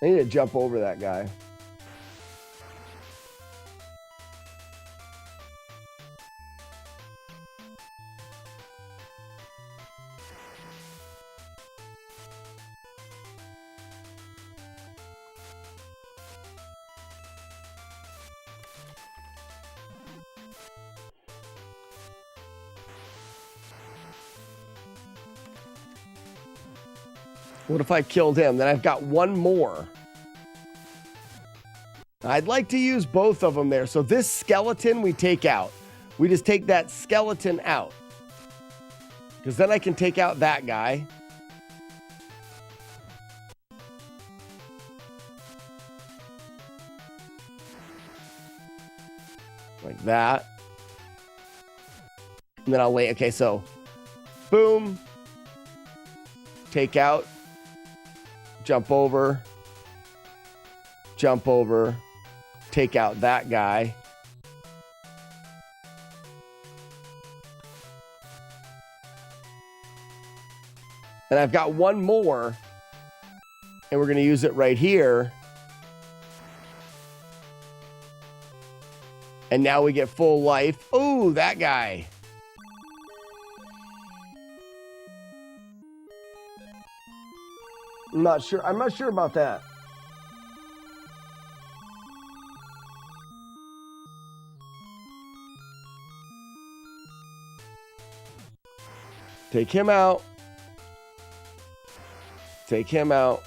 I need to jump over that guy. What if I killed him? Then I've got one more. I'd like to use both of them there. So this skeleton we take out. We just take that skeleton out. Because then I can take out that guy. Like that. And then I'll wait. Okay, so boom. Take out. Jump over, take out that guy. And I've got one more, and we're going to use it right here. And now we get full life. Oh, that guy. I'm not sure about that. Take him out. Take him out.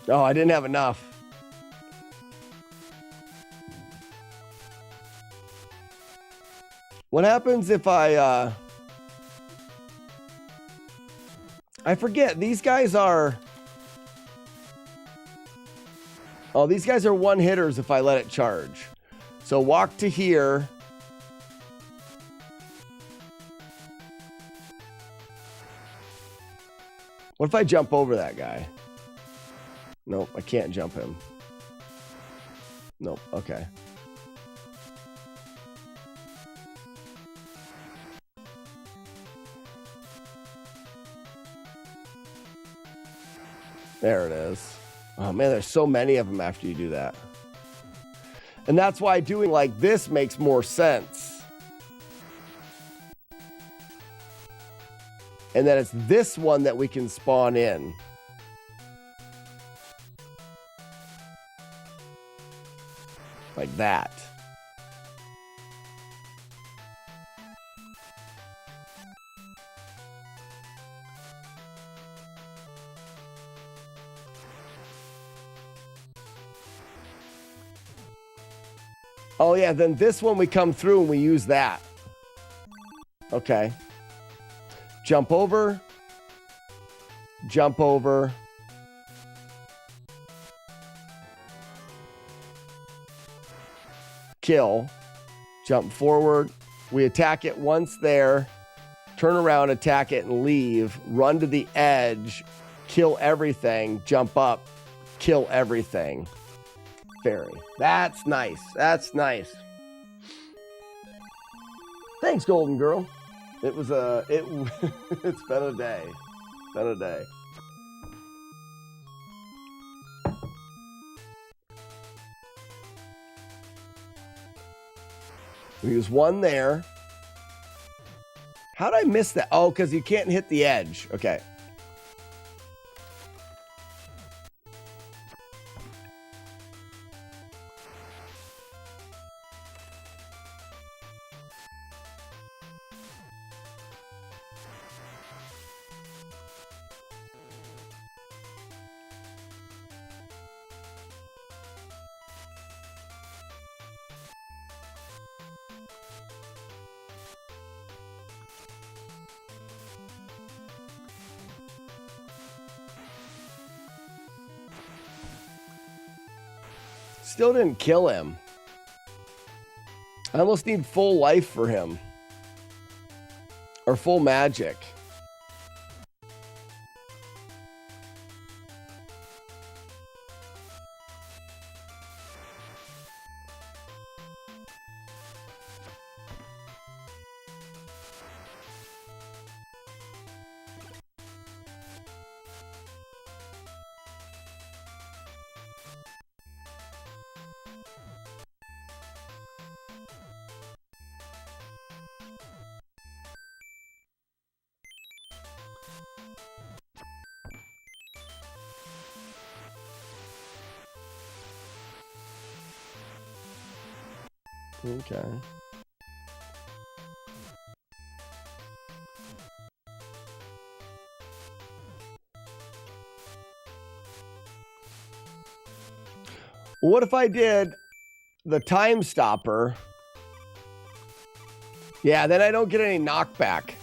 Oh, I didn't have enough. What happens if I forget, these guys are... Oh, these guys are one hitters if I let it charge. So walk to here. What if I jump over that guy? Nope, I can't jump him. Nope, okay. There it is. Oh man, there's so many of them after you do that. And that's why doing like this makes more sense. And then it's this one that we can spawn in. Like that. Oh yeah, then this one we come through and we use that. Okay. Jump over. Jump over. Kill. Jump forward. We attack it once there. Turn around, attack it, and leave. Run to the edge. Kill everything. Jump up. Kill everything. Fairy. That's nice. That's nice. Thanks, Golden Girl. It was it's been a day. Been a day. We use one there. How'd I miss that? Oh, because you can't hit the edge. Okay. Still didn't kill him. I almost need full life for him. Or full magic. Okay. What if I did the time stopper? Yeah, then I don't get any knockback.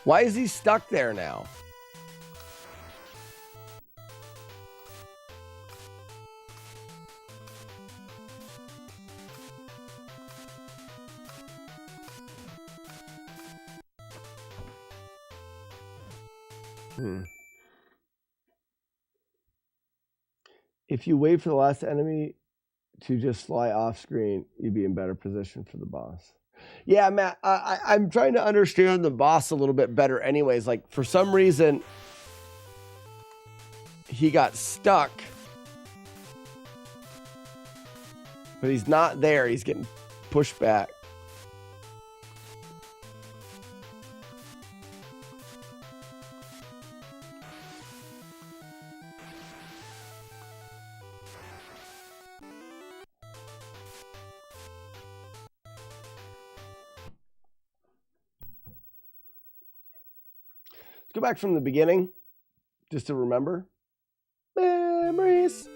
Why is he stuck there now? If you wait for the last enemy to just fly off screen, you'd be in better position for the boss. Yeah, Matt, I'm trying to understand the boss a little bit better anyways. Like, for some reason, he got stuck. But he's not there. He's getting pushed back. Go back from the beginning, just to remember. Memories.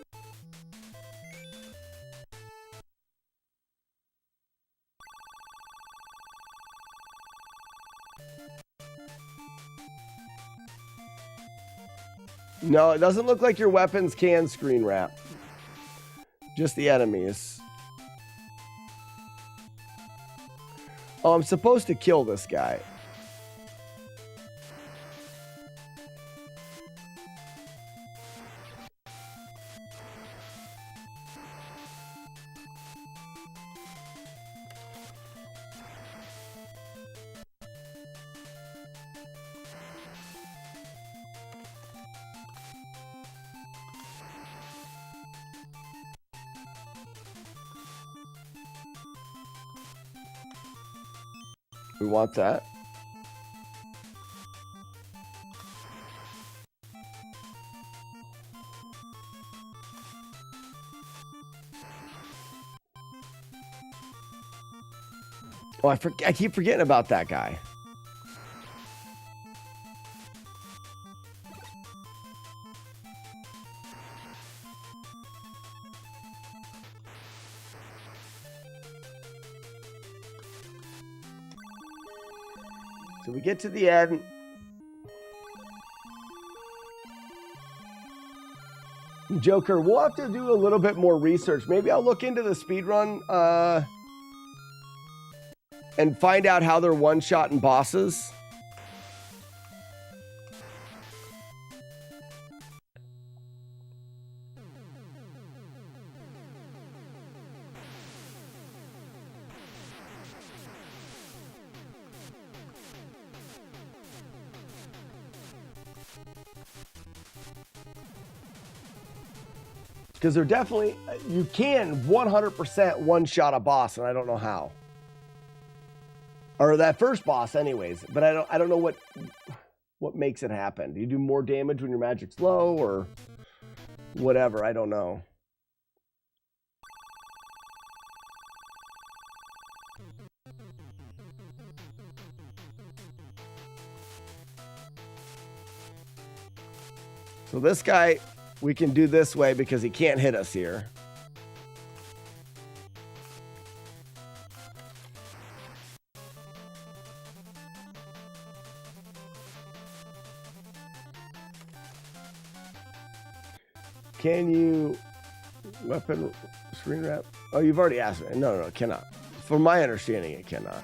No, it doesn't look like your weapons can screen wrap. Just the enemies. Oh, I'm supposed to kill this guy. We want that. Oh, I keep forgetting about that guy. So we get to the end. Joker, we'll have to do a little bit more research. Maybe I'll look into the speedrun and find out how they're one-shotting bosses. Because they're definitely, you can 100% one-shot a boss, and I don't know how. Or that first boss anyways, but I don't know what makes it happen. Do you do more damage when your magic's low or whatever? I don't know. So this guy, we can do this way because he can't hit us here. Can you weapon screen wrap? Oh, you've already asked me. No, it cannot. From my understanding, it cannot.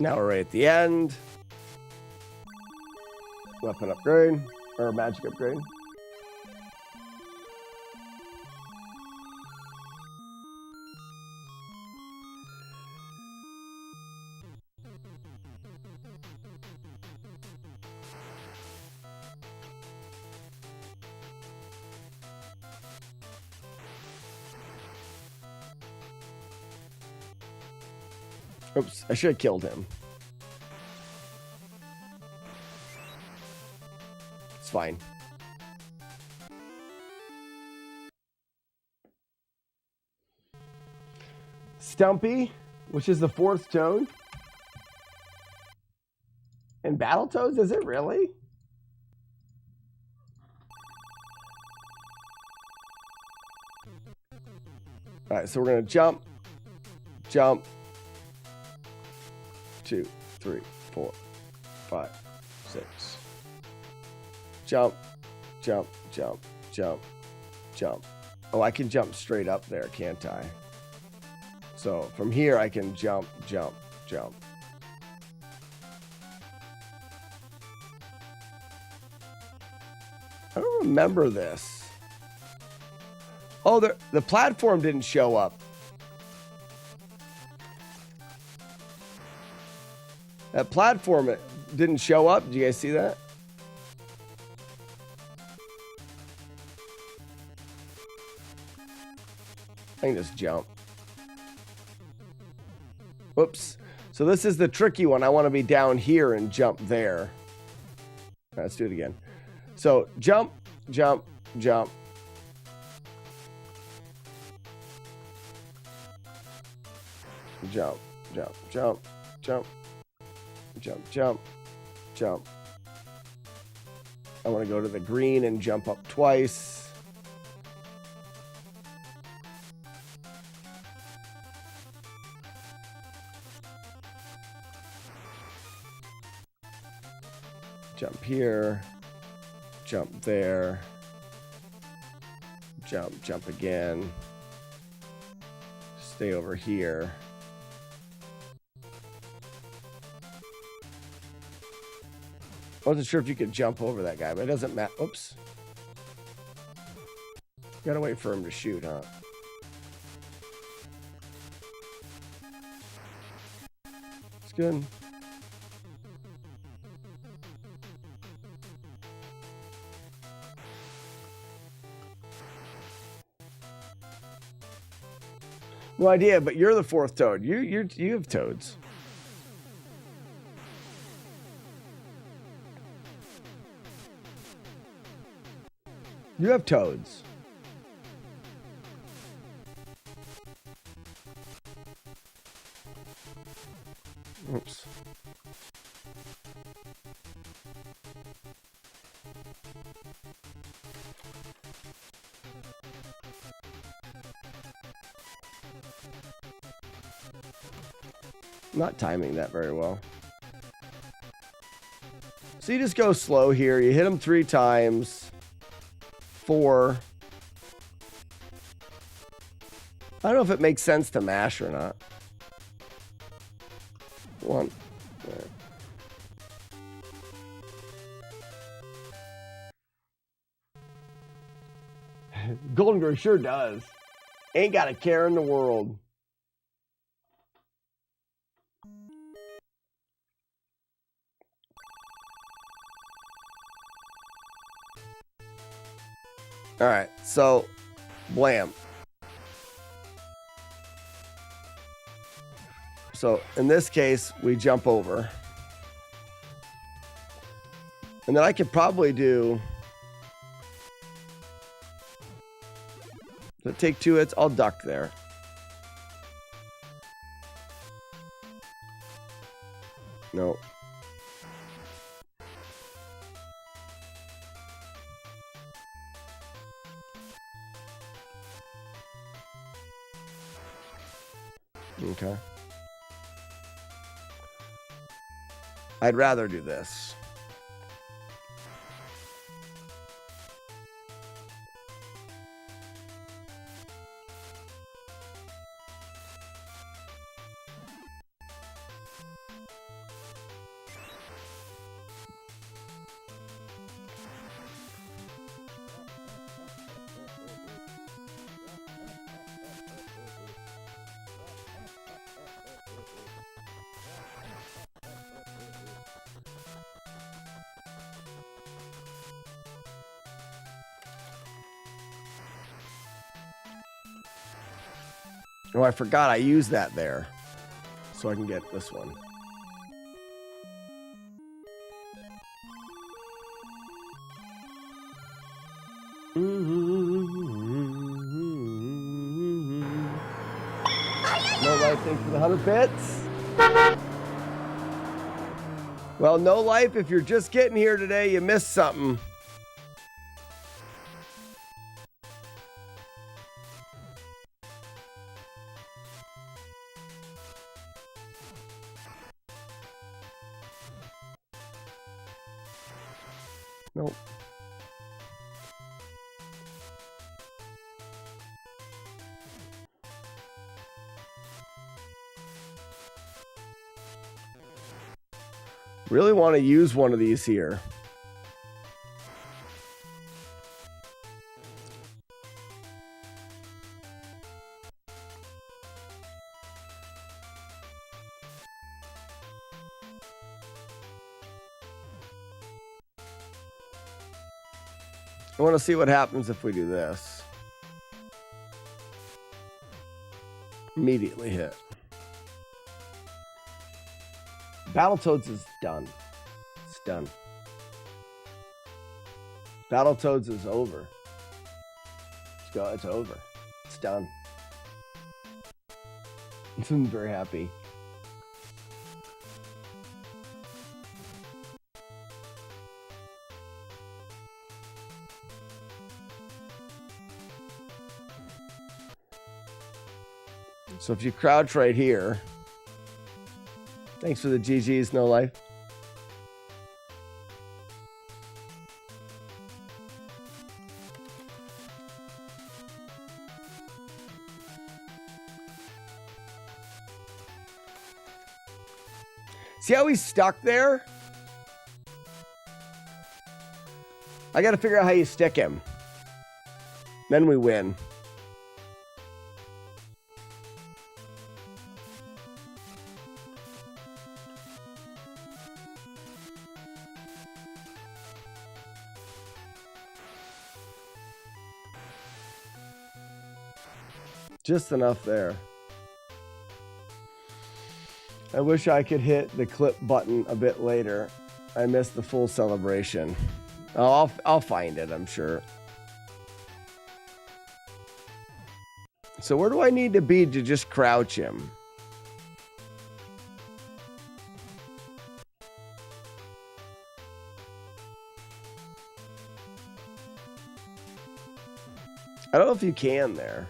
Now we're right at the end. Weapon upgrade, or magic upgrade. Oops, I should have killed him. It's fine. Stumpy, which is the fourth toad. And Battletoads, is it really? All right, so we're gonna jump, 2, 3, 4, 5, 6. Jump. Oh, I can jump straight up there, can't I? So from here I can jump. I don't remember this. Oh, the platform didn't show up. That platform didn't show up. Did you guys see that? I can just jump. Whoops. So this is the tricky one. I want to be down here and jump there. Right, let's do it again. So jump. Jump. I want to go to the green and jump up twice. Jump here. Jump there. Jump again. Stay over here. I wasn't sure if you could jump over that guy, but it doesn't matter. Oops. Gotta wait for him to shoot, huh? It's good. No idea, but you're the fourth toad. You have toads. You have toads. Oops. Not timing that very well. So you just go slow here. You hit them 3 times. 4. I don't know if it makes sense to mash or not. 1. Golden Girl sure does. Ain't got a care in the world. All right, so blam. So in this case, we jump over. And then I could probably do... So take 2 hits, I'll duck there. No. Okay. I'd rather do this. Oh, I forgot I used that there. So I can get this one. No life, thanks for the 100 bits. Well, no life, if you're just getting here today, you missed something. Nope. Really want to use one of these here. I want to see what happens if we do this. Immediately hit. Battletoads is done. It's done. Battletoads is over. Let's go. It's over. It's done. I'm very happy. So if you crouch right here, thanks for the GGs, no life. See how he's stuck there? I got to figure out how you stick him. Then we win. Just enough there. I wish I could hit the clip button a bit later. I missed the full celebration. Oh, I'll find it, I'm sure. So where do I need to be to just crouch him? I don't know if you can there.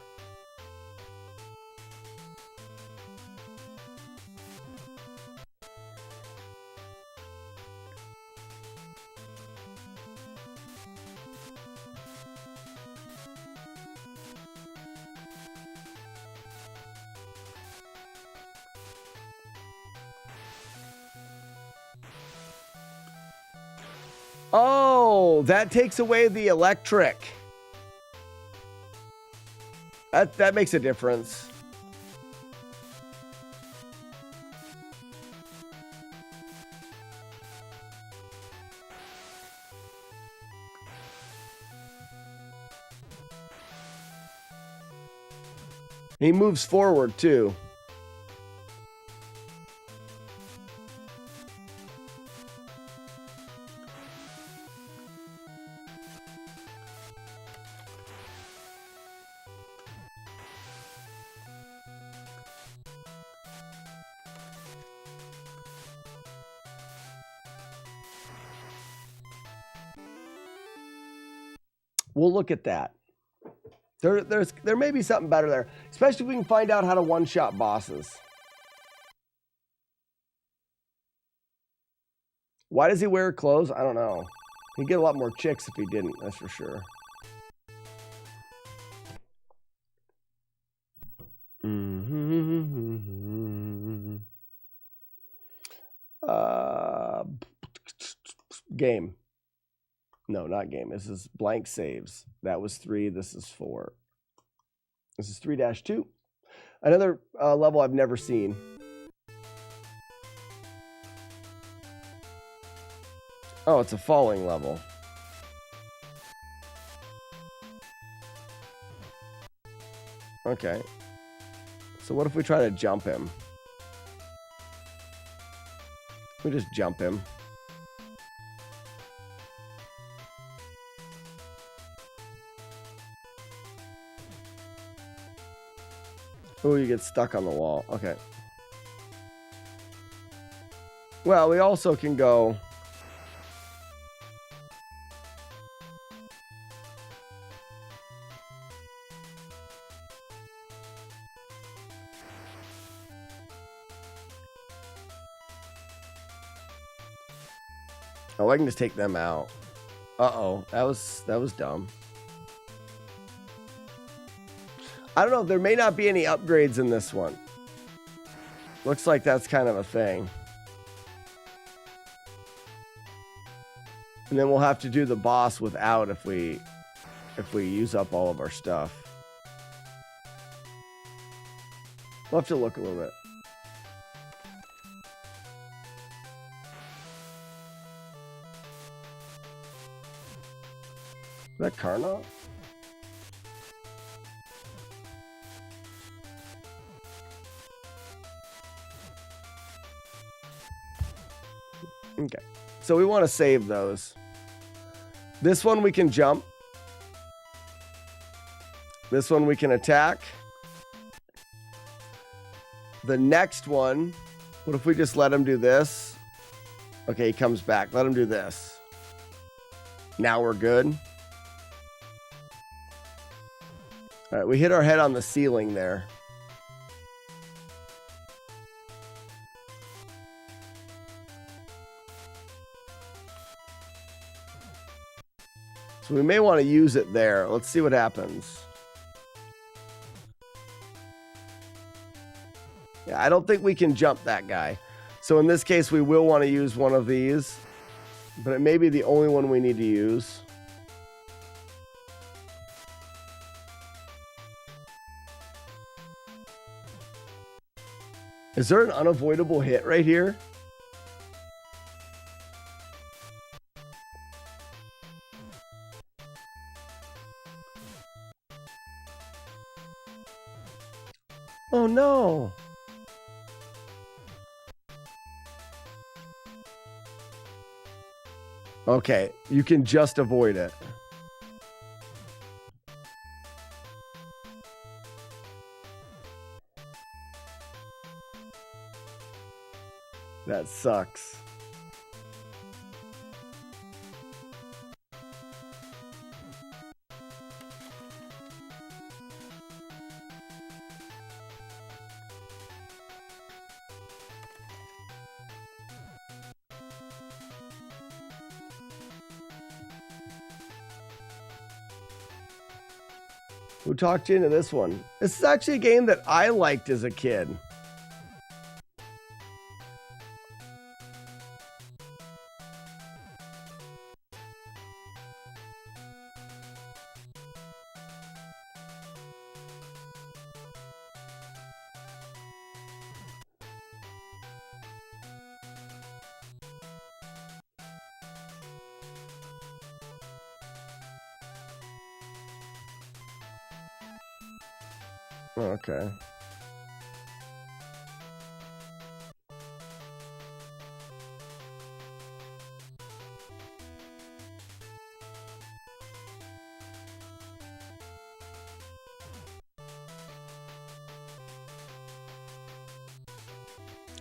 Oh, that takes away the electric. That makes a difference. He moves forward too. We'll look at that. There may be something better there, especially if we can find out how to one-shot bosses. Why does he wear clothes? I don't know. He'd get a lot more chicks if he didn't, that's for sure. Game. No, not game. This is blank saves. That was 3. This is 4. This is 3-2. Another level I've never seen. Oh, it's a falling level. Okay. So what if we try to jump him? We just jump him. Oh, you get stuck on the wall. Okay. Well, we also can go... Oh, I can just take them out. Uh-oh. That was dumb. I don't know. There may not be any upgrades in this one. Looks like that's kind of a thing. And then we'll have to do the boss without if we use up all of our stuff. We'll have to look a little bit. Is that Karna? Okay, so we want to save those. This one we can jump. This one we can attack. The next one, what if we just let him do this? Okay, he comes back. Let him do this. Now we're good. All right, we hit our head on the ceiling there. So we may want to use it there. Let's see what happens. Yeah, I don't think we can jump that guy. So in this case, we will want to use one of these, but it may be the only one we need to use. Is there an unavoidable hit right here? Oh no. Okay, you can just avoid it. That sucks. Who talked you into this one? This is actually a game that I liked as a kid. Okay.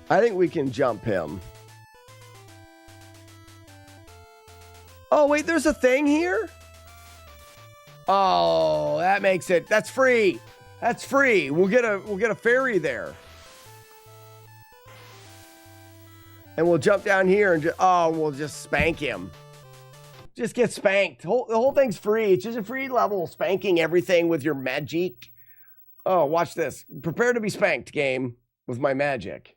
I think we can jump him. Oh, wait, there's a thing here? Oh, that makes it. That's free. That's free. We'll get a ferry there. And we'll jump down here and we'll just spank him. Just get spanked. The whole thing's free. It's just a free level, spanking everything with your magic. Oh, watch this. Prepare to be spanked, game, with my magic.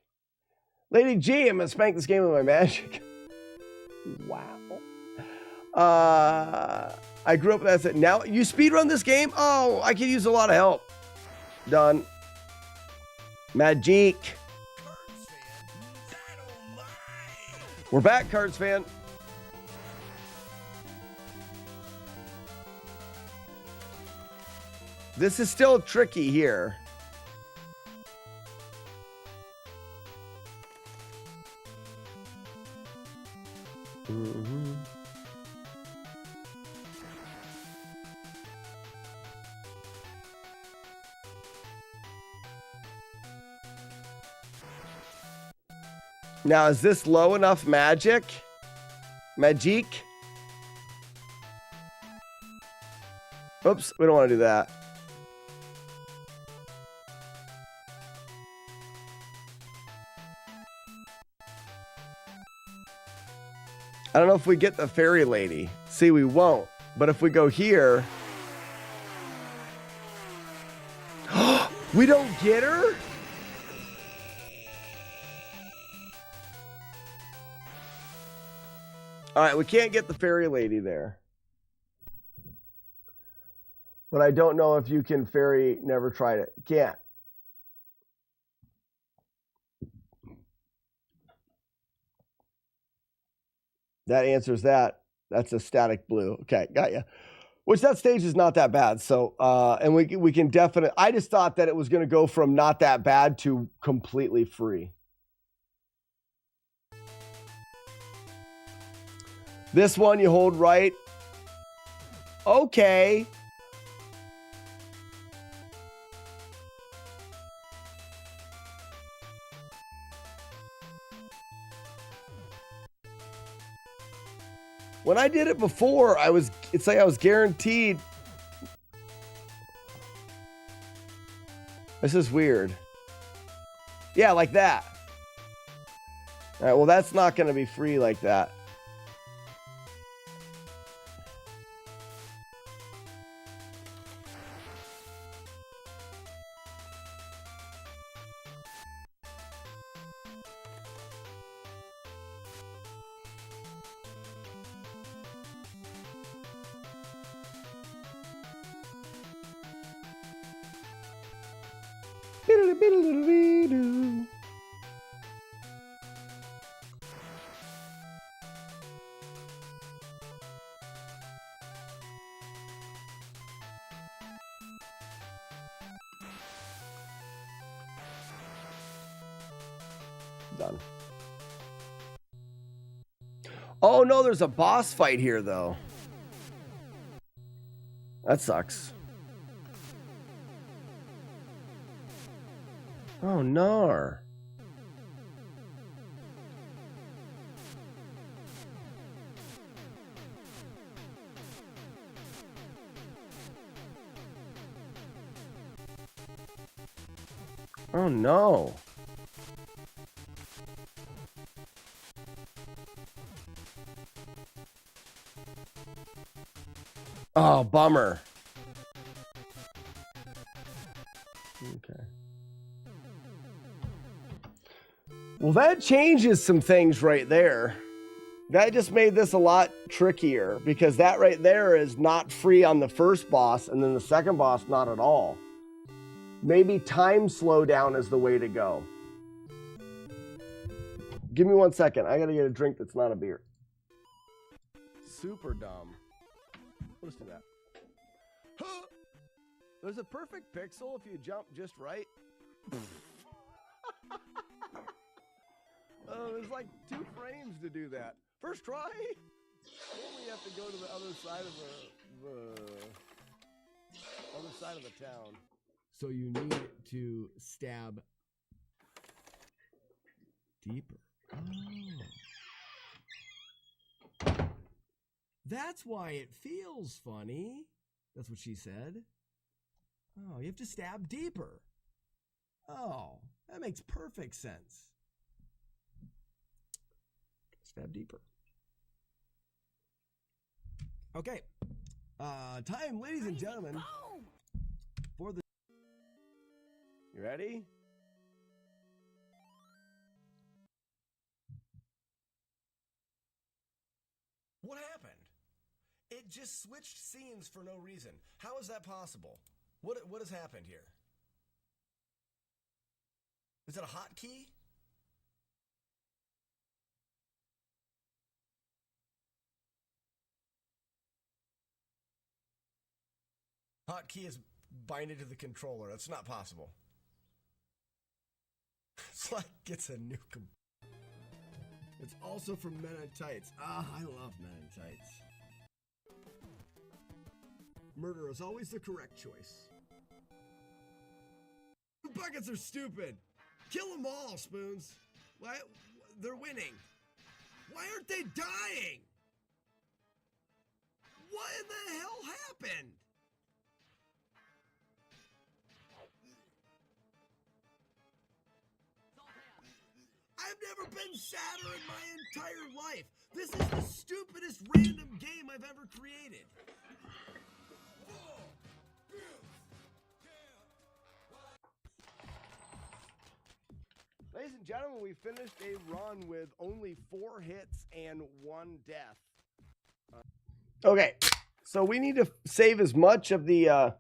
Lady G, I'm gonna spank this game with my magic. Wow. I grew up with that. Now you speedrun this game? Oh, I could use a lot of help. Done. Magic. We're back, Cards fan. This is still tricky here. Mm-hmm. Now, is this low enough magic? Magic? Oops, we don't want to do that. I don't know if we get the fairy lady. See, we won't. But if we go here... we don't get her? All right, we can't get the fairy lady there. But I don't know if you can fairy, never tried it. Can't. That answers that. That's a static blue. Okay, got you. Which that stage is not that bad. So, and we can definitely, I just thought that it was going to go from not that bad to completely free. This one you hold right. Okay. When I did it before, it's like I was guaranteed. This is weird. Yeah, like that. All right, well, that's not going to be free like that. done. Oh no, there's a boss fight here though. That sucks. Oh no. Oh no. Oh, bummer. Okay. Well, that changes some things right there. That just made this a lot trickier because that right there is not free on the first boss and then the second boss not at all. Maybe time slowdown is the way to go. Give me 1 second. I gotta get a drink that's not a beer. Super dumb. Let's do that. There's a perfect pixel if you jump just right. There's like 2 frames to do that. First try. Only have to go to the other side of the town. So you need to stab deeper. Oh. That's why it feels funny. That's what she said. Oh, you have to stab deeper. Oh, that makes perfect sense. Stab deeper. Okay. Time, ladies and gentlemen, for the... You ready? What happened? It just switched scenes for no reason. How is that possible? What has happened here? Is it a hotkey? Hotkey is binded to the controller. That's not possible. It's like it's a new... It's also from Men in Tights. Ah, I love Men in Tights. Murder is always the correct choice. The buckets are stupid. Kill them all, Spoons. Why? They're winning. Why aren't they dying? What in the hell happened? I've never been sadder in my entire life. This is the stupidest random game I've ever created. Ladies and gentlemen, we finished a run with only 4 hits and 1 death. Okay, so we need to save as much of the...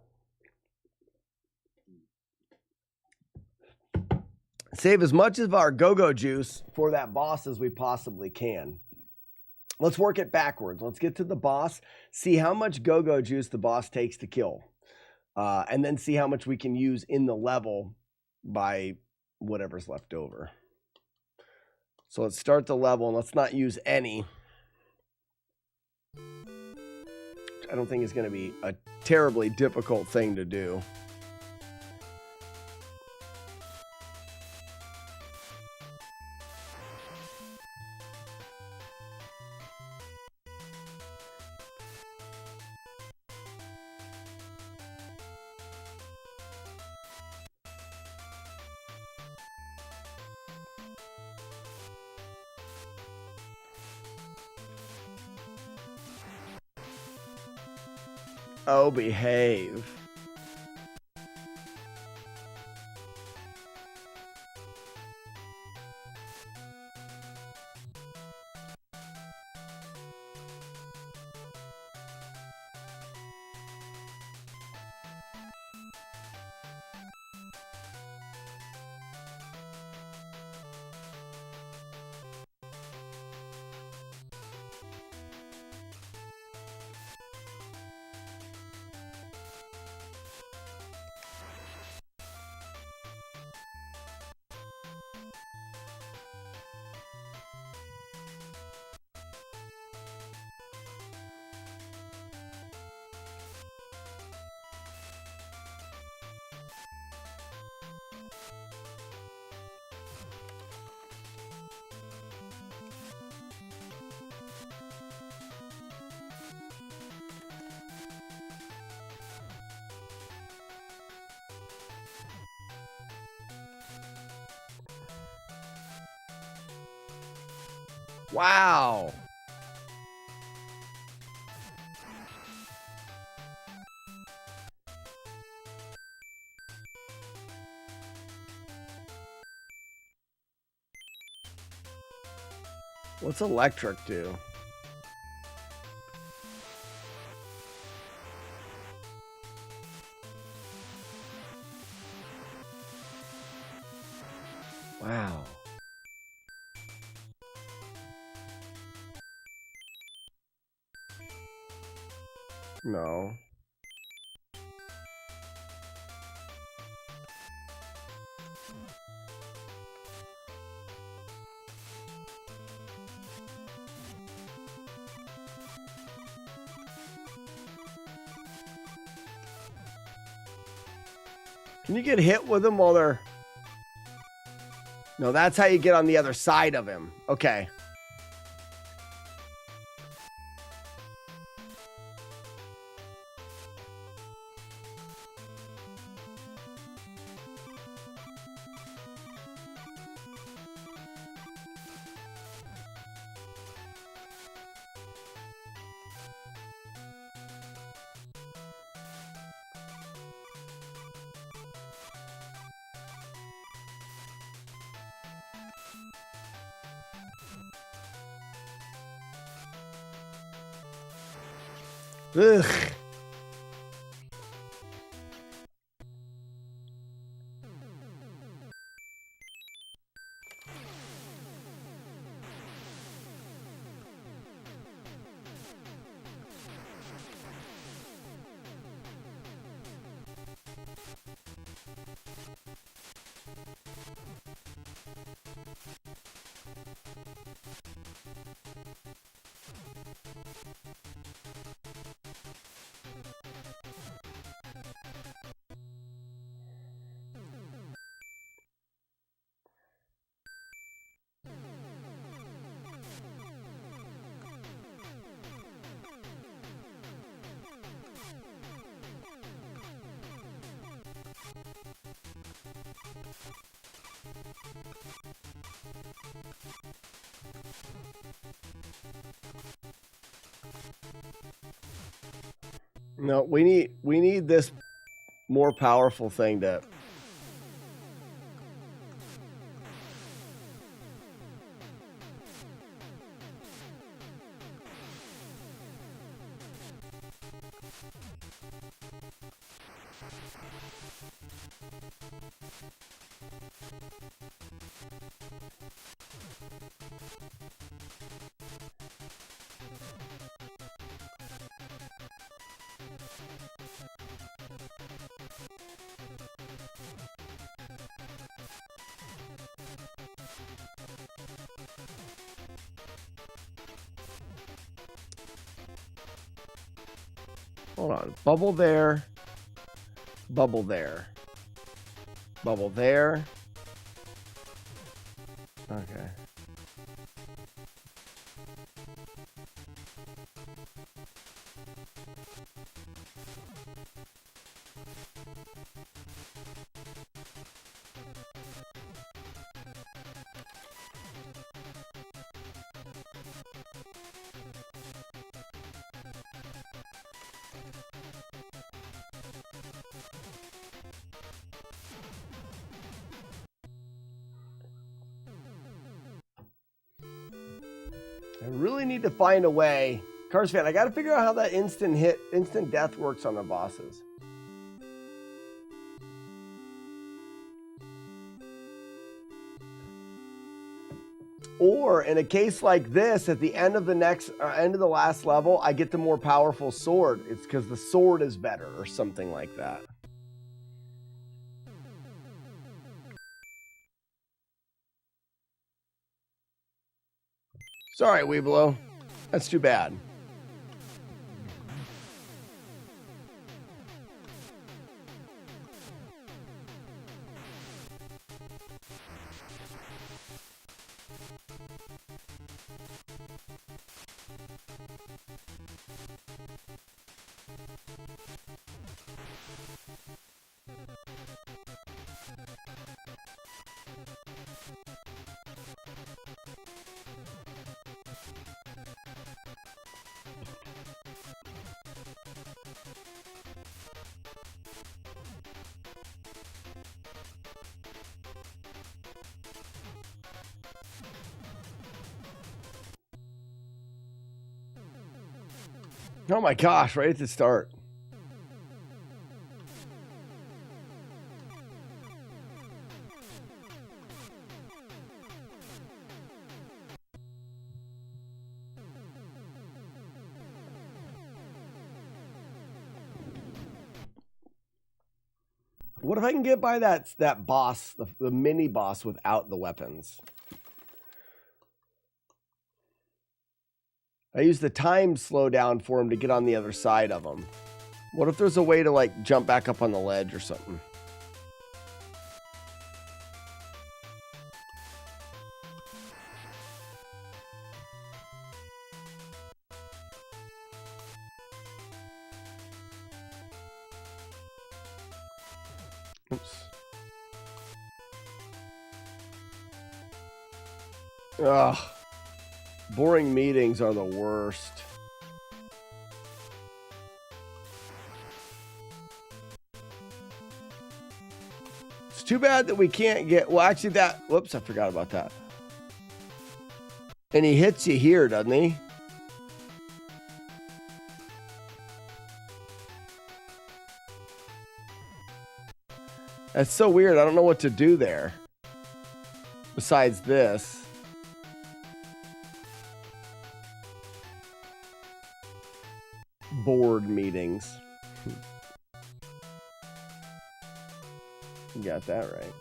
Save as much of our go-go juice for that boss as we possibly can. Let's work it backwards. Let's get to the boss, see how much go-go juice the boss takes to kill, and then see how much we can use in the level by whatever's left over. So let's start the level, and let's not use any. I don't think it's going to be a terribly difficult thing to do. Oh, behave. Wow. What's electric do? Wow. No. Can you get hit with them while they're... No, that's how you get on the other side of him. Okay. Ugh. No, we need this more powerful thing to... Hold on. Bubble there. Bubble there. Bubble there. Okay. I really need to find a way. Cars fan, I got to figure out how that instant death works on the bosses. Or in a case like this, at the end of the end of the last level, I get the more powerful sword. It's because the sword is better or something like that. Sorry, Weeblo. That's too bad. Oh my gosh, right at the start. What if I can get by that boss, the mini boss without the weapons? I use the time slowdown for him to get on the other side of him. What if there's a way to like jump back up on the ledge or something? Oops. Ugh. Boring meetings are the worst. It's too bad that we can't get... Well, actually that... Whoops, I forgot about that. And he hits you here, doesn't he? That's so weird. I don't know what to do there. Besides this. Board meetings. You got that right.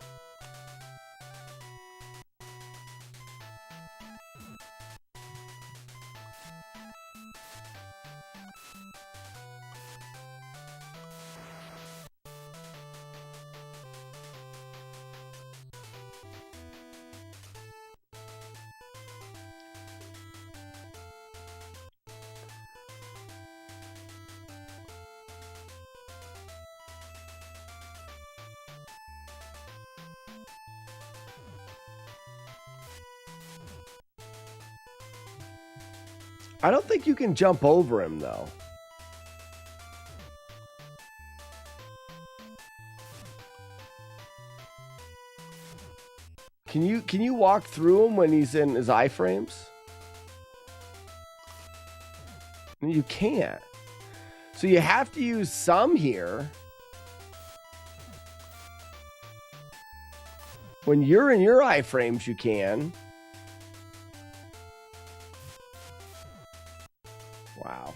I don't think you can jump over him though. Can you walk through him when he's in his iframes? You can't. So you have to use some here. When you're in your iframes, you can. Wow.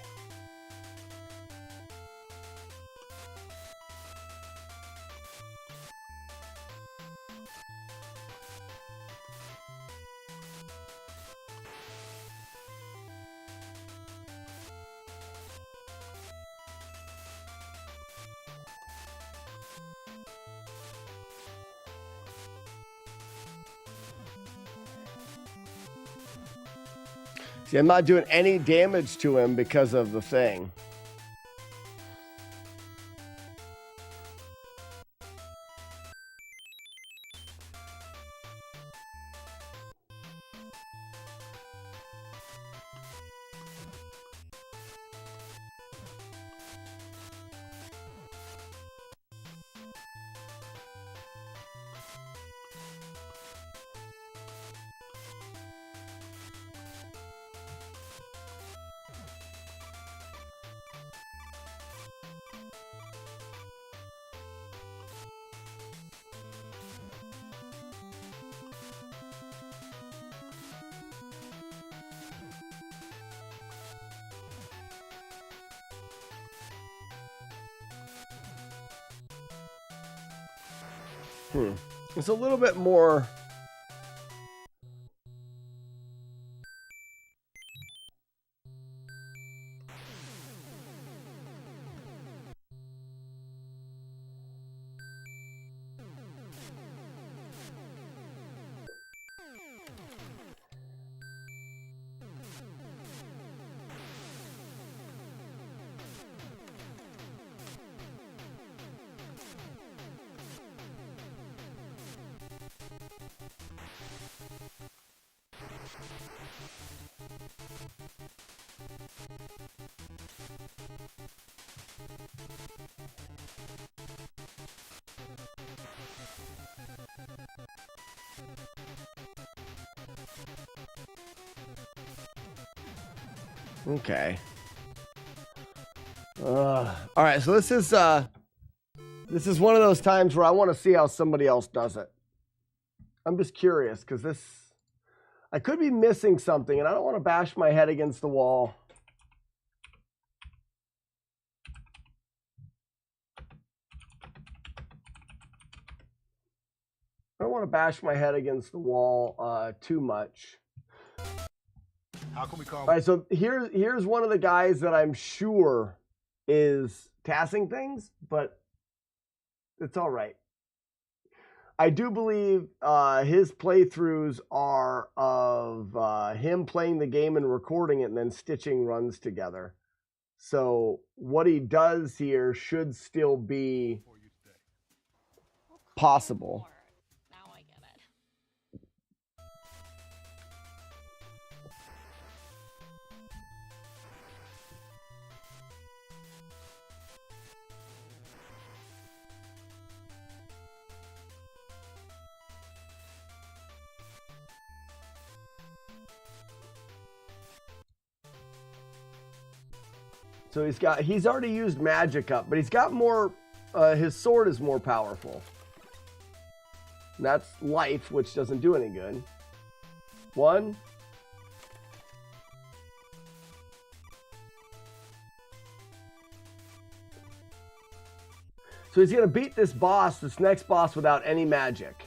See, I'm not doing any damage to him because of the thing. It's a little bit more. Okay. All right, so this is one of those times where I want to see how somebody else does it. I'm just curious because I could be missing something, and I don't want to bash my head against the wall. I don't want to bash my head against the wall too much. How can we call? All right, so here's one of the guys that I'm sure is tassing things, but it's all right. I do believe his playthroughs are of him playing the game and recording it and then stitching runs together. So what he does here should still be possible. Now I get it. So he's already used magic up, but he's got more, his sword is more powerful. And that's life, which doesn't do any good. 1. So he's going to beat this next boss, without any magic.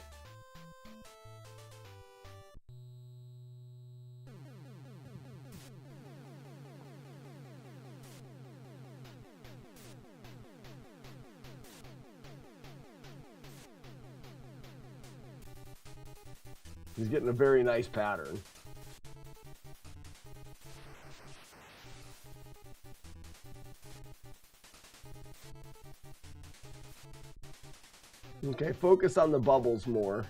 He's getting a very nice pattern. Okay, focus on the bubbles more.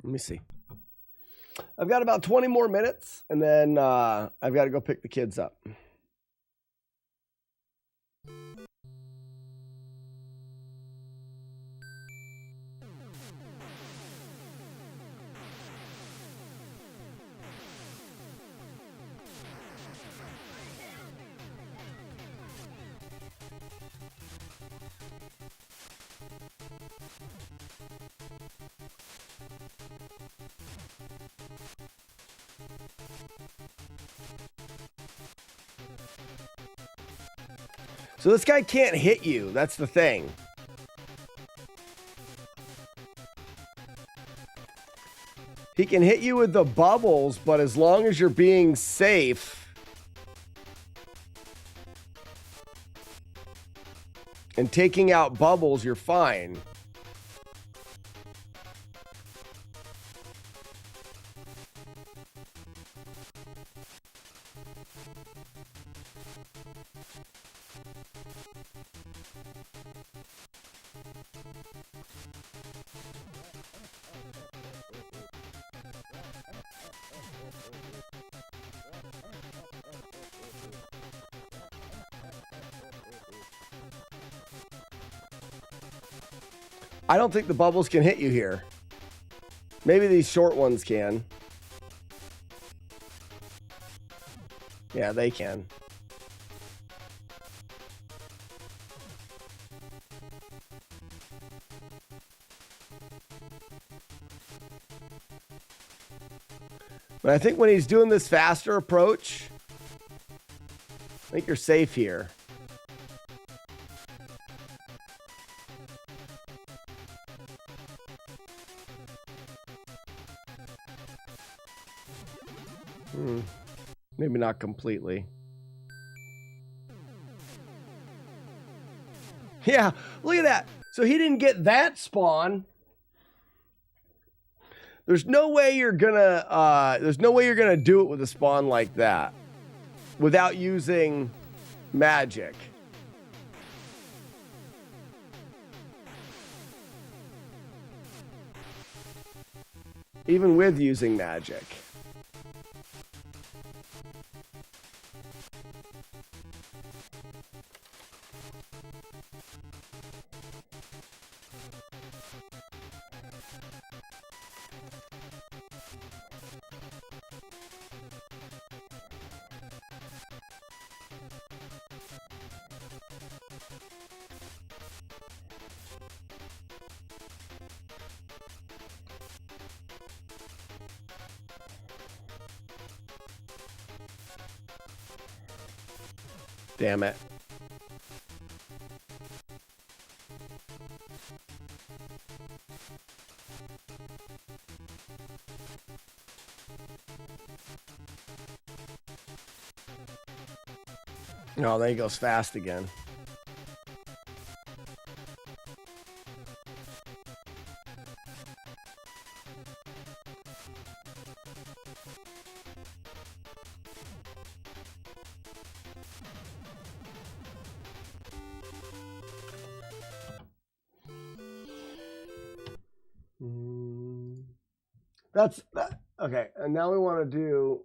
Let me see. I've got about 20 more minutes, and then I've got to go pick the kids up. So this guy can't hit you. That's the thing. He can hit you with the bubbles, but as long as you're being safe and taking out bubbles, you're fine. I don't think the bubbles can hit you here. Maybe these short ones can. Yeah, they can. But I think when he's doing this faster approach, I think you're safe here. Maybe not completely. Yeah, look at that. So he didn't get that spawn. There's no way you're gonna do it with a spawn like that without using magic. even with using magic. Damn it. Oh, there he goes fast again. That's that. Okay, and now we want to do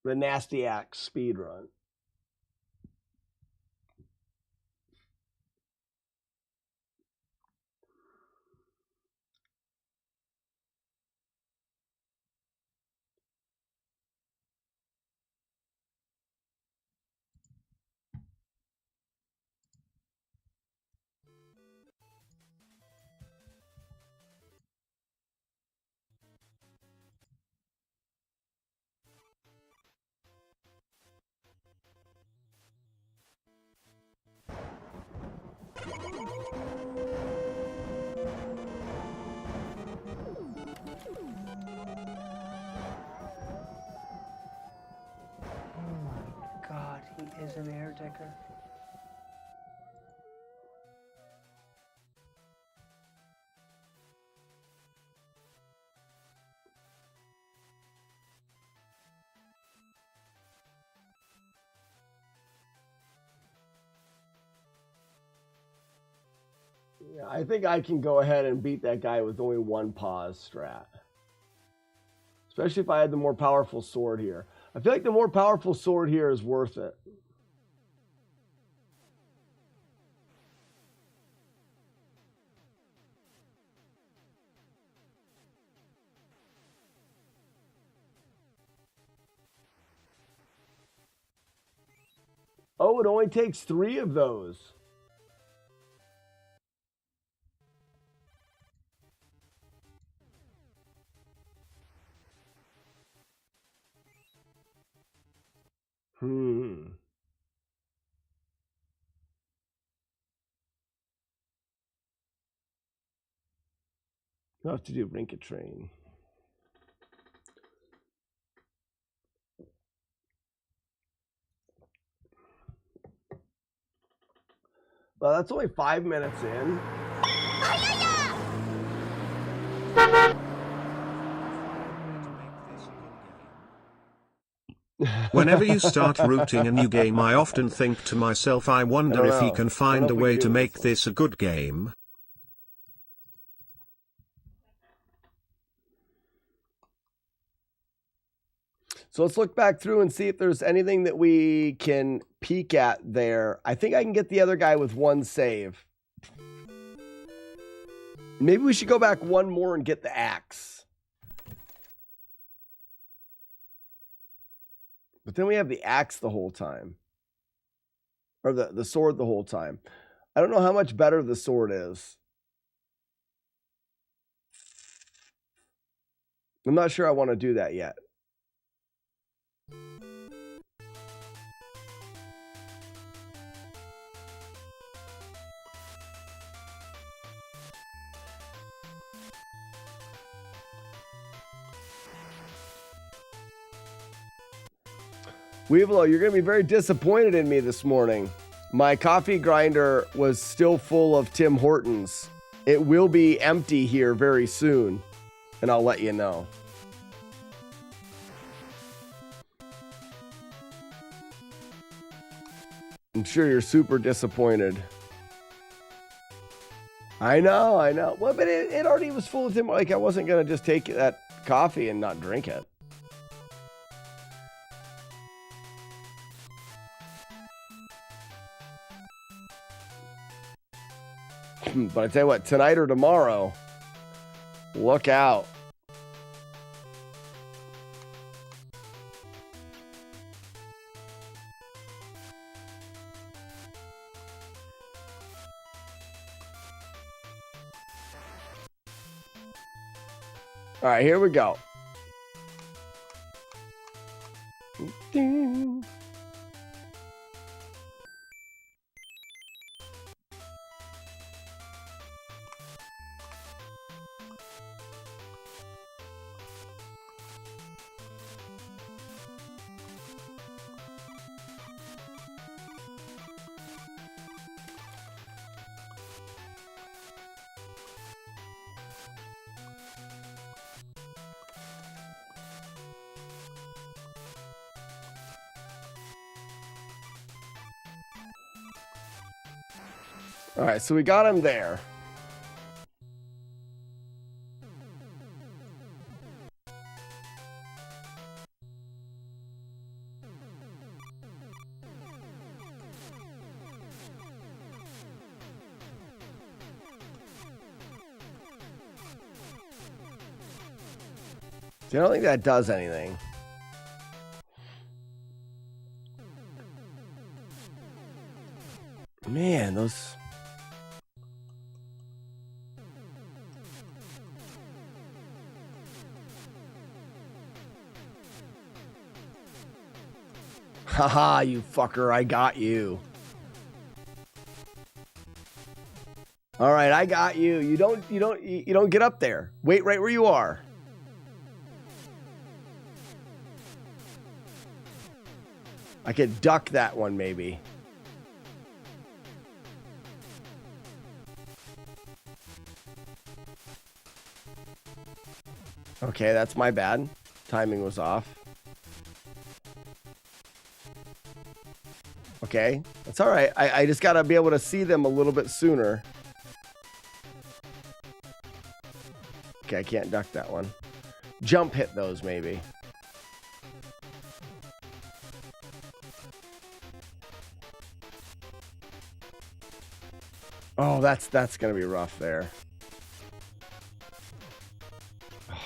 the Nasty Axe speed run. God, he is an air digger. Yeah, I think I can go ahead and beat that guy with only one pause strat. Especially if I had the more powerful sword here. I feel like the more powerful sword here is worth it. Oh, it only takes 3 of those. I'll have to do Rink a Train. Well, that's only 5 minutes in. Whenever you start rooting a new game, I often think to myself, I wonder if he can find a way to make this a good game. So let's look back through and see if there's anything that we can peek at there. I think I can get the other guy with 1 save. Maybe we should go back 1 more and get the axe. But then we have the axe the whole time. Or the sword the whole time. I don't know how much better the sword is. I'm not sure I want to do that yet. Weevilo, you're going to be very disappointed in me this morning. My coffee grinder was still full of Tim Hortons. It will be empty here very soon, and I'll let you know. I'm sure you're super disappointed. I know. Well, but it already was full of Tim. Like, I wasn't going to just take that coffee and not drink it. But I tell you what, tonight or tomorrow, look out. All right, here we go. Ding. All right, so we got him there. See, I don't think that does anything. Man, those... Haha, you fucker, I got you. All right, I got you. You don't get up there. Wait right where you are. I could duck that one maybe. Okay, that's my bad. Timing was off. Okay, that's all right. I just got to be able to see them a little bit sooner. Okay, I can't duck that one. Jump hit those maybe. Oh, that's going to be rough there. Oh,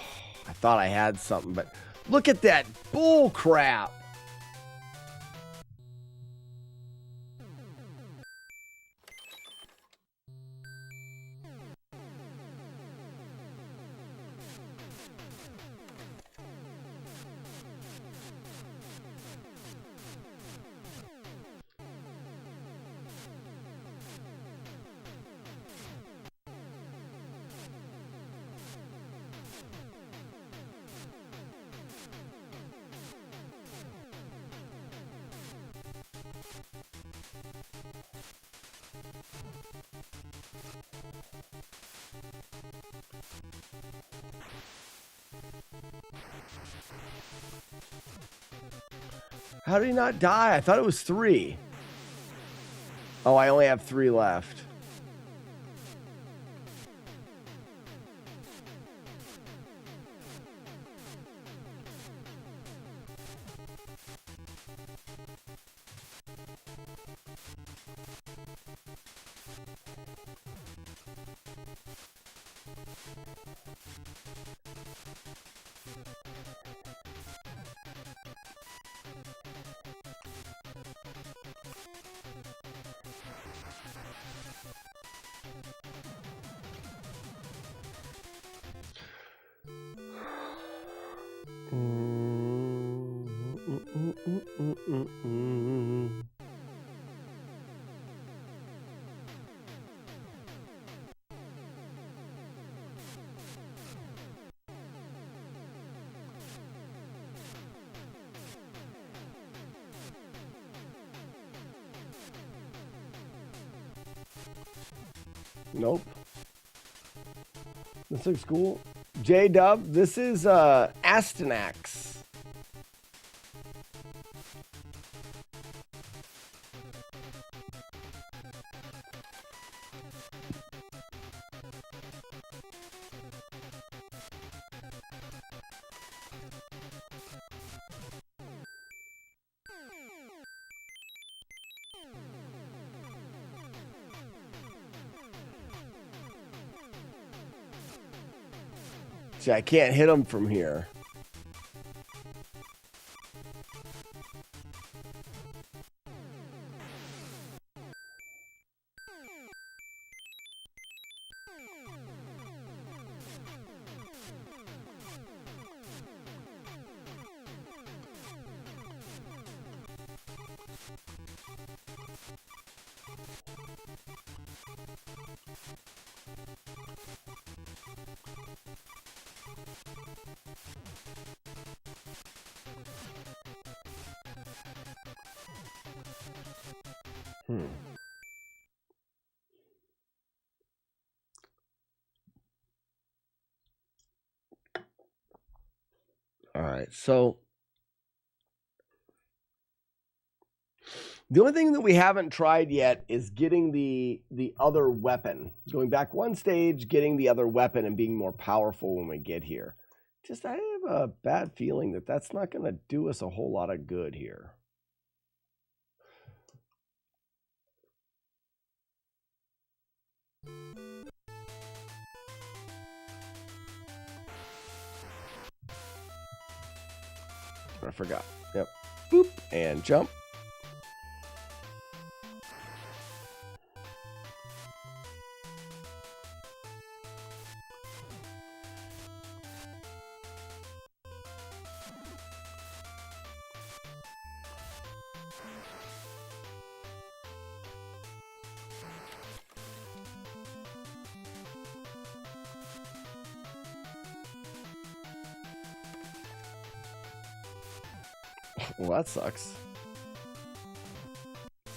I thought I had something, but look at that bull crap. How did he not die? I thought it was 3. Oh, I only have 3 left. Nope. This looks cool. J-Dub, this is Astyanax. See, I can't hit him from here. All right, so the only thing that we haven't tried yet is getting the other weapon. Going back one stage, getting the other weapon and being more powerful when we get here. Just I have a bad feeling that that's not going to do us a whole lot of good here. I forgot. Yep. Boop. And jump. Well, that sucks.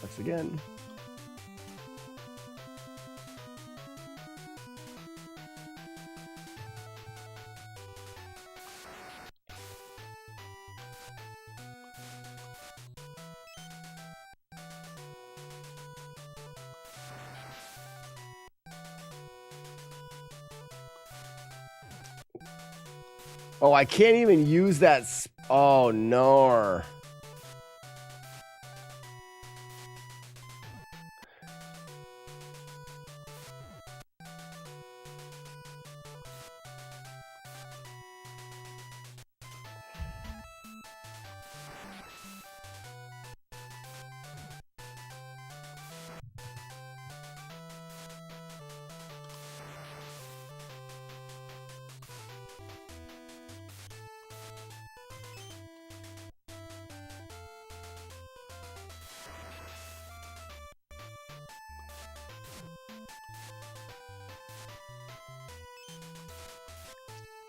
Sucks again. Oh, I can't even use that. Oh, no.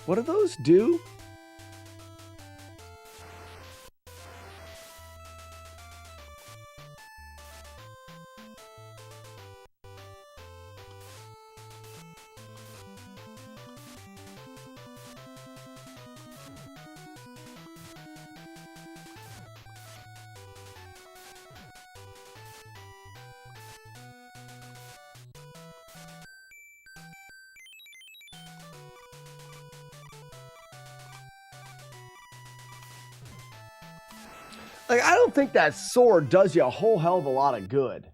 What do those do? Like, I don't think that sword does you a whole hell of a lot of good.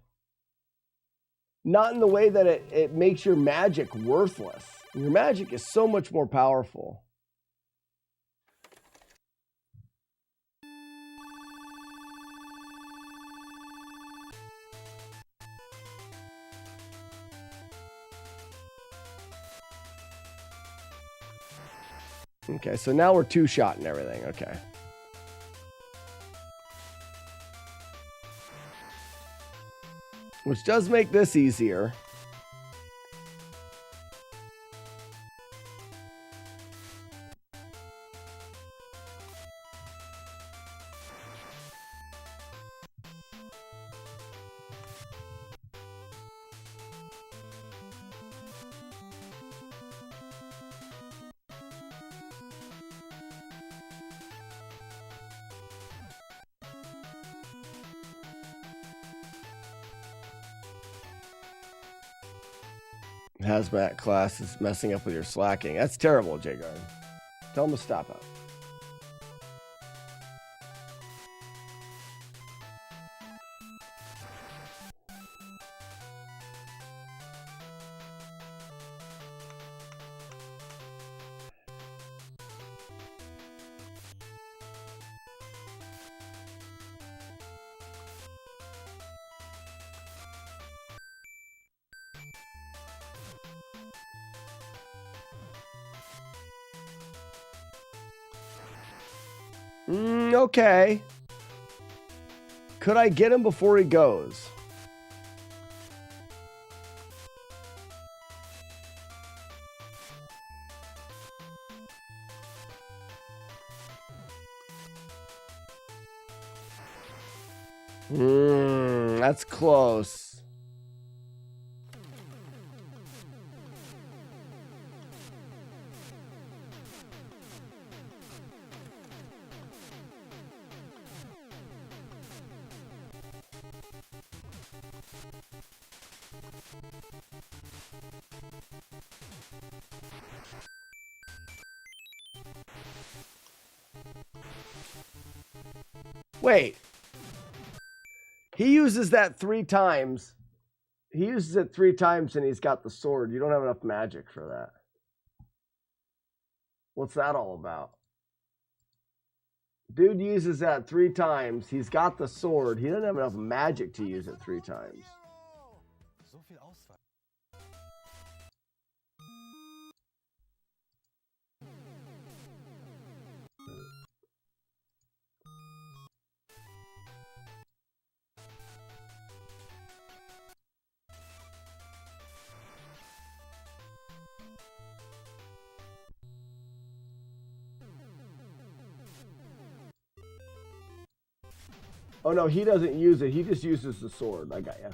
Not in the way that it makes your magic worthless. Your magic is so much more powerful. Okay, so now we're two-shot and everything. Okay. Which does make this easier. Hazmat class is messing up with your slacking. That's terrible, J-Guard. Tell him to stop it. Okay. Could I get him before he goes? That's close. Wait. He uses that 3 times. He uses it 3 times and he's got the sword. You don't have enough magic for that. What's that all about? Dude uses that 3 times. He's got the sword. He doesn't have enough magic to use it 3 times. Oh no, he doesn't use it. He just uses the sword. I got you.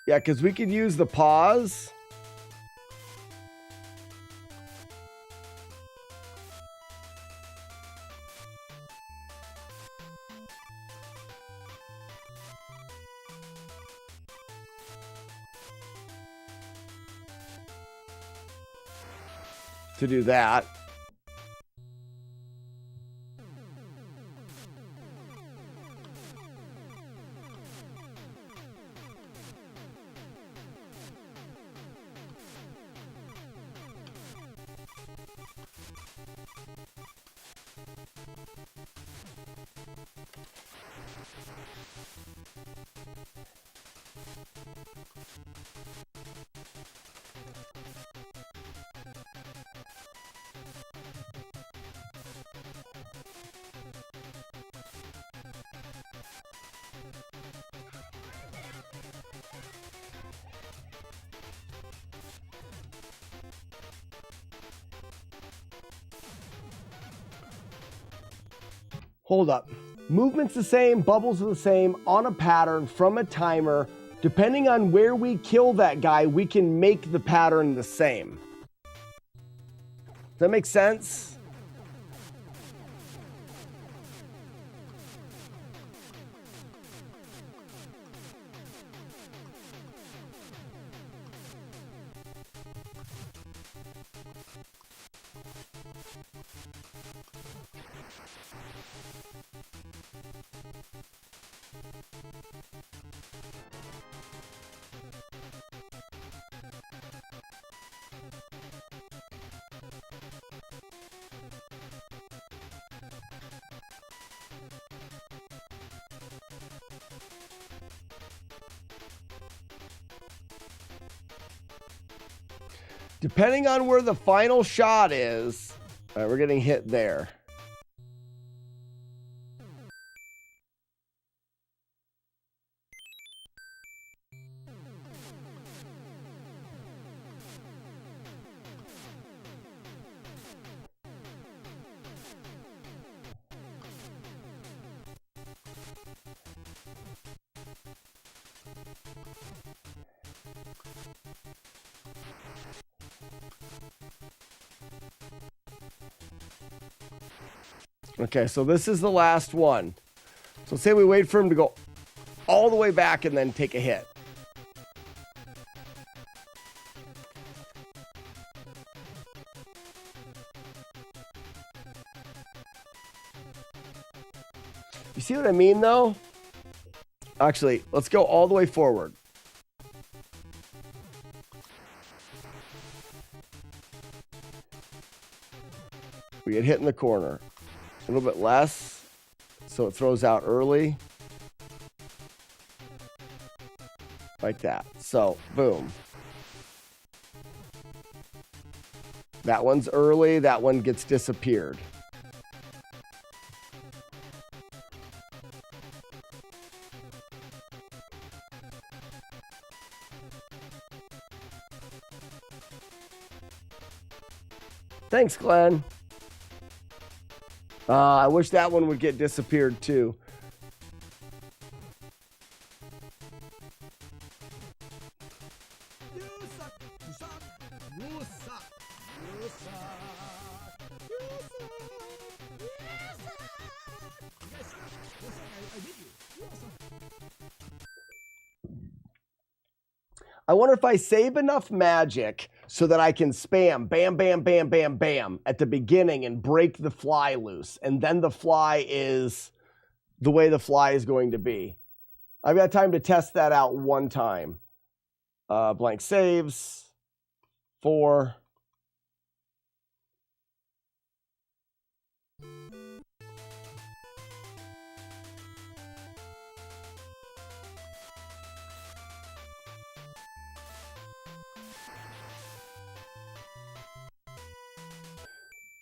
Yeah, because we could use the pause. To do that. Hold up. Movement's the same, bubbles are the same, on a pattern, from a timer. Depending on where we kill that guy, we can make the pattern the same. Does that make sense? Depending on where the final shot is, all right, we're getting hit there. Okay, so this is the last one. So say we wait for him to go all the way back and then take a hit. You see what I mean, though? Actually, let's go all the way forward. We get hit in the corner. A little bit less, so it throws out early. Like that. So, boom. That one's early. That one gets disappeared. Thanks, Glenn. I wish that one would get disappeared too. You suck. You suck. You suck. You suck. You suck. You suck. I beat you. You suck. I wonder if I save enough magic so that I can spam bam, bam, bam, bam, bam at the beginning and break the fly loose. And then the fly is the way the fly is going to be. I've got time to test that out one time. Blank saves. 4.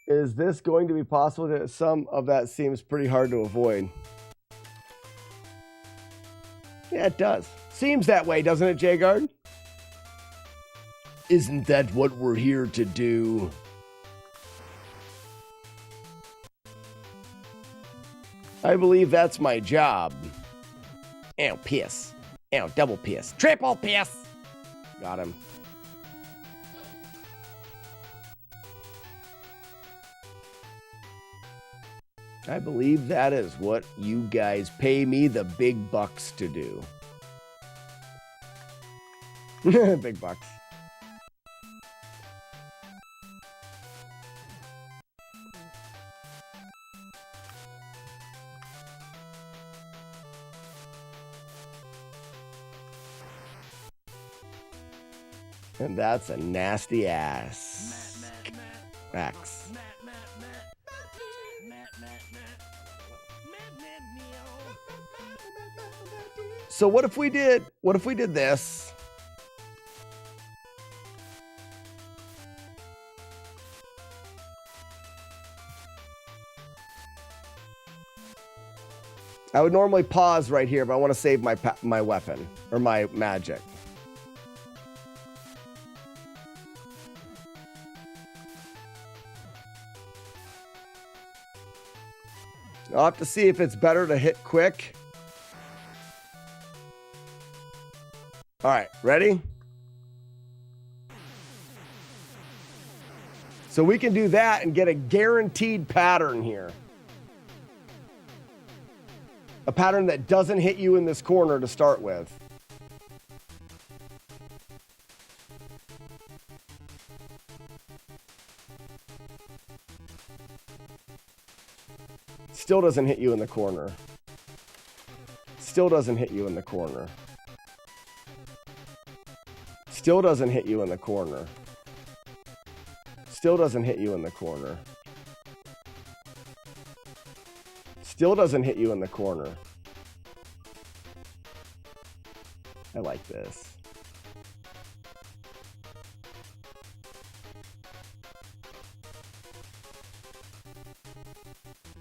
Is this going to be possible? Some of that seems pretty hard to avoid. Yeah, it does. Seems that way, doesn't it, Jagard? Isn't that what we're here to do? I believe that's my job. Ow, piss. Ow, double piss. Triple piss! Got him. I believe that is what you guys pay me the big bucks to do. Big bucks. And that's a nasty ass. Axe. So what if we did this? I would normally pause right here, but I want to save my weapon or my magic. I'll have to see if it's better to hit quick. All right, ready? So we can do that and get a guaranteed pattern here. A pattern that doesn't hit you in this corner to start with. Still doesn't hit you in the corner. Still doesn't hit you in the corner. Still doesn't hit you in the corner. Still doesn't hit you in the corner. Still doesn't hit you in the corner. I like this.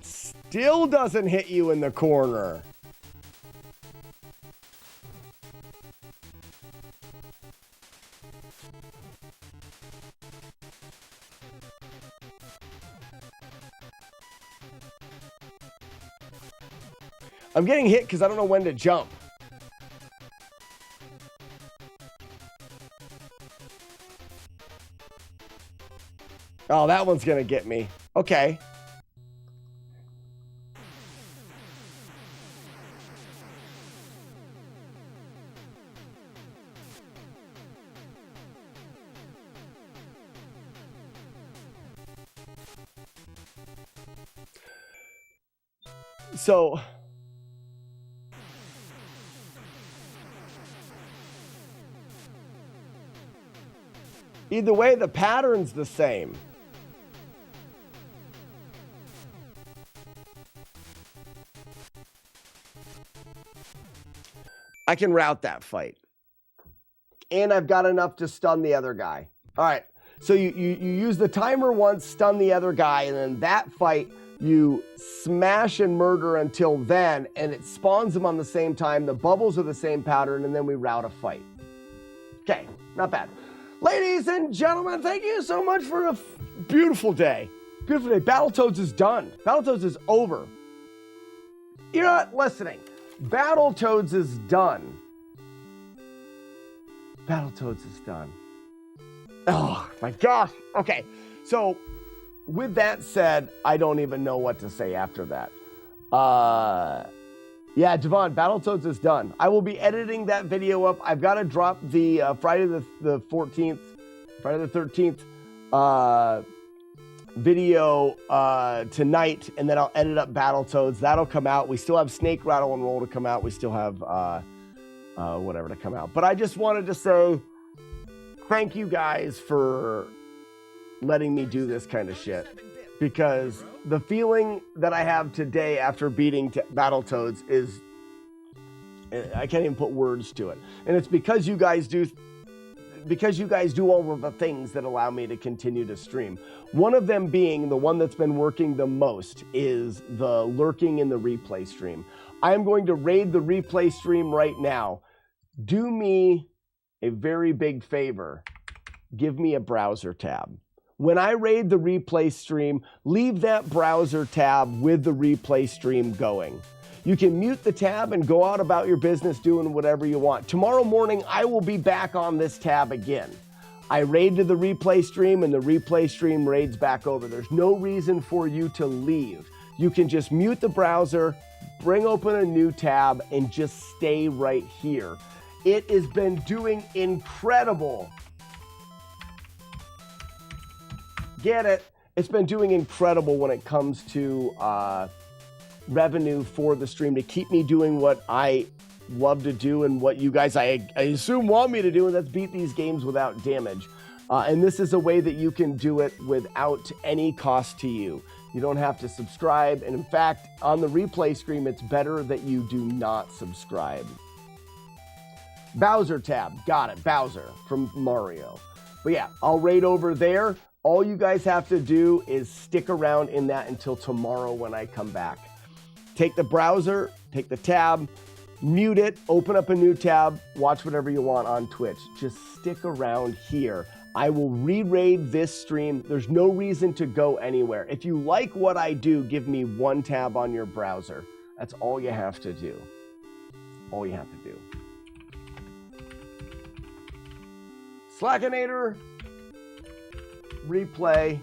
Still doesn't hit you in the corner. I'm getting hit because I don't know when to jump. Oh, that one's going to get me. Okay. So... either way, the pattern's the same. I can route that fight. And I've got enough to stun the other guy. All right. So you use the timer once, stun the other guy, and then that fight, you smash and murder until then, and it spawns them on the same time. The bubbles are the same pattern, and then we route a fight. Okay, not bad. Ladies and gentlemen, thank you so much for a beautiful day. Beautiful day. Battletoads is done. Battletoads is over. You're not listening. Battletoads is done. Battletoads is done. Oh my gosh. Okay, so with that said, I don't even know what to say after that. Yeah, Devon, Battletoads is done. I will be editing that video up. I've got to drop the Friday the 13th video tonight, and then I'll edit up Battletoads. That'll come out. We still have Snake Rattle and Roll to come out. We still have whatever to come out. But I just wanted to say thank you guys for letting me do this kind of shit, because the feeling that I have today after beating Battletoads is, I can't even put words to it. And it's because you guys do all of the things that allow me to continue to stream. One of them being, the one that's been working the most, is the lurking in the replay stream. I am going to raid the replay stream right now. Do me a very big favor. Give me a browser tab. When I raid the replay stream, leave that browser tab with the replay stream going. You can mute the tab and go out about your business doing whatever you want. Tomorrow morning, I will be back on this tab again. I raid to the replay stream, and the replay stream raids back over. There's no reason for you to leave. You can just mute the browser, bring open a new tab, and just stay right here. It has been doing incredible. Get it? It's been doing incredible when it comes to revenue for the stream, to keep me doing what I love to do and what you guys, I assume, want me to do, and that's beat these games without damage. And this is a way that you can do it without any cost to you. You don't have to subscribe. And in fact, on the replay stream, it's better that you do not subscribe. Bowser tab. Got it. Bowser from Mario. But yeah, I'll raid over there. All you guys have to do is stick around in that until tomorrow when I come back. Take the browser, take the tab, mute it, open up a new tab, watch whatever you want on Twitch. Just stick around here. I will re-raid this stream. There's no reason to go anywhere. If you like what I do, give me one tab on your browser. That's all you have to do. All you have to do. Slackinator. Replay.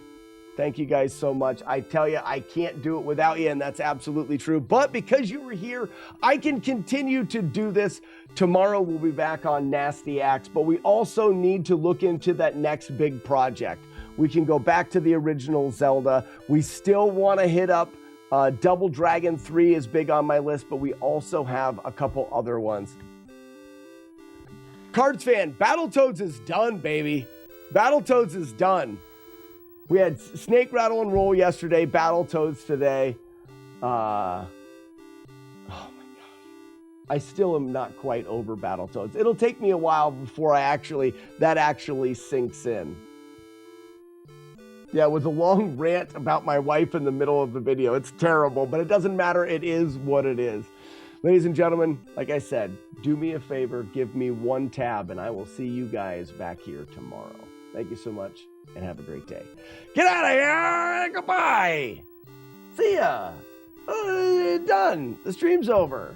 Thank you guys so much. I tell you, I can't do it without you, and that's absolutely true. But because you were here, I can continue to do this. Tomorrow we'll be back on Nasty Axe, but we also need to look into that next big project. We can go back to the original Zelda. We still want to hit up Double Dragon 3 is big on my list, but we also have a couple other ones. Cards fan, Battletoads is done, baby. Battletoads is done. We had Snake Rattle and Roll yesterday, Battletoads today. Oh my gosh. I still am not quite over Battletoads. It'll take me a while before that actually sinks in. Yeah, with a long rant about my wife in the middle of the video. It's terrible, but it doesn't matter. It is what it is. Ladies and gentlemen, like I said, do me a favor, give me one tab, and I will see you guys back here tomorrow. Thank you so much, and have a great day. Get out of here! Goodbye! See ya! Done! The stream's over.